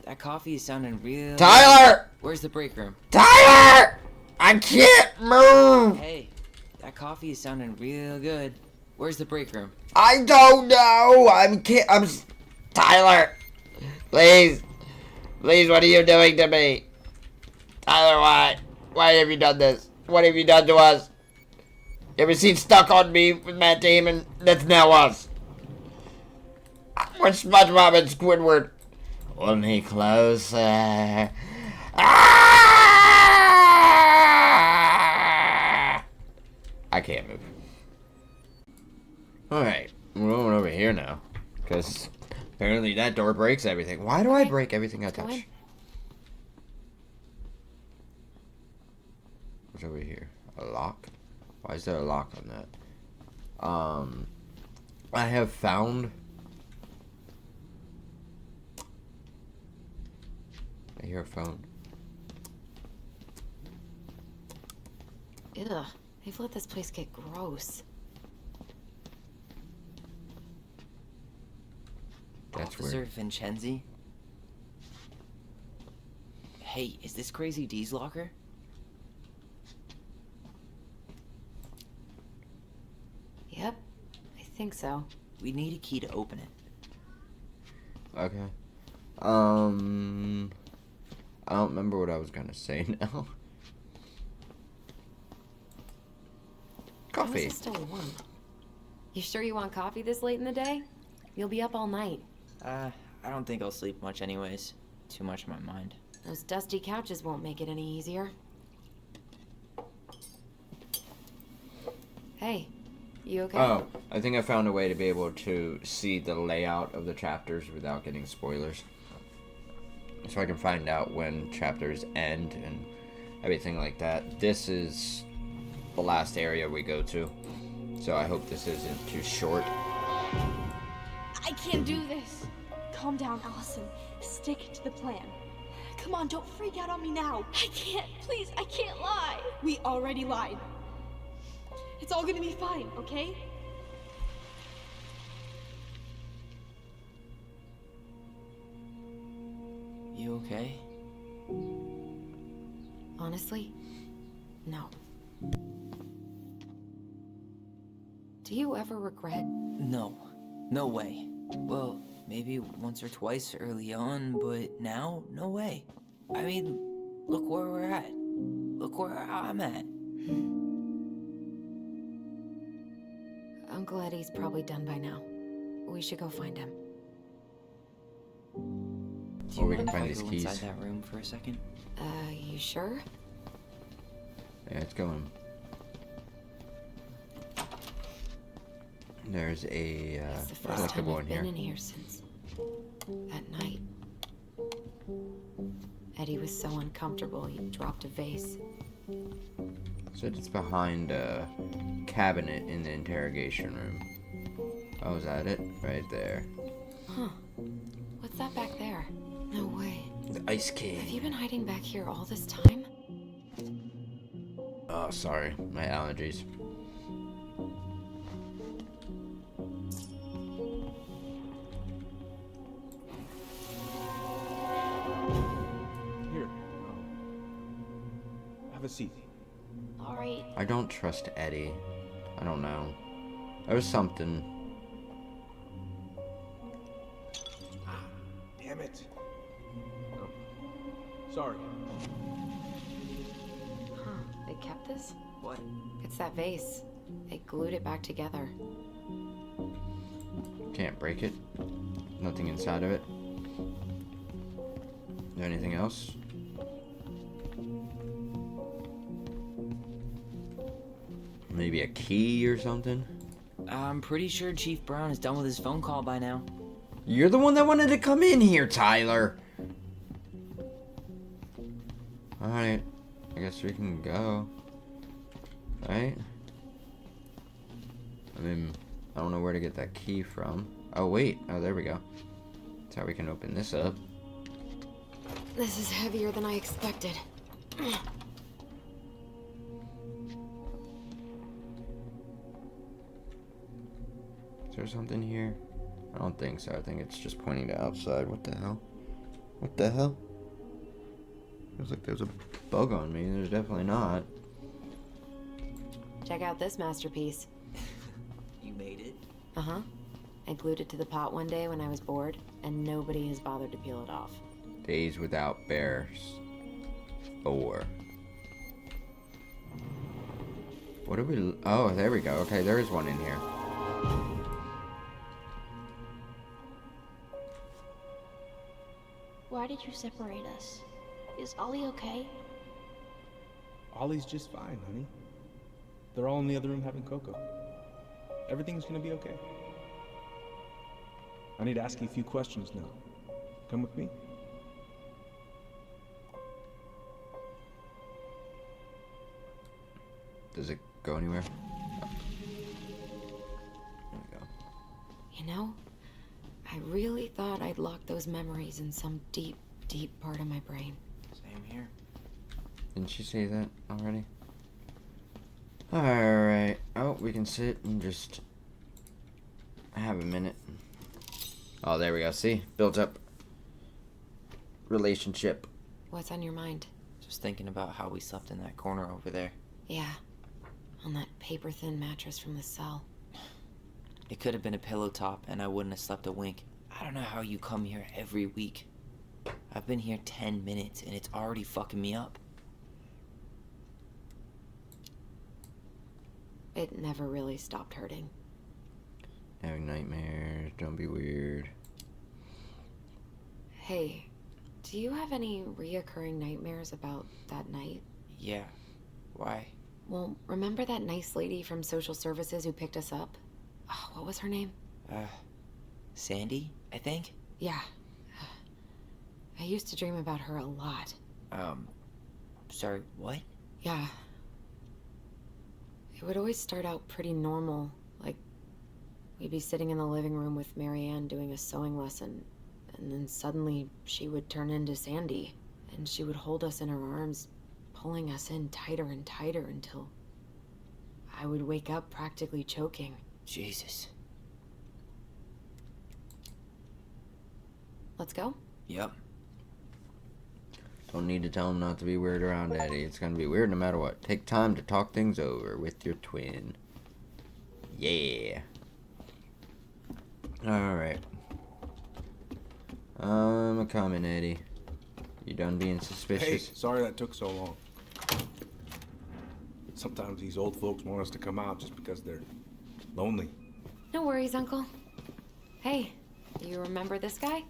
that coffee is sounding real... Tyler! Where's the break room? Tyler! I can't move! Hey, that coffee is sounding real good. Where's the break room? I don't know! Tyler! Please! Please, what are you doing to me? Tyler, why? Why have you done this? What have you done to us? You ever seen Stuck on Me with Matt Damon? That's now us. We're SpongeBob and Squidward. Hold me closer. Ah! I can't move. Alright, we're going over here now. Because apparently that door breaks everything. Why do I break everything I touch? What's over here? A lock? Why is there a lock on that? I have found... I hear a phone. Ugh, they've let this place get gross. That's Officer weird. Vincenzi? Hey, is this Crazy D's locker? Yep, I think so. We need a key to open it. Okay. I don't remember what I was gonna say now. How Coffee. is it still warm? You sure you want coffee this late in the day? You'll be up all night. I don't think I'll sleep much anyways. Too much on my mind. Those dusty couches won't make it any easier. Hey, you okay? Oh, I think I found a way to be able to see the layout of the chapters without getting spoilers. So I can find out when chapters end and everything like that. This is the last area we go to. So I hope this isn't too short. I can't do this. Calm down, Allison. Stick to the plan. Come on, don't freak out on me now. I can't. Please, I can't lie. We already lied. It's all gonna be fine, okay? You okay? Honestly, no. Do you ever regret? No. No way. Well, maybe once or twice early on, but now, no way. I mean, look where we're at. Look where I'm at. Uncle Eddie's probably done by now. We should go find him. Do Or we mind can find if I these go keys. inside that room for a second? You sure? Yeah, it's going. There's a It's the first time collectible I've in been here. in here since that night. Eddie was so uncomfortable he dropped a vase. So it's behind a cabinet in the interrogation room. Oh, is that it? Right there. Huh. What's that back there? No way. The Ice King. Have you been hiding back here all this time? Oh, sorry. My allergies. Here. Have a seat. All right. I don't trust Eddie. I don't know. There was something. Damn it. Oh. Sorry. Huh. They kept this? What? It's that vase. They glued it back together. Can't break it. Nothing inside of it. Is there anything else? Maybe a key or something? I'm pretty sure Chief Brown is done with his phone call by now. You're the one that wanted to come in here, Tyler. Alright. I guess we can go. Right? I mean, I don't know where to get that key from. Oh, wait. Oh, there we go. That's how we can open this up. This is heavier than I expected. Is there something here? I don't think so. I think it's just pointing to outside. What the hell? What the hell? Feels like there's a bug on me. There's definitely not. Check out this masterpiece. You made it? Uh-huh. I glued it to the pot one day when I was bored, and nobody has bothered to peel it off. Days Without Bears 4. What are we... Oh, there we go. Okay, there is one in here. Why did you separate us? Is Ollie okay? Ollie's just fine, honey. They're all in the other room having cocoa. Everything's gonna be okay. I need to ask you a few questions now. Come with me? Does it go anywhere? There we go. You know, I really thought I'd locked those memories in some deep, deep part of my brain. Same here. Didn't she say that already? Alright. Oh, we can sit and just have a minute. Oh, there we go. See? Built up relationship. What's on your mind? Just thinking about how we slept in that corner over there. Yeah, on that paper-thin mattress from the cell. It could have been a pillow top and I wouldn't have slept a wink. I don't know how you come here every week. I've been here 10 minutes and it's already fucking me up. It never really stopped hurting. Having nightmares. Don't be weird. Hey, do you have any reoccurring nightmares about that night? Yeah. Why? Well, remember that nice lady from social services who picked us up? Oh, what was her name? Sandy, I think? Yeah. I used to dream about her a lot. Sorry, what? Yeah. It would always start out pretty normal. Like, we'd be sitting in the living room with Marianne doing a sewing lesson, and then suddenly she would turn into Sandy, and she would hold us in her arms, pulling us in tighter and tighter until I would wake up practically choking. Jesus. Let's go? Yep. Don't need to tell him not to be weird around Eddie. It's gonna be weird no matter what. Take time to talk things over with your twin. Yeah. Alright. I'm coming, Eddie. You done being Hey, suspicious? sorry that took so long. Sometimes these old folks want us to come out just because they're lonely. No worries, Uncle. Hey, you remember this guy?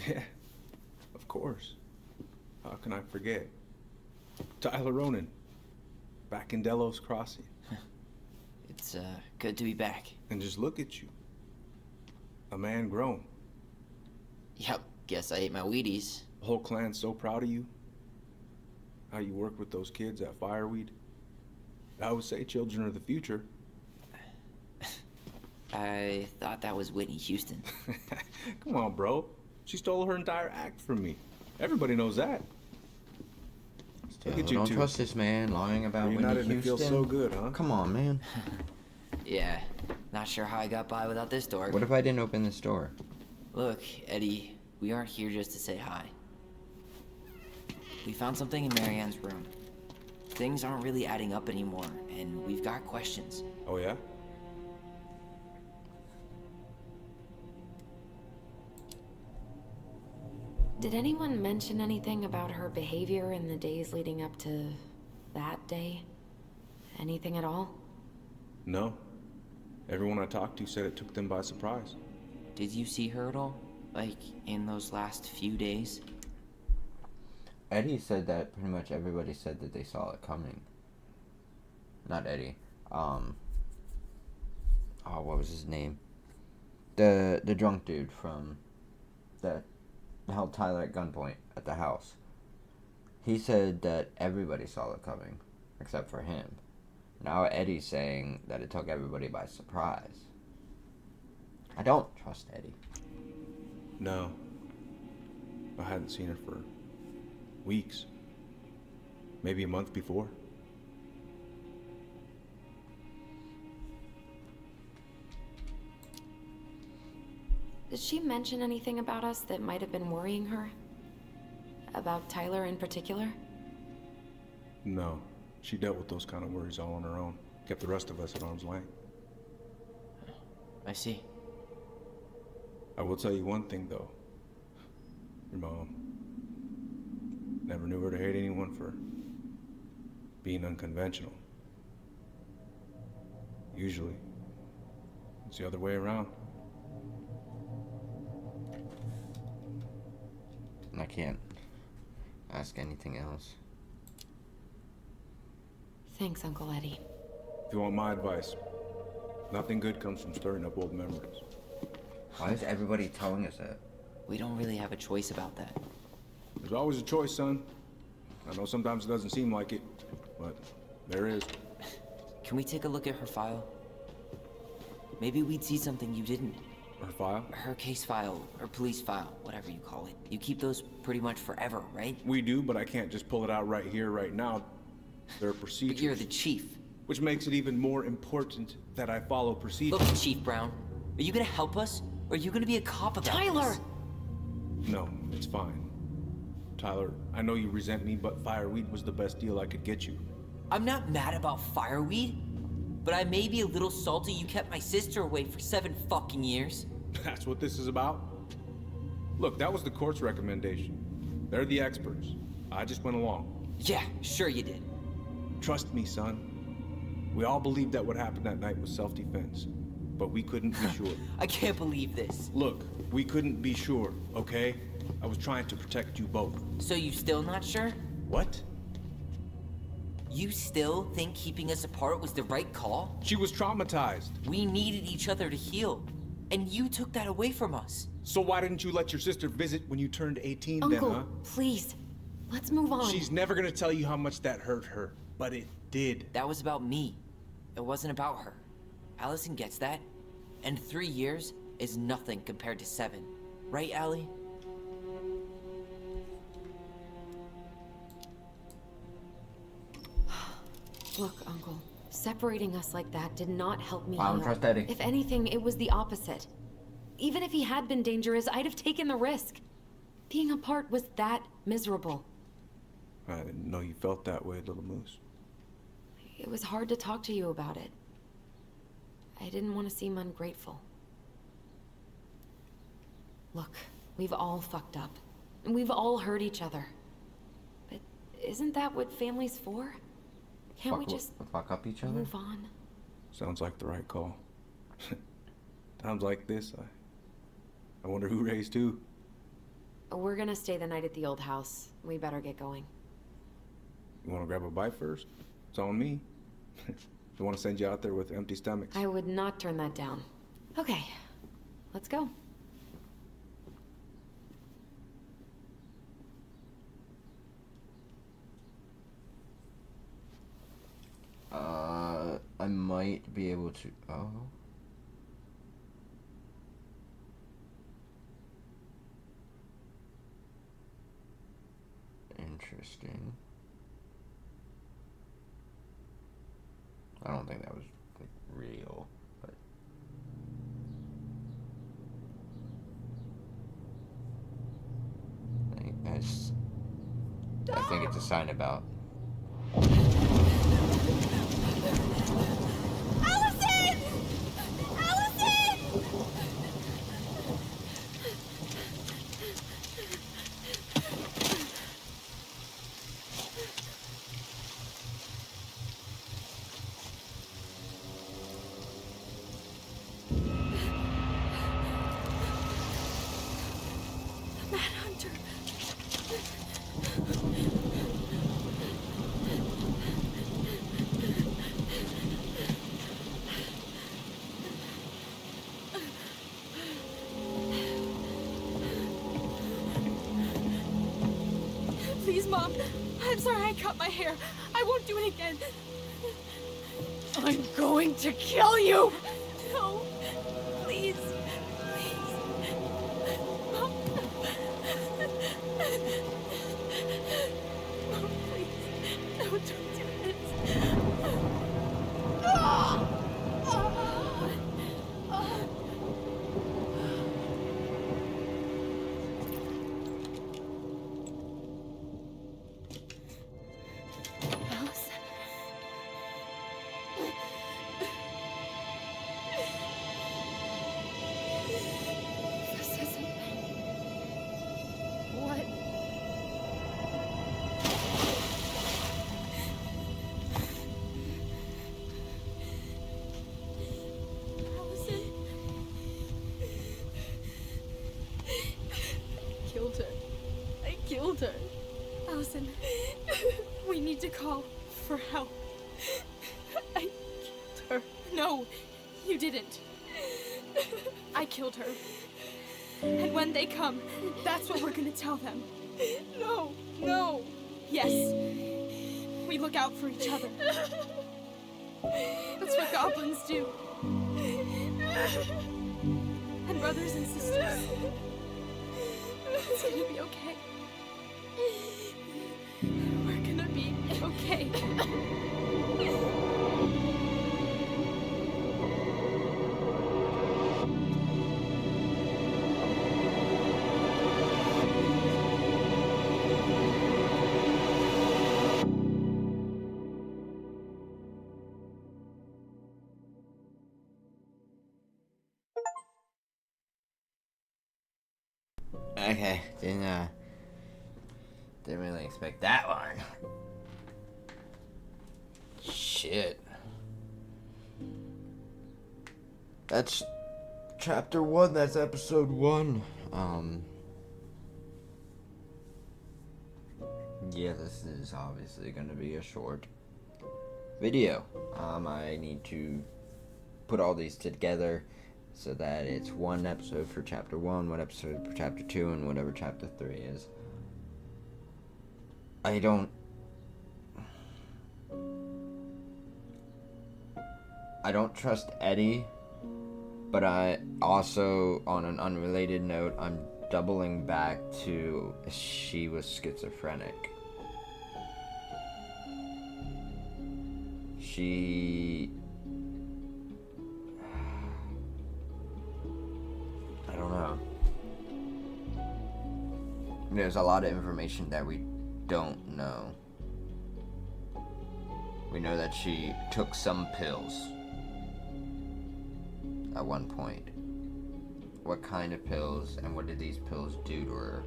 Yeah, of course. How can I forget? Tyler Ronan, back in Delos Crossing. It's, good to be back. And just look at you. A man grown. Yep, guess I ate my Wheaties. The whole clan's so proud of you. How you work with those kids at Fireweed. I would say children are the future. I thought that was Whitney Houston. Come on, bro. She stole her entire act from me. Everybody knows that. Still, Look at you don't two. trust this man lying about You're Whitney not in it Houston. feels so good, huh? Come on, man. Yeah, not sure how I got by without this door. What if I didn't open this door? Look, Eddie, we aren't here just to say hi. We found something in Marianne's room. Things aren't really adding up anymore, and we've got questions. Oh, yeah? Did anyone mention anything about her behavior in the days leading up to that day? Anything at all? No. Everyone I talked to said it took them by surprise. Did you see her at all? Like, in those last few days? Eddie said that pretty much everybody said that they saw it coming. Not Eddie. Oh, what was his name? The drunk dude from that held Tyler at gunpoint at the house. He said that everybody saw it coming, except for him. Now Eddie's saying that it took everybody by surprise. I don't trust Eddie. No. I hadn't seen her for weeks. Maybe a month before. Did she mention anything about us that might have been worrying her? About Tyler in particular? No. She dealt with those kind of worries all on her own. Kept the rest of us at arm's length. I see. I will tell you one thing, though. Your mom. Never knew her to hate anyone for being unconventional. Usually, it's the other way around. I can't ask anything else. Thanks, Uncle Eddie. If you want my advice, nothing good comes from stirring up old memories. Why is everybody telling us that? We don't really have a choice about that. There's always a choice, son. I know sometimes it doesn't seem like it, but there is. Can we take a look at her file? Maybe we'd see something you didn't. Her file? Her case file, her police file, whatever you call it. You keep those pretty much forever, right? We do, but I can't just pull it out right here, right now. There are procedures. But you're the chief. Which makes it even more important that I follow procedures. Look, Chief Brown, are you gonna help us? Or are you gonna be a cop about Tyler! this? No, it's fine. Tyler, I know you resent me, but fireweed was the best deal I could get you. I'm not mad about fireweed, but I may be a little salty you kept my sister away for 7 fucking years. That's what this is about? Look, that was the court's recommendation. They're the experts. I just went along. Yeah, sure you did. Trust me, son. We all believed that what happened that night was self-defense, but we couldn't be sure. I can't believe this. Look, we couldn't be sure, okay? I was trying to protect you both. So you still not sure? What? You still think keeping us apart was the right call? She was traumatized. We needed each other to heal, and you took that away from us. So why didn't you let your sister visit when you turned 18 Uncle, then, huh? please. Let's move on. She's never gonna tell you how much that hurt her, but it did. That was about me. It wasn't about her. Allison gets that, and 3 years is nothing compared to 7. Right, Allie? Look, Uncle, separating us like that did not help me I don't heal. trust Eddie. If anything, it was the opposite. Even if he had been dangerous, I'd have taken the risk. Being apart was that miserable. I didn't know you felt that way, Little Moose. It was hard to talk to you about it. I didn't want to seem ungrateful. Look, we've all fucked up. And we've all hurt each other. But isn't that what family's for? Can't we just fuck up each other? move on? Sounds like the right call. Times like this, I wonder who raised who. We're gonna stay the night at the old house. We better get going. You wanna grab a bite first? It's on me. Don't wanna send you out there with empty stomachs. I would not turn that down. Okay, let's go. I might be able to. Oh. Interesting. I don't think that was like, real, but. I think it's a sign about. Allison! Allison! The Manhunter. Please, Mom. I'm sorry I cut my hair. I won't do it again. I'm going to kill you! No. Please. Please. Mom. Mom, please. No, don't do this. for help. I killed her. No, you didn't. I killed her. And when they come, that's what we're gonna tell them. No, no. Yes. We look out for each other. That's what goblins do. And brothers and sisters. It's gonna be okay. We're gonna be okay. Okay, didn't really expect that one. Shit. That's chapter 1, that's episode 1. Yeah, this is obviously gonna be a short video. I need to put all these together so that it's one episode for chapter 1, one episode for chapter 2, and whatever chapter 3 is. I don't trust Eddie, but I also, on an unrelated note, I'm doubling back to she was schizophrenic. I don't know. There's a lot of information that we don't know. We know that she took some pills at one point. What kind of pills, and what did these pills do to her?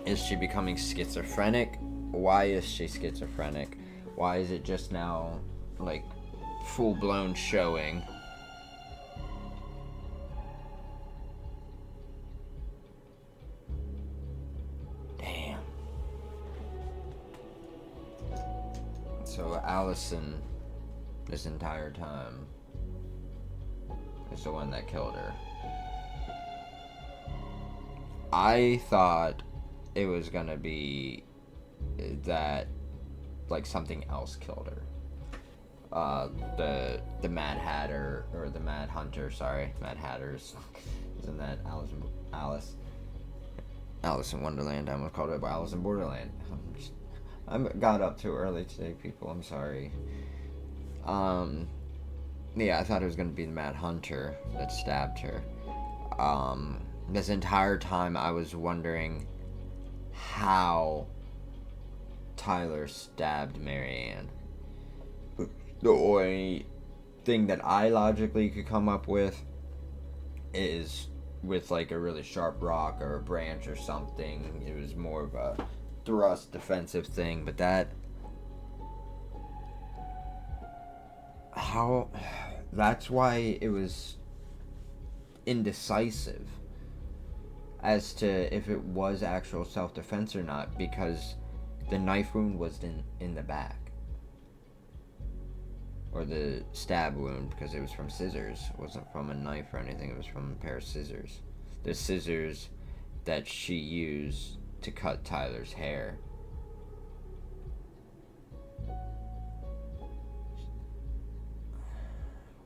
Is she becoming schizophrenic? Why is she schizophrenic? Why is it just now, like, full-blown showing? Damn. So Allison, this entire time, is the one that killed her. I thought it was gonna be that, like, something else killed her. The Mad Hatter, or the Mad Hunter, sorry, Mad Hatters. Isn't that Alice in Wonderland? I almost called it Alice in Borderland. I got up too early today, people. I'm sorry. Yeah, I thought it was gonna be the Mad Hunter that stabbed her. This entire time I was wondering how Tyler stabbed Marianne. The only thing that I logically could come up with is with, like, a really sharp rock or a branch or something. It was more of a thrust defensive thing, but that's why it was indecisive as to if it was actual self-defense or not, because the knife wound was in the back. Or the stab wound, because it was from scissors. It wasn't from a knife or anything, it was from a pair of scissors. The scissors that she used to cut Tyler's hair.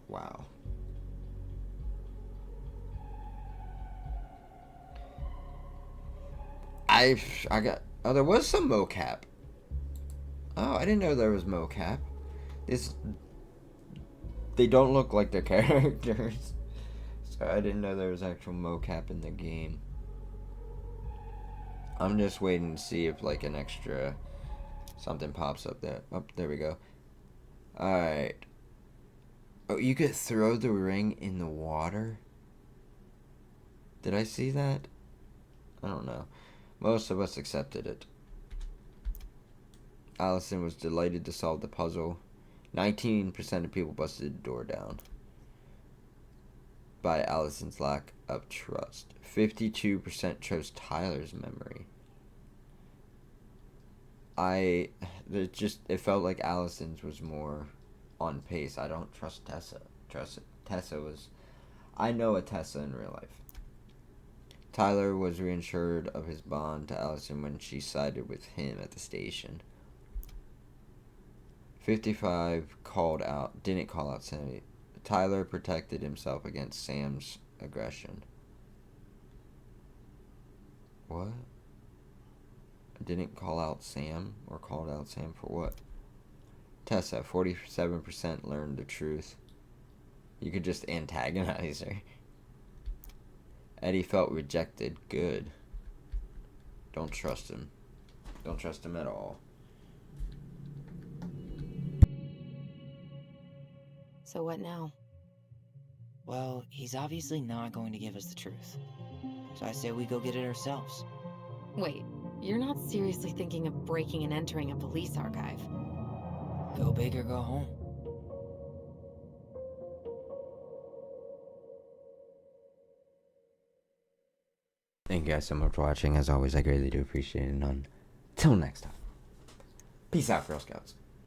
Wow. There was some mocap. Oh, I didn't know there was mocap. They don't look like their characters. So I didn't know there was actual mocap in the game. I'm just waiting to see if, like, an extra something pops up there. Oh, there we go. Alright. Oh, you could throw the ring in the water? Did I see that? I don't know. Most of us accepted it. Allison was delighted to solve the puzzle. 19% of people busted the door down by Allison's lack of trust. 52% chose Tyler's memory. it felt like Allison's was more on pace. I don't trust Tessa. I know a Tessa in real life. Tyler was reinsured of his bond to Allison when she sided with him at the station. 55 didn't call out Sandy. Tyler protected himself against Sam's aggression. What? Didn't call out Sam? Or called out Sam for what? Tessa, 47% learned the truth. You could just antagonize her. Eddie felt rejected. Good. Don't trust him. Don't trust him at all. So what now? Well, he's obviously not going to give us the truth. So I say we go get it ourselves. Wait, you're not seriously thinking of breaking and entering a police archive? Go big or go home. Thank you guys so much for watching. As always, I greatly do appreciate it. And until next time, peace out, Girl Scouts.